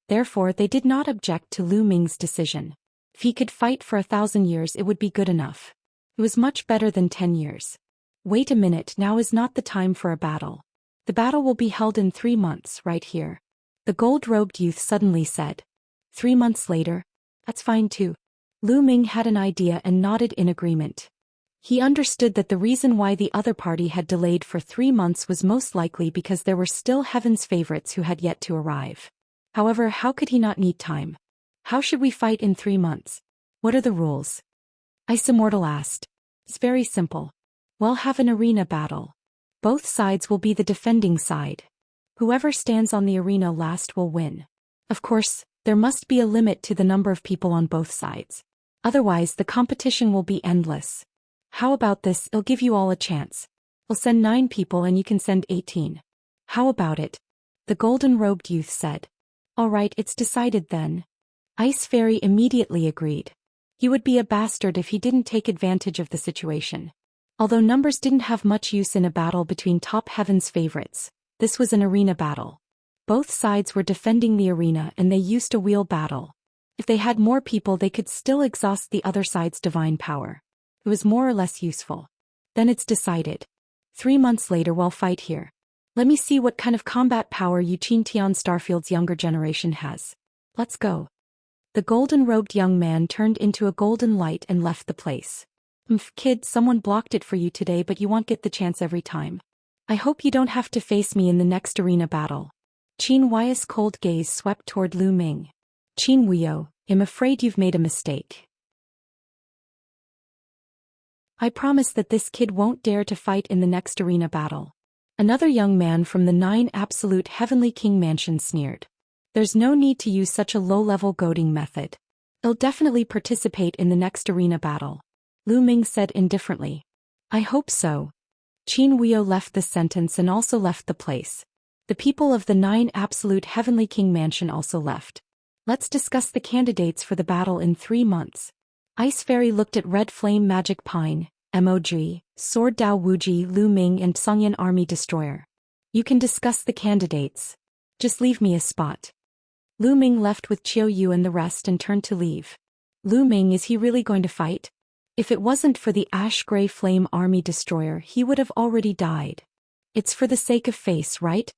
Therefore they did not object to Lu Ming's decision. If he could fight for 1,000 years, it would be good enough. It was much better than 10 years. Wait a minute, now is not the time for a battle. The battle will be held in 3 months, right here. The gold-robed youth suddenly said. 3 months later? That's fine too. Lu Ming had an idea and nodded in agreement. He understood that the reason why the other party had delayed for 3 months was most likely because there were still heaven's favorites who had yet to arrive. However, how could he not need time? How should we fight in 3 months? What are the rules? Ice Immortal asked. It's very simple. We'll have an arena battle. Both sides will be the defending side. Whoever stands on the arena last will win. Of course, there must be a limit to the number of people on both sides. Otherwise, the competition will be endless. How about this? I'll give you all a chance. We'll send 9 people and you can send 18. How about it? The golden-robed youth said. All right, it's decided then. Ice Fairy immediately agreed. He would be a bastard if he didn't take advantage of the situation. Although numbers didn't have much use in a battle between top heaven's favorites, this was an arena battle. Both sides were defending the arena and they used a wheel battle. If they had more people, they could still exhaust the other side's divine power. It was more or less useful. Then it's decided. 3 months later we'll fight here. Let me see what kind of combat power Yuqin Tian Starfield's younger generation has. Let's go. The golden-robed young man turned into a golden light and left the place. Kid, someone blocked it for you today, but you won't get the chance every time. I hope you don't have to face me in the next arena battle. Qin Hui's cold gaze swept toward Lu Ming. Qin Huio, I'm afraid you've made a mistake. I promise that this kid won't dare to fight in the next arena battle. Another young man from the 9 Absolute Heavenly King Mansion sneered. There's no need to use such a low-level goading method. I'll definitely participate in the next arena battle. Lu Ming said indifferently. I hope so. Qin Huio left the sentence and also left the place. The people of the 9 Absolute Heavenly King Mansion also left. Let's discuss the candidates for the battle in 3 months. Ice Fairy looked at Red Flame Magic Pine, Emoji, Sword Dao Wuji, Lu Ming and Songyan Army Destroyer. You can discuss the candidates. Just leave me a spot. Lu Ming left with Qiu Yu and the rest and turned to leave. Lu Ming, is he really going to fight? If it wasn't for the Ash Grey Flame Army Destroyer, he would have already died. It's for the sake of face, right?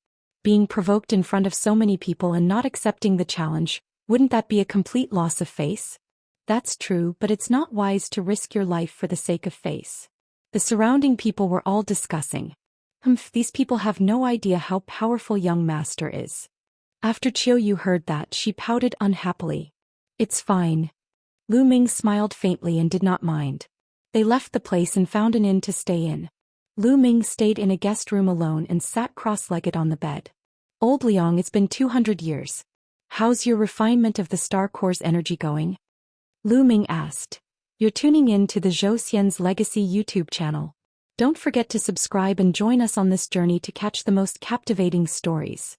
Being provoked in front of so many people and not accepting the challenge, wouldn't that be a complete loss of face? That's true, but it's not wise to risk your life for the sake of face. The surrounding people were all discussing. These people have no idea how powerful young master is. After Qiu Yu heard that, she pouted unhappily. It's fine. Lu Ming smiled faintly and did not mind. They left the place and found an inn to stay in. Lu Ming stayed in a guest room alone and sat cross-legged on the bed. Old Liang, it's been 200 years. How's your refinement of the Star Core's energy going? Lu Ming asked. You're tuning in to the Zhou Xian's Legacy YouTube channel. Don't forget to subscribe and join us on this journey to catch the most captivating stories.